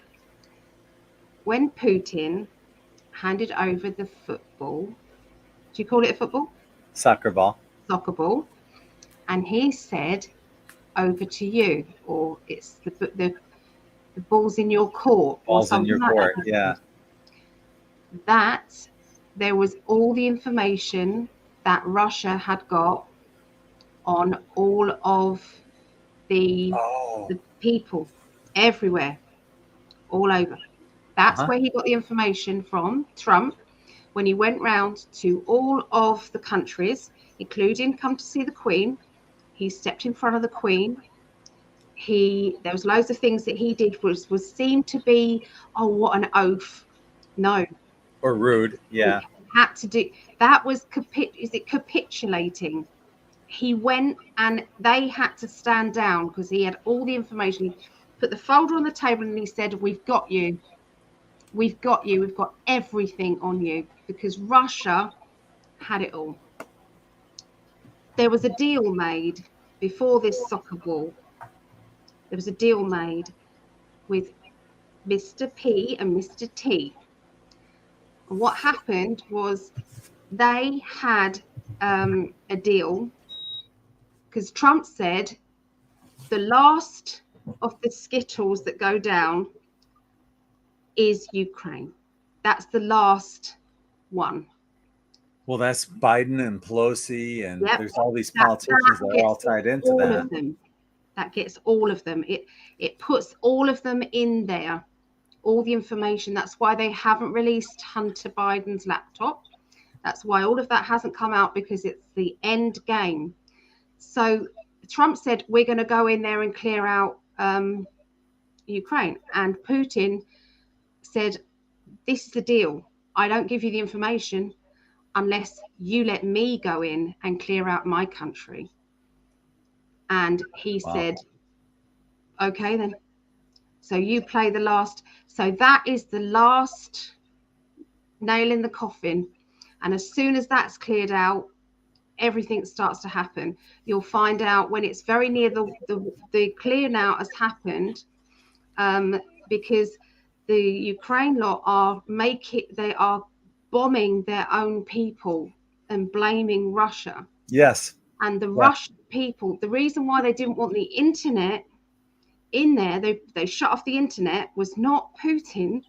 When Putin handed over the football, do you call it a football? Soccer ball. Soccer ball. And he said, over to you, or it's the ball's in your court. Ball's in your court, yeah. That there was all the information that Russia had got on all of the people everywhere, all over. That's where he got the information from, Trump, when he went round to all of the countries, including come to see the Queen. He stepped in front of the Queen. There was loads of things that he did was seemed to be, oh, what an oath. No. Or rude, yeah. He had to do that was capitulating. He went and they had to stand down because he had all the information. He put the folder on the table and he said, we've got you. We've got you. We've got everything on you, because Russia had it all. There was a deal made before this soccer ball. There was a deal made with Mr. P and Mr. T. And what happened was they had a deal, because Trump said the last of the Skittles that go down is Ukraine. That's the last one. Well, that's Biden and Pelosi, and there's all these politicians that are all tied into that. That gets all of them. It puts all of them in there. all the information. That's why they haven't released Hunter Biden's laptop. That's why all of that hasn't come out, because it's the end game. So Trump said, we're going to go in there and clear out Ukraine. And Putin said, this is the deal. I don't give you the information unless you let me go in and clear out my country. And he said, okay, then. So you play the last. So that is the last nail in the coffin. And as soon as that's cleared out, everything starts to happen. You'll find out when it's very near the clear out has happened, because the Ukraine lot they are bombing their own people and blaming Russia. Yes. And the Russian people, the reason why they didn't want the internet in there, they shut off the internet, was not Putin.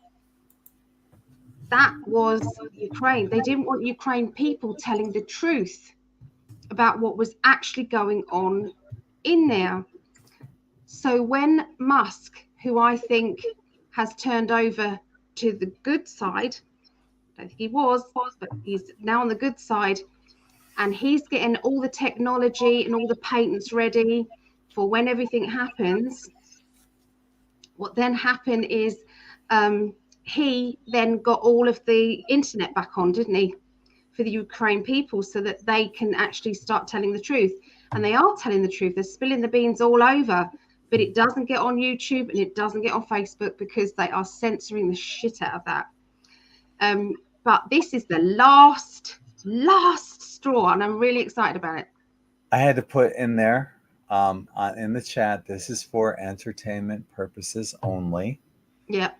That was Ukraine. They didn't want Ukraine people telling the truth about what was actually going on in there. So when Musk, who I think has turned over to the good side, I don't think he was, but he's now on the good side, and he's getting all the technology and all the patents ready for when everything happens. What then happened is he then got all of the internet back on, didn't he, for the Ukraine people, so that they can actually start telling the truth. And they are telling the truth. They're spilling the beans all over, but it doesn't get on YouTube and it doesn't get on Facebook because they are censoring the shit out of that. But this is the last straw, and I'm really excited about it. I had to put in there in the chat, this is for entertainment purposes only. Yeah.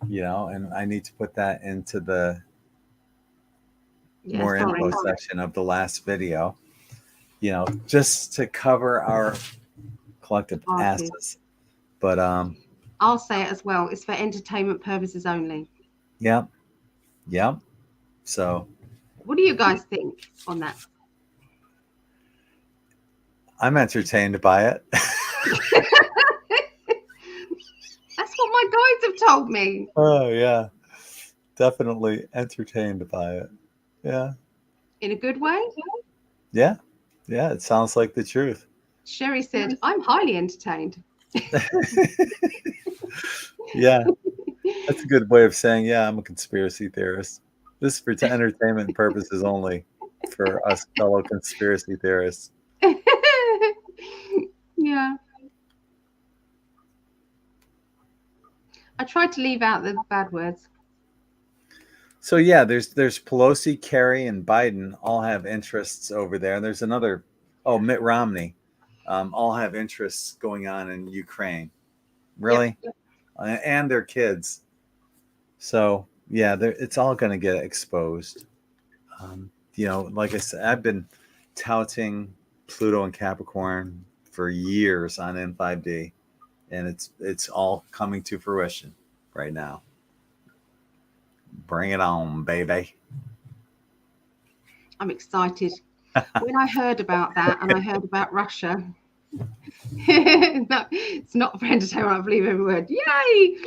You know, and I need to put that into the more info section of the last video, you know, just to cover our collective asses. But I'll say it as well. It's for entertainment purposes only. Yep. Yep. So what do you guys think on that? I'm entertained by it. That's what my guides have told me. Oh yeah, definitely entertained by it. Yeah. In a good way? Yeah. Yeah, it sounds like the truth. Sherry said, I'm highly entertained. Yeah. That's a good way of saying, yeah, I'm a conspiracy theorist. This is for entertainment purposes only for us fellow conspiracy theorists. Yeah. I tried to leave out the bad words. So yeah, there's Pelosi, Kerry, and Biden all have interests over there. There's another, Mitt Romney, all have interests going on in Ukraine. Really? Yep. And their kids. So yeah, it's all going to get exposed. You know, like I said, I've been touting Pluto and Capricorn for years on N5D, and it's all coming to fruition right now. Bring it on, baby. I'm excited. When I heard about that, and I heard about Russia, no, it's not for entertainment, I believe every word. Yay!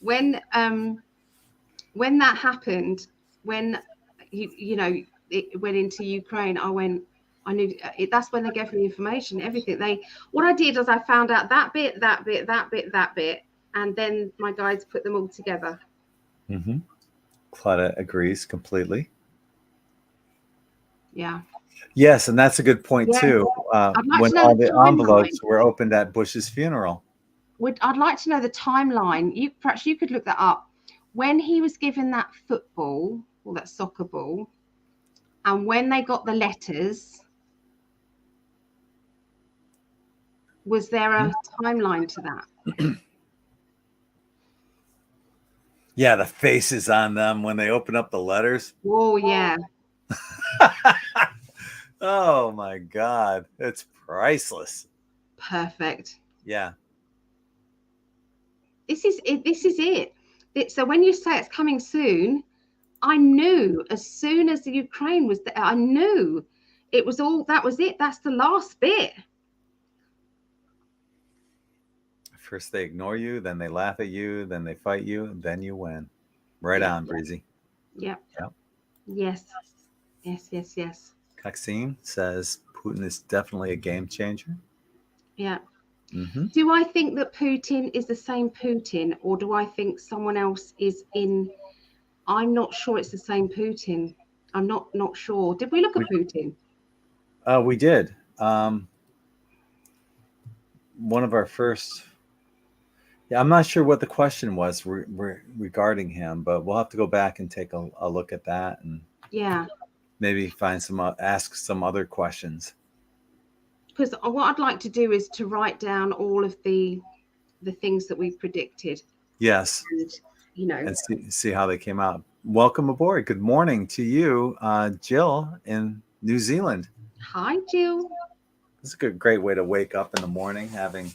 When that happened, when you know it went into Ukraine, I knew that's when they gave me the information, everything. What I did is I found out that bit, and then my guides put them all together. Mm-hmm. Claudia agrees completely. Yeah. Yes, and that's a good point too. When all the envelopes were opened at Bush's funeral. I'd like to know the timeline. Perhaps you could look that up. When he was given that football or that soccer ball, and when they got the letters, was there a timeline to that? Yeah, the faces on them when they open up the letters. Oh, yeah. Oh, my God. It's priceless. Perfect. Yeah. This is it. So when you say it's coming soon, I knew as soon as the Ukraine was there, I knew it was all, that was it. That's the last bit. First they ignore you, then they laugh at you, then they fight you, and then you win. Right on, Breezy. Yep. Yep. Yes. Coxine says Putin is definitely a game changer. Yeah. Mm-hmm. Do I think that Putin is the same Putin, or do I think someone else is in? I'm not sure it's the same Putin. I'm not sure. Did we look at Putin? We did. One of our first. Yeah, I'm not sure what the question was regarding him, but we'll have to go back and take a look at that and maybe find ask some other questions. Because what I'd like to do is to write down all of the things that we've predicted. Yes. And, and see how they came out. Welcome aboard. Good morning to you, Jill in New Zealand. Hi, Jill. It's a great way to wake up in the morning, having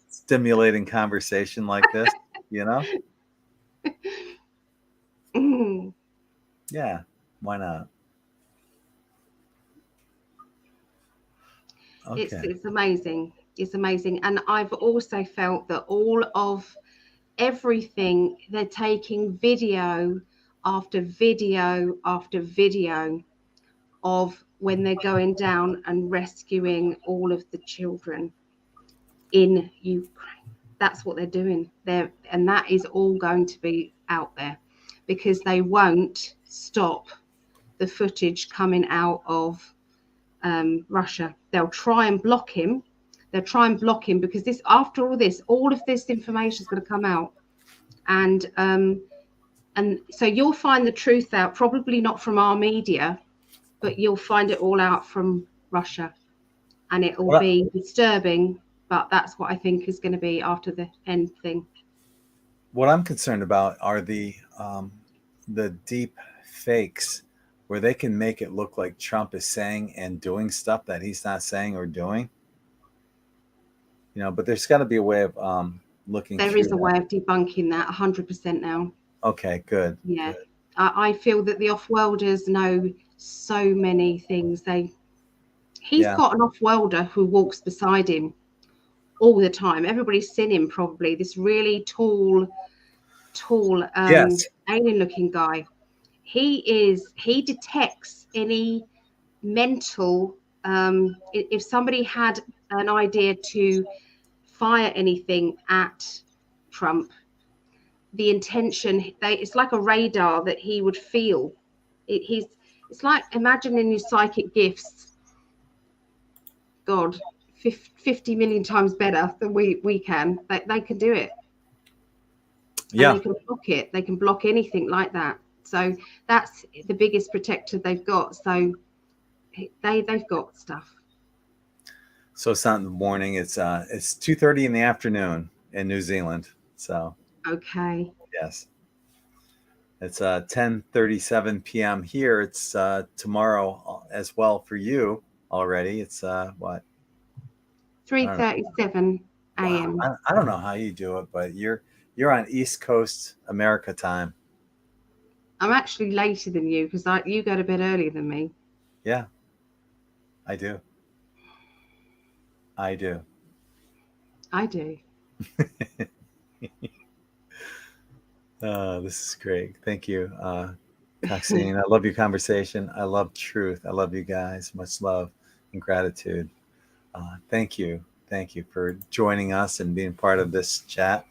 stimulating conversation like this, Yeah, why not? Okay. It's amazing. It's amazing. And I've also felt that all of everything, they're taking video after video after video of when they're going down and rescuing all of the children in Ukraine. That's what they're doing there, and that is all going to be out there because they won't stop the footage coming out of Russia. They'll try and block him. Because this, after all of this information is going to come out, and so you'll find the truth out, probably not from our media, but you'll find it all out from Russia, and it will be disturbing. But that's what I think is going to be after the end thing. What I'm concerned about are the deep fakes where they can make it look like Trump is saying and doing stuff that he's not saying or doing. But there's got to be a way of looking. There is a way of debunking that 100% now. Okay, good. Yeah, good. I feel that the off-worlders know so many things. He's got an off-worlder who walks beside him all the time. Everybody's seen him probably. This really tall, alien-looking guy. He detects any mental. If somebody had an idea to fire anything at Trump, the intention, it's like a radar that he would feel. It's like imagining your psychic gifts. God, 50 million times better than we can. They can do it. Yeah. And they can block it. They can block anything like that. So that's the biggest protector they've got. So they've got stuff. So it's not in the morning. It's 2:30 in the afternoon in New Zealand. So. Okay. Yes. It's 10:37 p.m. here. It's tomorrow as well for you already. It's what? 3:37 a.m. Wow. I don't know how you do it, but you're on East Coast America time. I'm actually later than you because you go to bed earlier than me. Yeah, I do. This is great. Thank you, Coxine. I love your conversation. I love truth. I love you guys. Much love and gratitude. Thank you for joining us and being part of this chat.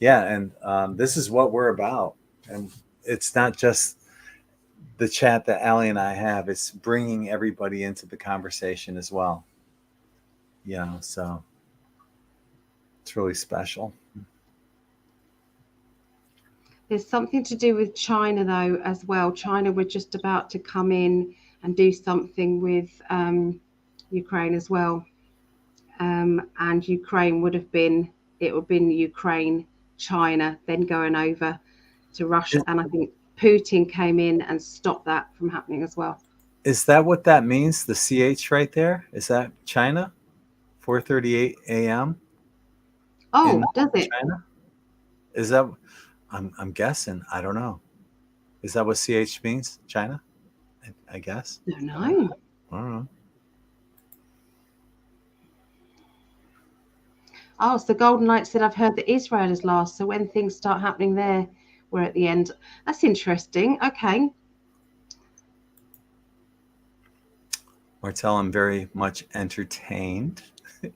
Yeah, and this is what we're about. And it's not just the chat that Ali and I have. It's bringing everybody into the conversation as well. So it's really special. There's something to do with China, though, as well. China were just about to come in and do something with Ukraine as well. And Ukraine would have been Ukraine, China, then going over to Russia. And I think Putin came in and stopped that from happening as well. Is that what that means? The CH right there? Is that China? 4:38 a.m. Oh, does it? China? Is that? I'm guessing. I don't know. Is that what CH means? China? I guess. No. I don't know. Oh, so Golden Light said, I've heard that Israel is last. So when things start happening there, we're at the end. That's interesting. Okay. Martel, I'm very much entertained,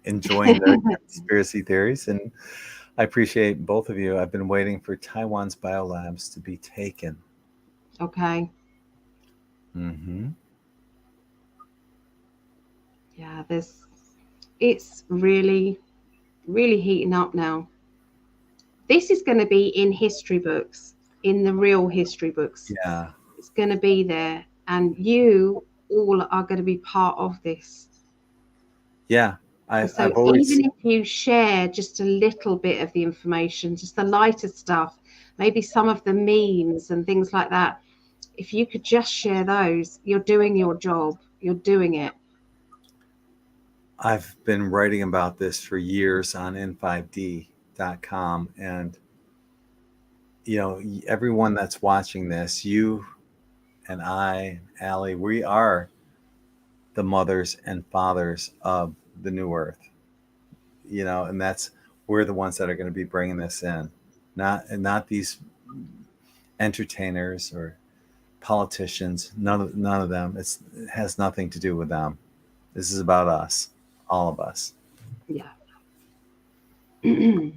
enjoying the conspiracy theories, and I appreciate both of you. I've been waiting for Taiwan's biolabs to be taken. Okay. Mm-hmm. Yeah, it's really, really heating up now. This is going to be in history books, in the real history books. Yeah. It's going to be there, and you all are going to be part of this. Yeah. So I've always... even if you share just a little bit of the information, just the lighter stuff, maybe some of the memes and things like that, if you could just share those, you're doing your job. You're doing it. I've been writing about this for years on n5d.com, and everyone that's watching this, you and I, Ali, we are the mothers and fathers of the new earth, and we're the ones that are going to be bringing this in, not these entertainers or politicians. None of them. It has nothing to do with them. This is about us, all of us. Yeah. Mm.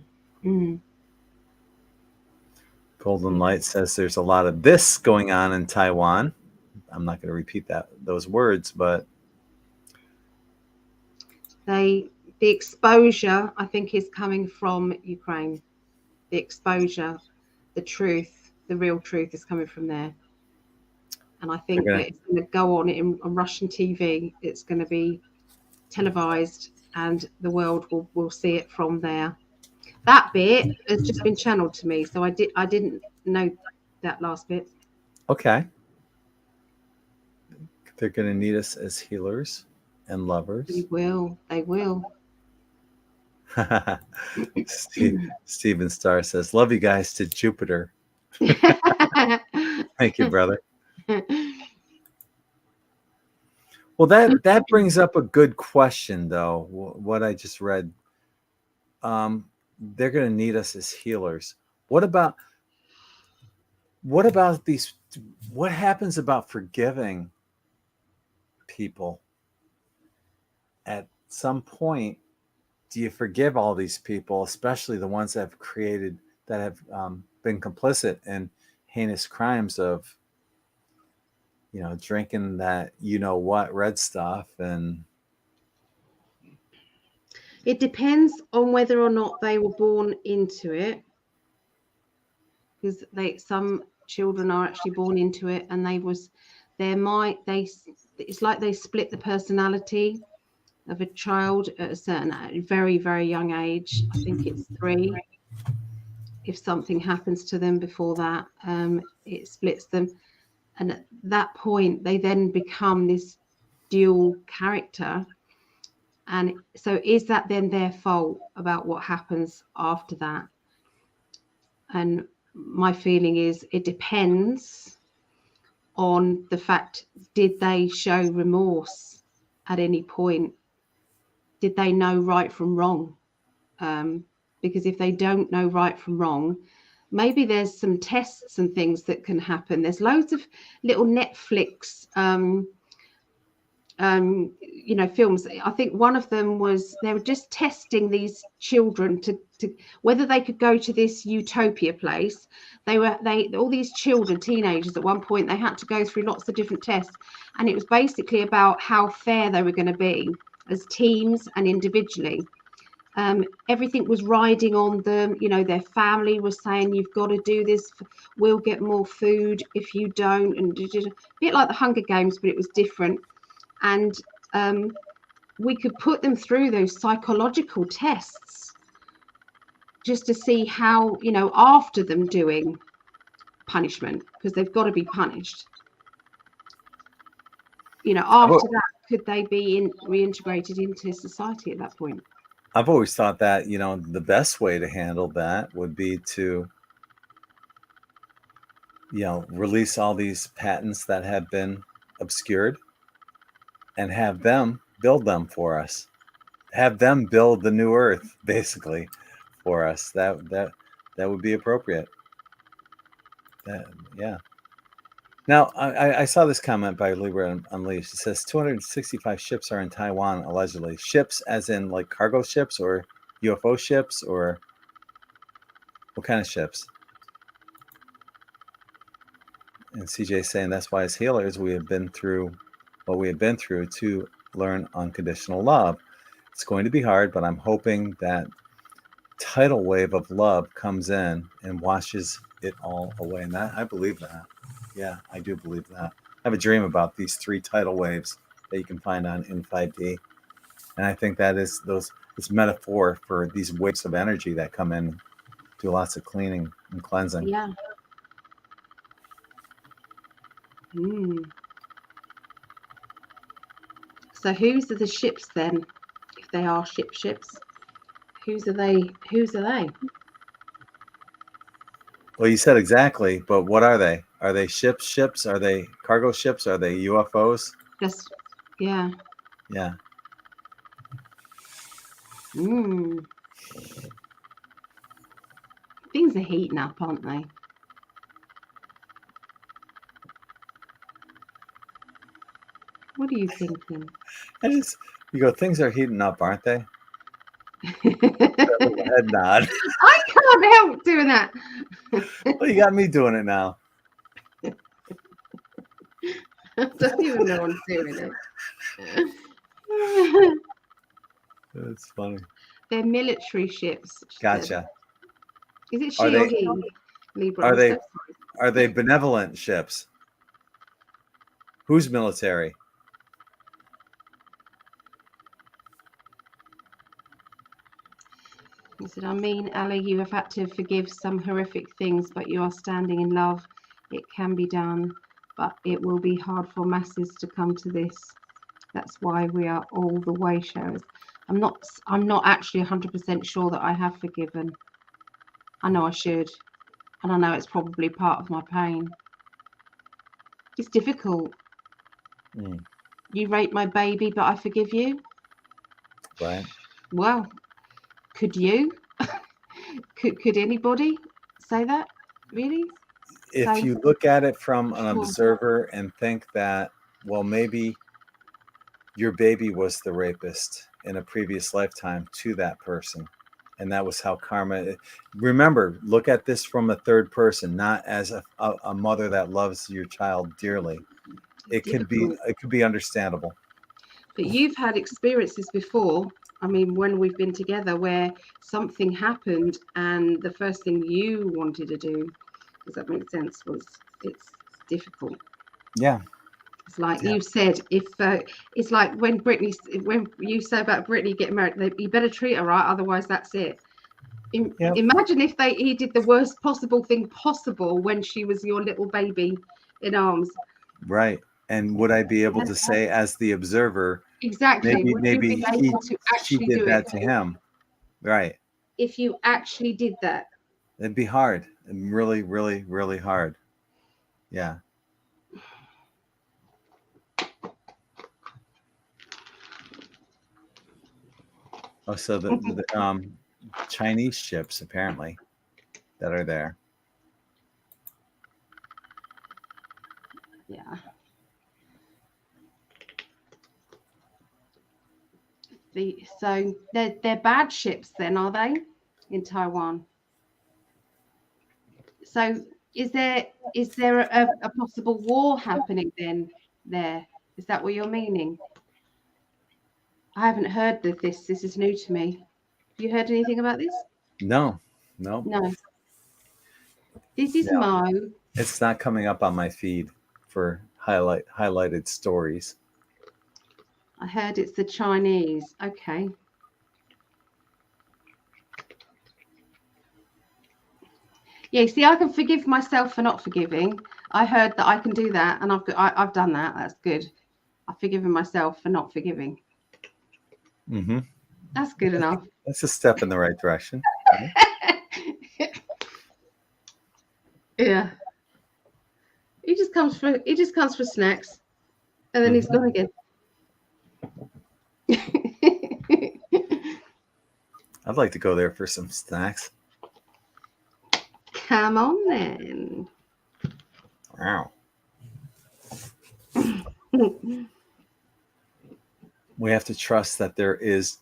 Golden Light says there's a lot of this going on in Taiwan. I'm not going to repeat those words, but The exposure, I think, is coming from Ukraine. The exposure, the truth, the real truth is coming from there. And I think that it's going to go on on Russian TV. It's going to be televised, and the world will see it from there. That bit has just been channeled to me, so I didn't know that last bit. Okay. They're going to need us as healers and lovers. They will. Steven Starr says, love you guys to Jupiter. Thank you, brother. Well, that brings up a good question, though, what I just read. They're going to need us as healers. What about these? What happens about forgiving people? At some point, do you forgive all these people, especially the ones that have been complicit in heinous crimes of, drinking that red stuff? And it depends on whether or not they were born into it, because some children are actually born into it, and it's like they split the personality of a child at a certain very, very young age. I think it's 3. If something happens to them before that, it splits them, and at that point they then become this dual character. And so is that then their fault about what happens after that? And my feeling is it depends on the fact, did they show remorse at any point? Did they know right from wrong? Because if they don't know right from wrong, maybe there's some tests and things that can happen. There's loads of little Netflix films. I think one of them was they were just testing these children to whether they could go to this utopia place. All these children, teenagers, at one point they had to go through lots of different tests, and it was basically about how fair they were going to be as teams and individually. Everything was riding on them. Their family was saying, you've got to do this, we'll get more food if you don't, and a bit like the Hunger Games, but it was different. And we could put them through those psychological tests just to see how, after them doing punishment, because they've got to be punished, after that, could they be reintegrated into society at that point? I've always thought that, the best way to handle that would be to, release all these patents that have been obscured and have them build them for us. have them build the new Earth, basically, for us. That would be appropriate. Yeah. Now, I saw this comment by Libra Unleashed. It says 265 ships are in Taiwan, allegedly. Ships as in like cargo ships or UFO ships, or what kind of ships? And CJ saying that's why as healers we have been through what we have been through to learn unconditional love. It's going to be hard, but I'm hoping that tidal wave of love comes in and washes it all away. And that, I believe that. Yeah, I do believe that. I have a dream about these 3 tidal waves that you can find on in 5D. And I think that is this metaphor for these waves of energy that come in, do lots of cleaning and cleansing. Yeah. So whose are the ships then? If they are ships, whose are they? Well, you said exactly, but what are they? Are they ships? Are they cargo ships? Are they UFOs? Just, yeah. Yeah. Things are heating up, aren't they? What are you thinking? You go, things are heating up, aren't they? Head nod. I can't help doing that. Well, you got me doing it now. I don't even know I'm doing it. It's funny. They're military ships. Gotcha. Is it she or he? Libra. Are they benevolent ships? Who's military? He said, I mean, Ali, you have had to forgive some horrific things, but you are standing in love. It can be done, but it will be hard for masses to come to this. That's why we are all the way showers. I'm not actually 100% sure that I have forgiven. I know I should, and I know it's probably part of my pain. It's difficult. You raped my baby, but I forgive you. Right. Well, could you? could anybody say that? Really? If you look at it from an observer and think that, well, maybe your baby was the rapist in a previous lifetime to that person, and that was how karma. Remember, look at this from a third person, not as a mother that loves your child dearly. It could be understandable. But you've had experiences before. I mean, when we've been together, where something happened, and the first thing you wanted to do, does that make sense? Was it's difficult. Yeah. It's like you said, if it's like when you say about Brittany getting married, you better treat her right, otherwise that's it. Imagine if he did the worst possible thing possible when she was your little baby in arms. Right. And would I be able to say, as the observer, exactly, maybe she did that to him? Right. If you actually did that, it'd be hard. Really, really, really hard. Yeah. Oh, so the Chinese ships apparently that are there. Yeah. So they're bad ships then, are they, in Taiwan? So is there a possible war happening then there? Is that what you're meaning? I haven't heard of this. This is new to me. Have you heard anything about this? No. This is Mo. It's not coming up on my feed for highlighted stories. I heard it's the Chinese. Okay. Yeah, see, I can forgive myself for not forgiving. I heard that I can do that, and I've done that. That's good. I've forgiven myself for not forgiving. Mm-hmm. That's good enough. That's a step in the right direction. Yeah. He just comes for snacks, and then he's gone again. I'd like to go there for some snacks. Come on then. Wow. We have to trust that there is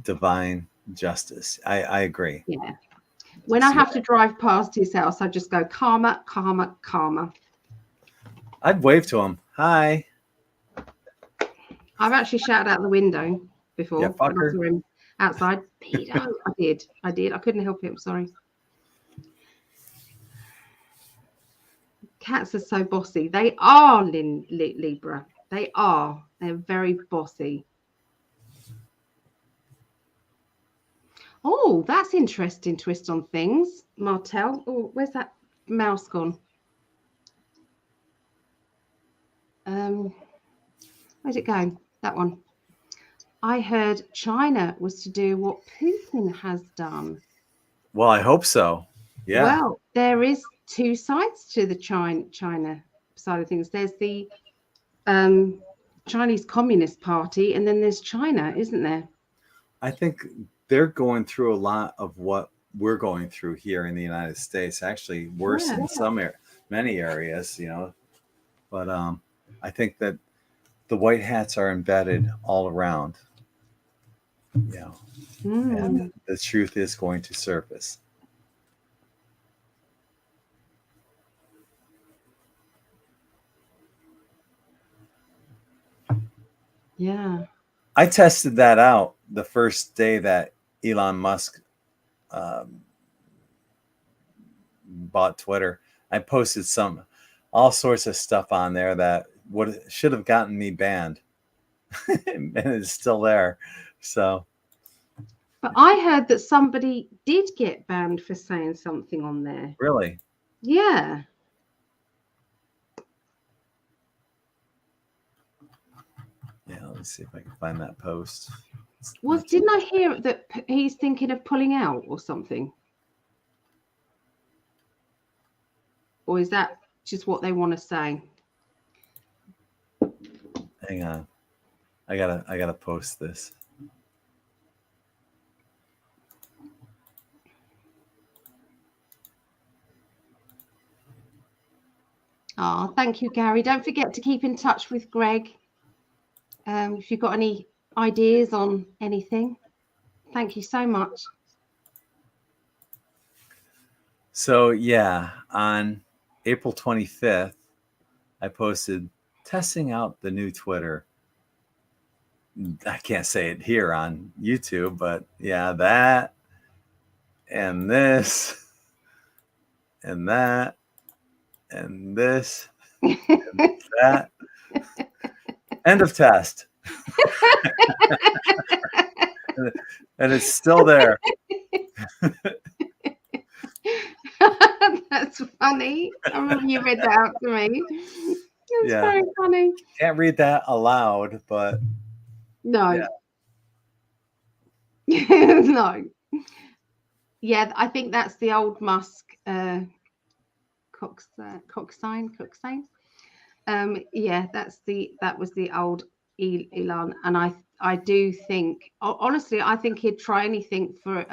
divine justice. I agree. Yeah. When I have to drive past his house, I just go karma, karma, karma. I'd wave to him. Hi. I've actually shouted out the window before. Yeah, when I fucker. saw him outside. Pedo. I did. I couldn't help it. I'm sorry. Cats are so bossy. They are, Libra. They are. They're very bossy. Oh, that's interesting twist on things, Martel. Oh, where's that mouse gone? Where's it going? That one. I heard China was to do what Putin has done. Well, I hope so. Yeah. Well, there is two sides to the China side of things. There's the Chinese Communist Party, and then there's China, isn't there? I think they're going through a lot of what we're going through here in the United States. Actually, worse in many areas, you know. But I think that the white hats are embedded all around. You know, and the truth is going to surface. Yeah. I tested that out the first day that Elon Musk bought Twitter. I posted all sorts of stuff on there that should have gotten me banned, and it's still there. So, but I heard that somebody did get banned for saying something on there. Really? Yeah. Yeah, let me see if I can find that post. Didn't I hear that he's thinking of pulling out or something? Or is that just what they want to say? Hang on. I gotta post this. Oh, thank you, Gary. Don't forget to keep in touch with Greg. If you've got any ideas on anything, thank you so much. So yeah, on April 25th, I posted testing out the new Twitter. I can't say it here on YouTube, but yeah, that and this and that and this and that. End of test. And it's still there. That's funny. I remember you read that out to me. It was very funny. Can't read that aloud, but no. No. Yeah, I think that's the old Musk Coxine. Yeah, that was the old Elon, and I do think, honestly, I think he'd try anything for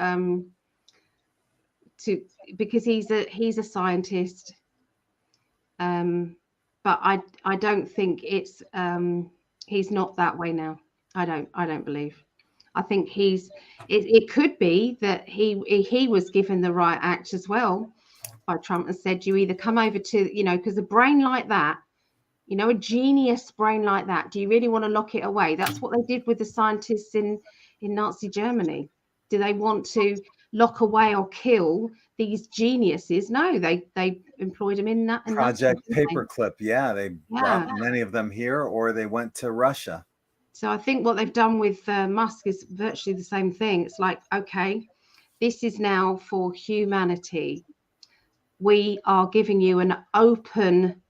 because he's a scientist, but I don't think it's he's not that way now. I don't believe. I think it could be that he was given the right act as well by Trump and said, you either come over to, you know, because a brain like that, you know, a genius brain like that, do you really want to lock it away? That's what they did with the scientists in Nazi Germany. Do they want to lock away or kill these geniuses? No, they employed them in that Project Paperclip. Yeah, they brought many of them here, or they went to Russia. So I think what they've done with Musk is virtually the same thing. It's like, okay, this is now for humanity. We are giving you an open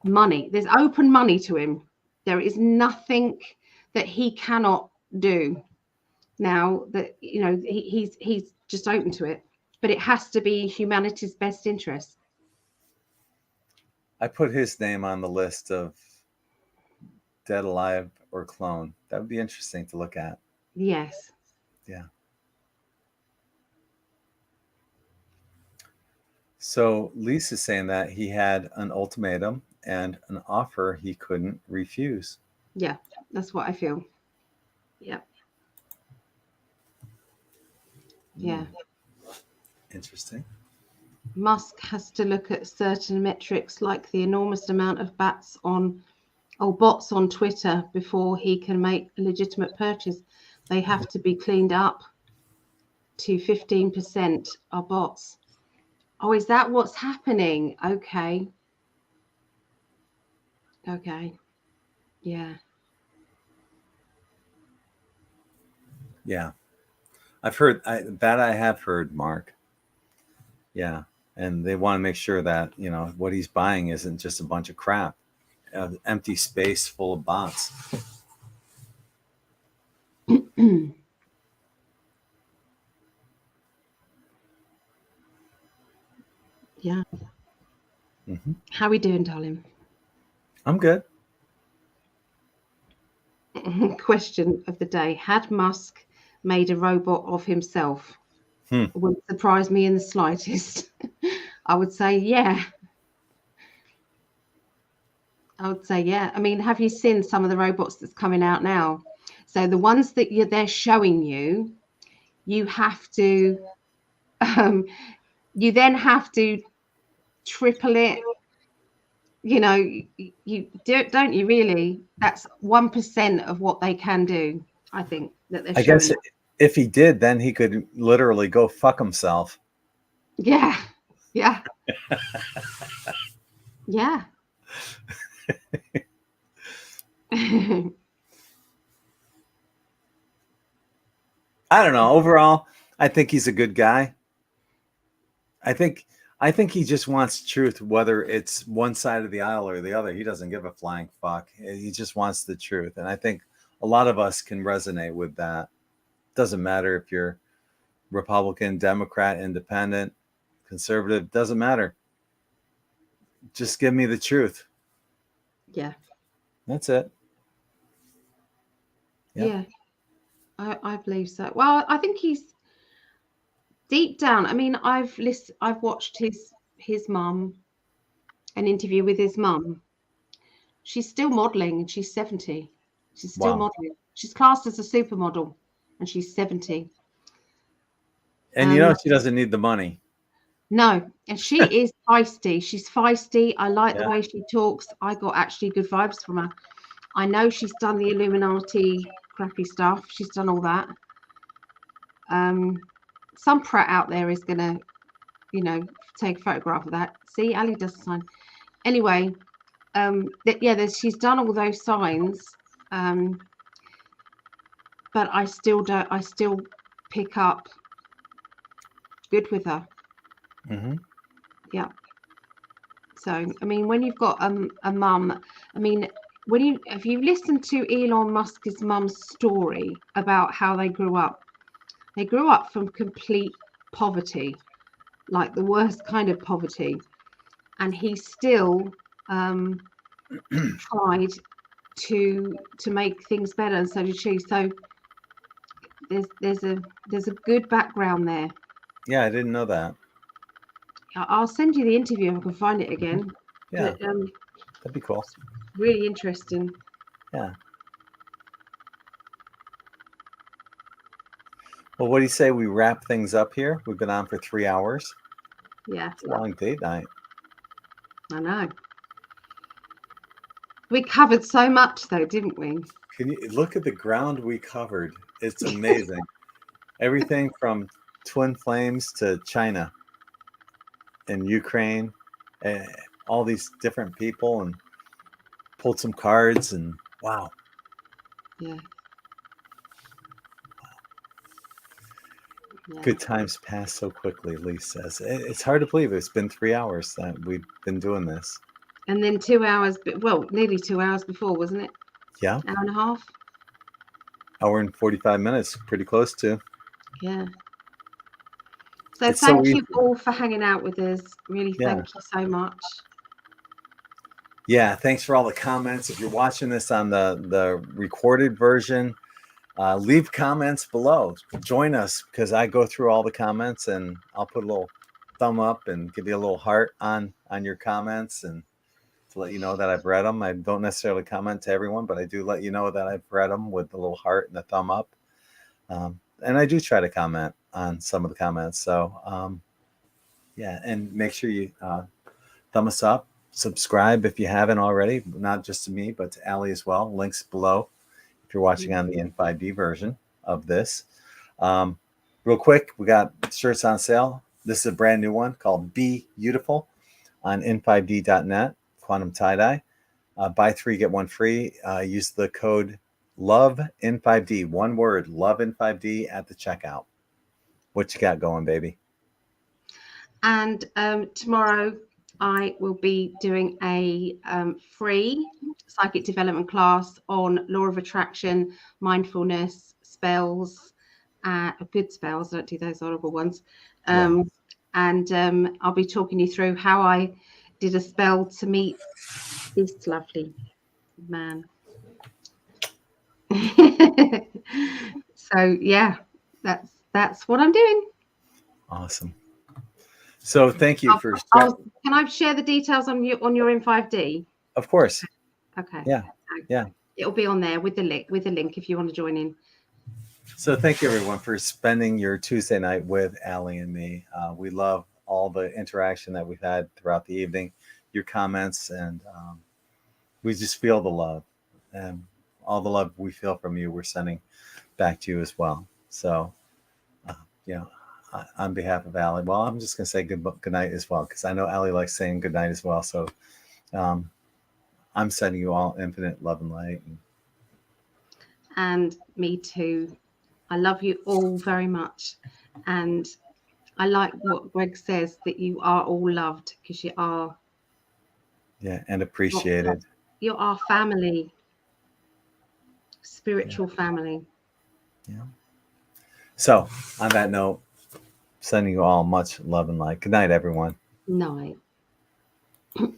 money. There's open money to him. There is nothing that he cannot do now that, you know, he's just open to it. But it has to be humanity's best interest. I put his name on the list of dead, alive, or clone. That would be interesting to look at. Yes. Yeah. So Lisa's saying that he had an ultimatum and an offer he couldn't refuse. Yeah, that's what I feel. Yeah. Yeah. Interesting. Musk has to look at certain metrics like the enormous amount of bots on Twitter before he can make a legitimate purchase. They have to be cleaned up to 15% are bots. Oh, is that what's happening? Okay. Yeah. Yeah. I've heard that. I have heard, Mark. Yeah. And they want to make sure that, what he's buying isn't just a bunch of crap, empty space full of bots. Yeah. Mm-hmm. How we doing, darling? I'm good. Question of the day. Had Musk made a robot of himself? Wouldn't surprise me in the slightest. I would say, yeah. I mean, have you seen some of the robots that's coming out now? So the ones that they're showing you, you have to, you then have to triple it. You don't you really? That's 1% of what they can do. I think that they're showing. I guess if he did, then he could literally go fuck himself. Yeah. Yeah. I don't know. Overall, I think he's a good guy. I think he just wants truth, whether it's one side of the aisle or the other. He doesn't give a flying fuck. He just wants the truth. And I think a lot of us can resonate with that. Doesn't matter if you're Republican, Democrat, Independent, Conservative, doesn't matter. Just give me the truth. Yeah. That's it. Yep. Yeah. I believe so. Well, I think he's deep down. I mean, I've watched his mum, an interview with his mum. She's still modeling and she's 70. She's still modeling. She's classed as a supermodel and she's 70. And she doesn't need the money. No, and she is feisty. She's feisty. I like the way she talks. I got actually good vibes from her. I know she's done the Illuminati crappy stuff. She's done all that. Some prat out there is going to, take a photograph of that. See, Ali does the sign. Anyway, she's done all those signs. But I still pick up good with her. Mm-hmm. Yeah. So, I mean, when you've got a mum, I mean, if you listen to Elon Musk's mum's story about how they grew up from complete poverty, like the worst kind of poverty, and he still tried to make things better, and so did she. So there's a good background there. Yeah, I didn't know that. I'll send you the interview if I can find it again. Yeah, that'd be cool. Really interesting. Yeah. Well, what do you say we wrap things up here? We've been on for 3 hours. Yeah. It's a long date night. I know. We covered so much, though, didn't we? Can you look at the ground we covered? It's amazing. Everything from twin flames to China and Ukraine, and all these different people, and pulled some cards, and wow. Yeah. Good times pass so quickly, Lee says. It's hard to believe it's been 3 hours that we've been doing this. And then 2 hours, nearly 2 hours before, wasn't it? Yeah. Hour and a half. Hour and 45 minutes, pretty close to. Yeah. So thank you all for hanging out with us. Really, thank you so much. Yeah, thanks for all the comments. If you're watching this on the recorded version, leave comments below. Join us, because I go through all the comments and I'll put a little thumb up and give you a little heart on your comments, and to let you know that I've read them. I don't necessarily comment to everyone, but I do let you know that I've read them with the little heart and the thumb up. And I do try to comment on some of the comments. So, yeah, and make sure you thumb us up, subscribe if you haven't already, not just to me, but to Ali as well. Links below if you're watching on the N5D version of this. Real quick, we got shirts on sale. This is a brand new one called Be Beautiful on n5d.net, Quantum Tie-Dye. Buy 3, get 1 free. Use the code LOVEN5D, one word, LOVEN5D at the checkout. What you got going, baby? And tomorrow I will be doing a free psychic development class on law of attraction, mindfulness, spells, good spells. I don't do those horrible ones. And I'll be talking you through how I did a spell to meet this lovely man. So yeah, that's what I'm doing. Awesome. So thank you for. Can I share the details on your N5D? Of course. Okay. Yeah. It'll be on there with the link if you want to join in. So thank you everyone for spending your Tuesday night with Ali and me. We love all the interaction that we've had throughout the evening, your comments, and we just feel the love, and all the love we feel from you, we're sending back to you as well. So, on behalf of Ali, well, I'm just going to say good night as well, because I know Ali likes saying good night as well. So I'm sending you all infinite love and light. And me too. I love you all very much. And I like what Greg says, that you are all loved, because you are. Yeah, and appreciated. You're our family. Spiritual family. Yeah. So on that note, sending you all much love and light. Good night, everyone. Night.